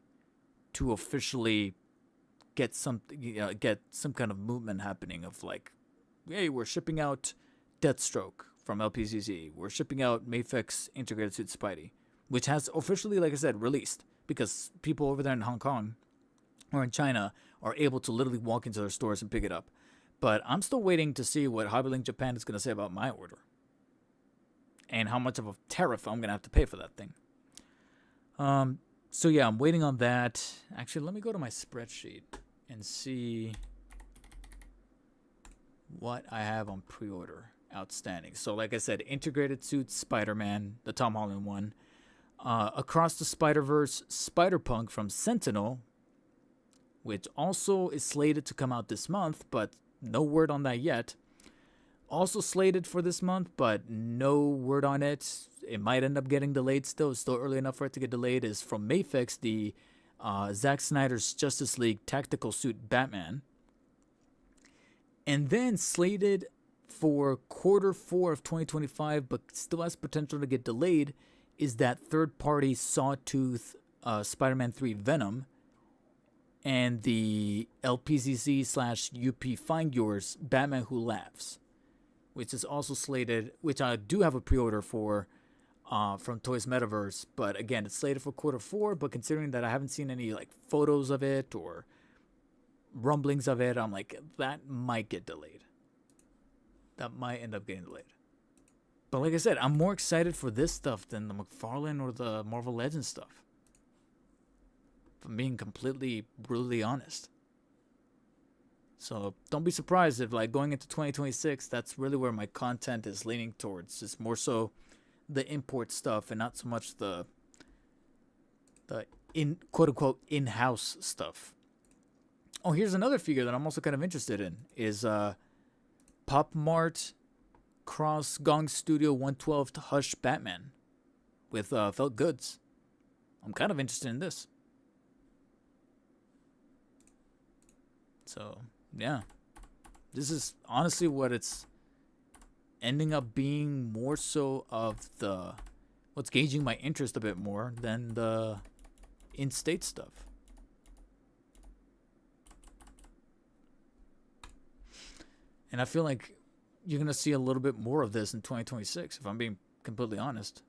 to officially get some kind of movement happening of like, hey, we're shipping out Deathstroke from lpzz, we're shipping out Mafex integrated suit Spidey, which has officially, like I said, released, because people over there in Hong Kong or in China are able to literally walk into their stores and pick it up. But I'm still waiting to see what Hobby Link Japan is going to say about my order and how much of a tariff I'm going to have to pay for that thing. So yeah, I'm waiting on that. Actually, let me go to my spreadsheet and see what I have on pre-order outstanding. So like I said, integrated suit Spider-Man, the Tom Holland one. Across the Spider-Verse, Spider-Punk from Sentinel, which also is slated to come out this month, but no word on that yet. Also slated for this month, but no word on it. It might end up getting delayed still. It's still early enough for it to get delayed. Is from Mafex, the Zack Snyder's Justice League tactical suit Batman. And then slated for Q4 of 2025, but still has potential to get delayed, is that third-party Sawtooth Spider-Man 3 Venom and the lpzz/UP Fine-Viewers Batman Who Laughs, which is also slated, which I do have a pre-order for from Toys Metaverse, but again, it's slated for Q4, but considering that I haven't seen any like photos of it or rumblings of it, I'm like, that might get delayed. That might end up getting delayed. But like I said, I'm more excited for this stuff than the McFarlane or the Marvel Legends stuff. If I'm being completely, brutally honest. So don't be surprised if like going into 2026, that's really where my content is leaning towards. Just more so the import stuff and not so much the in quote unquote in-house stuff. Oh, here's another figure that I'm also kind of interested in is Pop Mart Cross Gong Studio 112 Hush Batman with felt goods. I'm kind of interested in this. So, yeah. This is honestly what it's ending up being, more so of the what's gauging my interest a bit more than the in-state stuff. And I feel like you're going to see a little bit more of this in 2026, if I'm being completely honest.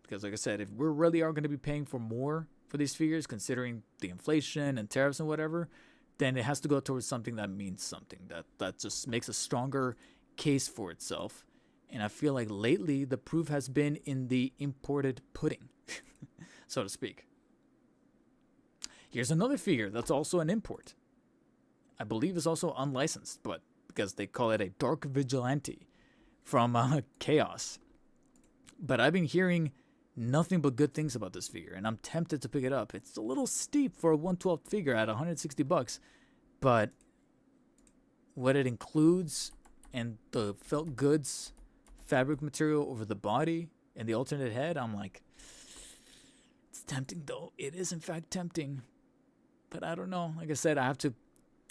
Because like I said, if we really are going to be paying for more for these figures, considering the inflation and tariffs and whatever, then it has to go towards something that means something, that just makes a stronger case for itself. And I feel like lately the proof has been in the imported pudding, so to speak. Here's another figure that's also an import. I believe is also unlicensed, but because they call it a Dark Vigilante from Chaos. But I've been hearing nothing but good things about this figure, and I'm tempted to pick it up. It's a little steep for a 112 figure at $160, but what it includes and the felt goods fabric material over the body and the alternate head, I'm like, it's tempting though. It is in fact tempting, but I don't know. Like I said, I have to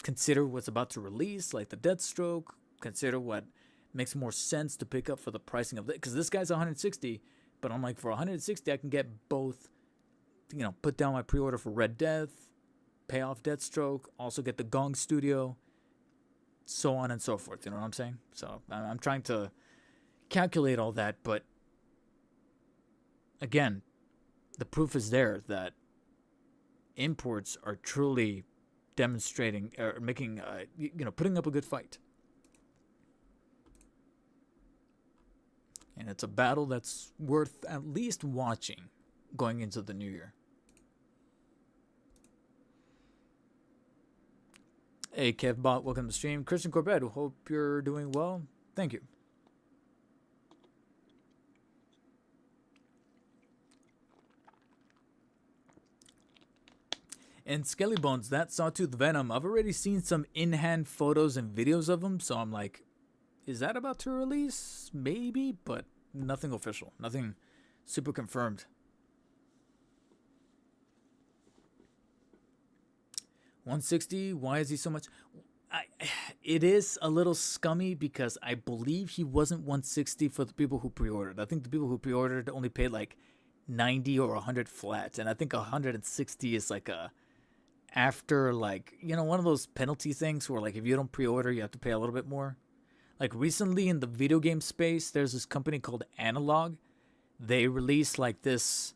consider what's about to release, like the Deathstroke, consider what makes more sense to pick up for the pricing of it, because this guy's 160, but I'm like, for 160 I can get both, put down my pre-order for Red Death, pay off Deathstroke, also get the Gong Studio, so on and so forth. You know what I'm saying? So I'm trying to calculate all that, but again, the proof is there that imports are truly demonstrating or making, putting up a good fight. And it's a battle that's worth at least watching going into the new year. Hey, KevBot, welcome to the stream. Christian Corbett, hope you're doing well. Thank you. And Skelly Bones, that Sawtooth Venom, I've already seen some in-hand photos and videos of him, so I'm like, is that about to release? Maybe, but nothing official. Nothing super confirmed. 160, why is he so much? It is a little scummy because I believe he wasn't 160 for the people who pre-ordered. I think the people who pre-ordered only paid like 90 or 100 flat, and I think 160 is like a after, like, one of those penalty things where, like, if you don't pre-order you have to pay a little bit more. Like recently in the video game space, there's this company called Analog. They released like this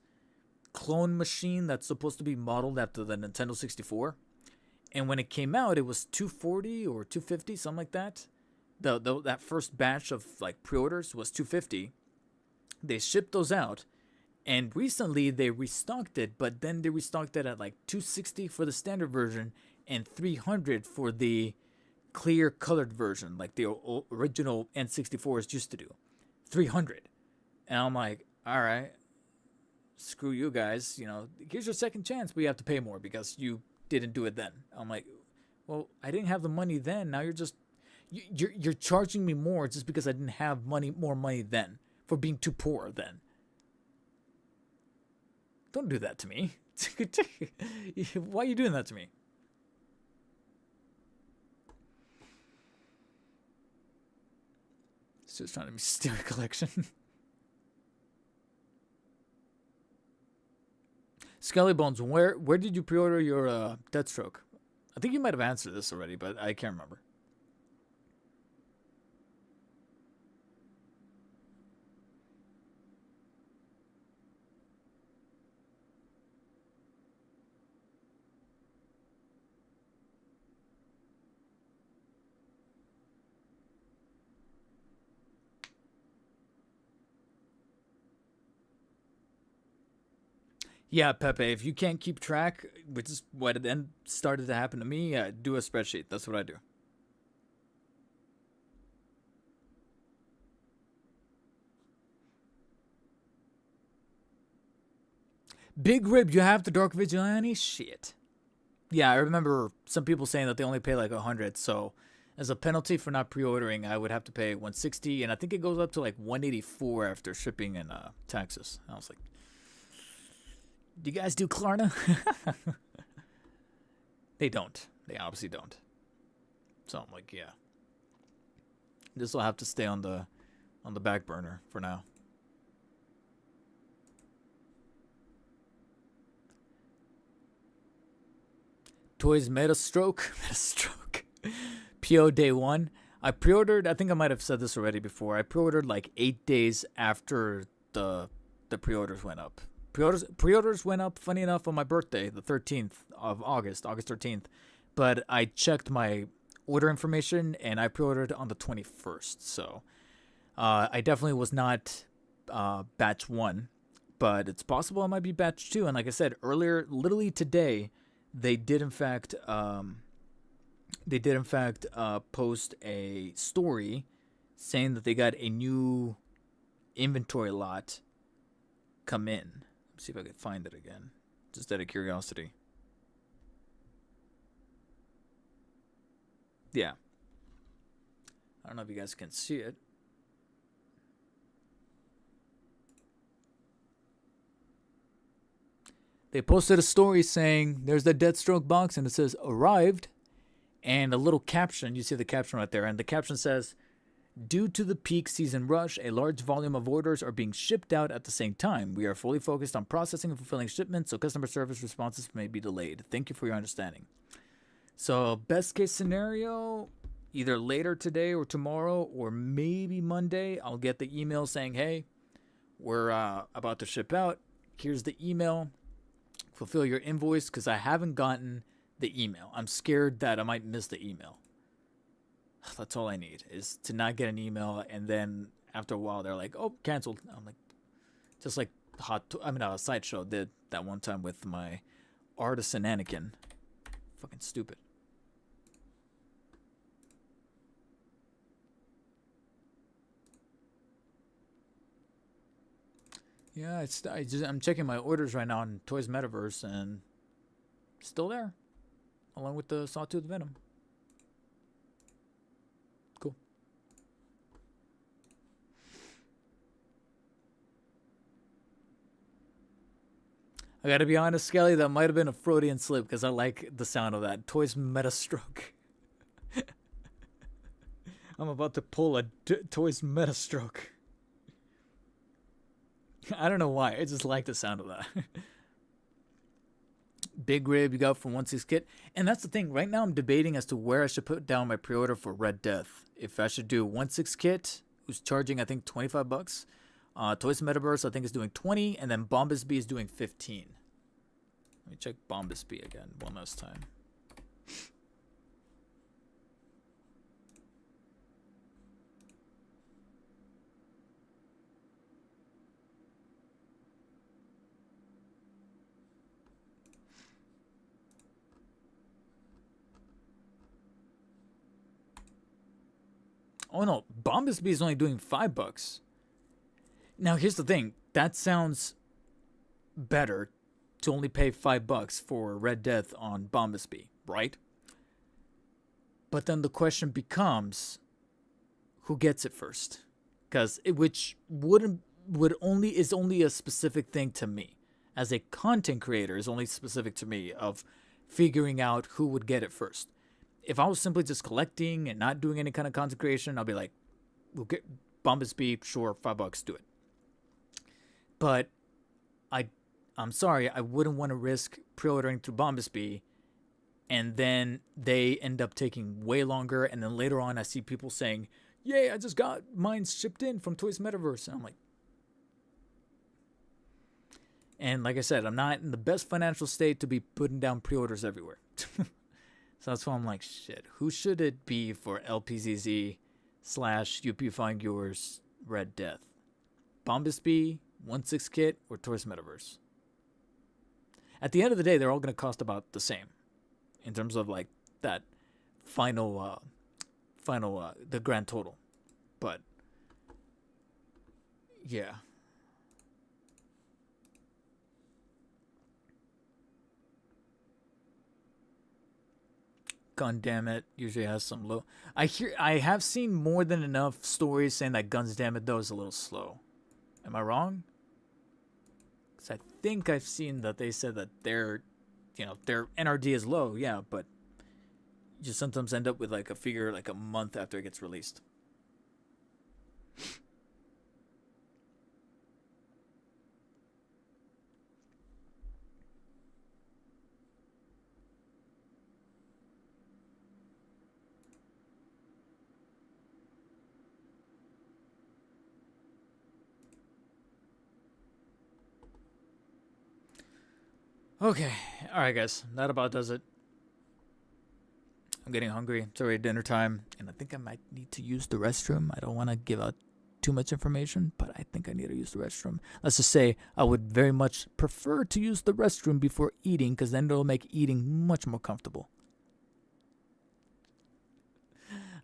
clone machine that's supposed to be modeled after the Nintendo 64, and when it came out it was 240 or 250, something like that. That first batch of like pre-orders was 250. They shipped those out, and recently they restocked it, but then they restocked it at like 260 for the standard version and 300 for the clear colored version, like the original N64s used to do. 300. And I'm like, all right, screw you guys. Here's your second chance, but you have to pay more because you didn't do it then. I'm like, well, I didn't have the money then. Now you're charging me more just because I didn't have more money then, for being too poor then. Don't do that to me. Why are you doing that to me? It's just trying to steal a collection. Skelly Bones, where did you pre-order your Deathstroke? I think you might have answered this already, but I can't remember. Yeah, Pepe, if you can't keep track, which is what then started to happen to me, do a spreadsheet. That's what I do. Big Rib, you have the Dark Vigilante? Shit. Yeah, I remember some people saying that they only pay like 100. So as a penalty for not pre-ordering, I would have to pay 160, and I think it goes up to like 184 after shipping and taxes. I was like, do you guys do Klarna? They don't. They obviously don't. So I'm like, yeah. This will have to stay on the back burner for now. Toys Metastroke. Metastroke. PO day 1. I pre-ordered, I think I might have said this already before. I pre-ordered like 8 days after the pre-orders went up. Pre-orders went up, funny enough, on my birthday, the 13th of August, August 13th. But I checked my order information and I pre-ordered on the 21st. So I definitely was not batch 1, but it's possible I might be batch 2. And like I said earlier, literally today, they did in fact post a story saying that they got a new inventory lot come in. Let's see if I can find it again, just out of curiosity. Yeah. I don't know if you guys can see it. They posted a story saying there's the Deathstroke box and it says arrived, and a little caption. You see the caption right there, and the caption says, due to the peak season rush, a large volume of orders are being shipped out at the same time. We are fully focused on processing and fulfilling shipments, so customer service responses may be delayed. Thank you for your understanding. So best case scenario, either later today or tomorrow or maybe Monday, I'll get the email saying, hey, we're about to ship out. Here's the email. Fulfill your invoice, because I haven't gotten the email. I'm scared that I might miss the email. That's all I need, is to not get an email, and then after a while they're like, oh, canceled. I'm like, just like Sideshow did that one time with my Artisan Anakin. Fucking stupid. Yeah, I'm checking my orders right now on Toys Metaverse, and still there, along with the Sawtooth Venom. Cool. I gotta be honest, Skelly, that might have been a Freudian slip, because I like the sound of that. Toys Metastroke. I'm about to pull a Toys Metastroke. I don't know why. I just like the sound of that. Big Rib you got from 16 Kit. And that's the thing. Right now I'm debating as to where I should put down my pre-order for Red Death. If I should do 16 Kit, who's charging, I think, $25. Toys Metaverse, I think, is doing 20. And then Bombus B is doing 15. Let me check Bombus B again one last time. Oh no, Bombus B is only doing $5. Now here's the thing. That sounds better to only pay $5 for Red Death on Bombus B, right? But then the question becomes, who gets it first? Because which is only a specific thing to me. As a content creator, is only specific to me of figuring out who would get it first. If I was simply just collecting and not doing any kind of content creation, I'll be like, we'll get Bombus B, sure, $5, do it. But I'm sorry, I wouldn't want to risk pre-ordering through Bombus B, and then they end up taking way longer, and then later on I see people saying, yay, I just got mine shipped in from Toys Metaverse, and I'm like, and like I said, I'm not in the best financial state to be putting down pre-orders everywhere. So that's why I'm like, shit, who should it be for lpzz / UP Find Yours Red Death? Bombus B, 16 Kit, or Toys Metaverse? At the end of the day, they're all going to cost about the same in terms of like that final, the grand total. But yeah. Gun Damn It usually has some low. I have seen more than enough stories saying that Guns Damn It though is a little slow. Am I wrong? Because I think I've seen that they said that their NRD is low, yeah, but you just sometimes end up with like a figure like a month after it gets released. Okay, alright guys, that about does it. I'm getting hungry. It's already dinner time, and I think I might need to use the restroom. I don't want to give out too much information, but I think I need to use the restroom. Let's just say I would very much prefer to use the restroom before eating, because then it'll make eating much more comfortable.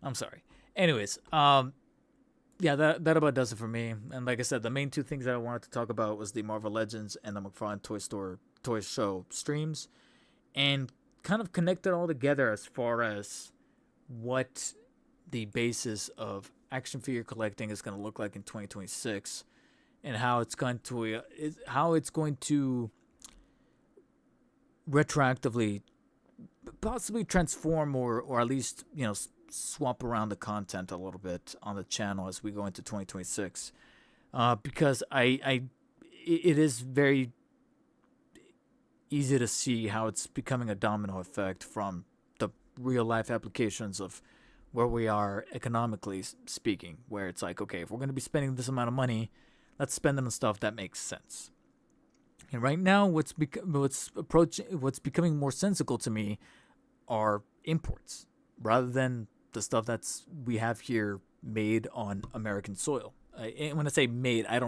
I'm sorry. Anyways, yeah, that about does it for me. And like I said, the main two things that I wanted to talk about was the Marvel Legends and the McFarlane Toy Show streams, and kind of connect it all together as far as what the basis of action figure collecting is going to look like in 2026, and how it's going to retroactively possibly transform or at least swap around the content a little bit on the channel as we go into 2026, because it is very easy to see how it's becoming a domino effect from the real life applications of where we are economically speaking, where it's like, okay, if we're going to be spending this amount of money, let's spend it on stuff that makes sense. And right now, what's becoming more sensical to me are imports rather than the stuff we have here made on American soil. And when I say made, I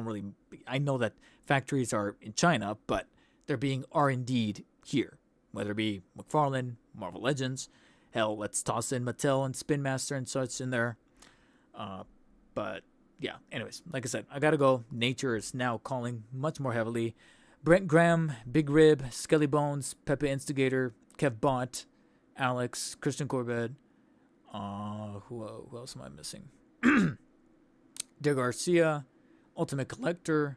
know that factories are in China, but they're being R&D'd here, whether it be McFarlane, Marvel Legends, hell, let's toss in Mattel and Spin Master and such in there. But yeah, anyways, like I said, I gotta go. Nature is now calling much more heavily. Brent Graham, Big Rib, Skelly Bones, Pepe Instigator, Kev Bott, Alex, Christian Corbett. Who else am I missing? De Garcia, Ultimate Collector,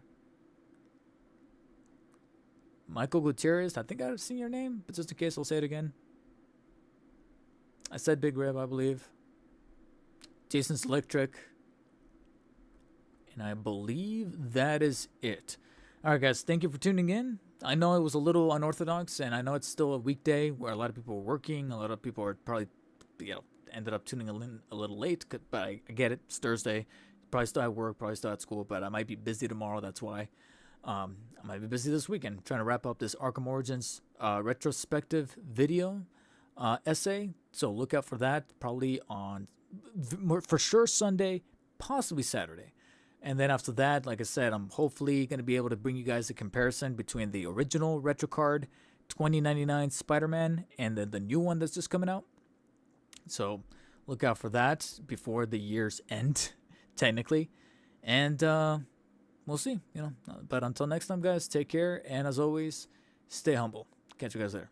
Michael Gutierrez. I think I've seen your name, but just in case, I'll say it again. I said Big Rib, I believe. Jason's Electric. And I believe that is it. Alright guys, thank you for tuning in. I know it was a little unorthodox, and I know it's still a weekday where a lot of people are working. A lot of people are probably, ended up tuning in a little late, but I get it. It's Thursday. Probably still at work, probably still at school, but I might be busy tomorrow, that's why. I might be busy this weekend trying to wrap up this Arkham Origins retrospective video essay. So look out for that, probably on, for sure, Sunday, possibly Saturday. And then after that, like I said, I'm hopefully going to be able to bring you guys a comparison between the original RetroCard 2099 Spider-Man and then the new one that's just coming out. So look out for that before the year's end, technically. And we'll see, But until next time, guys, take care. And as always, stay humble. Catch you guys later.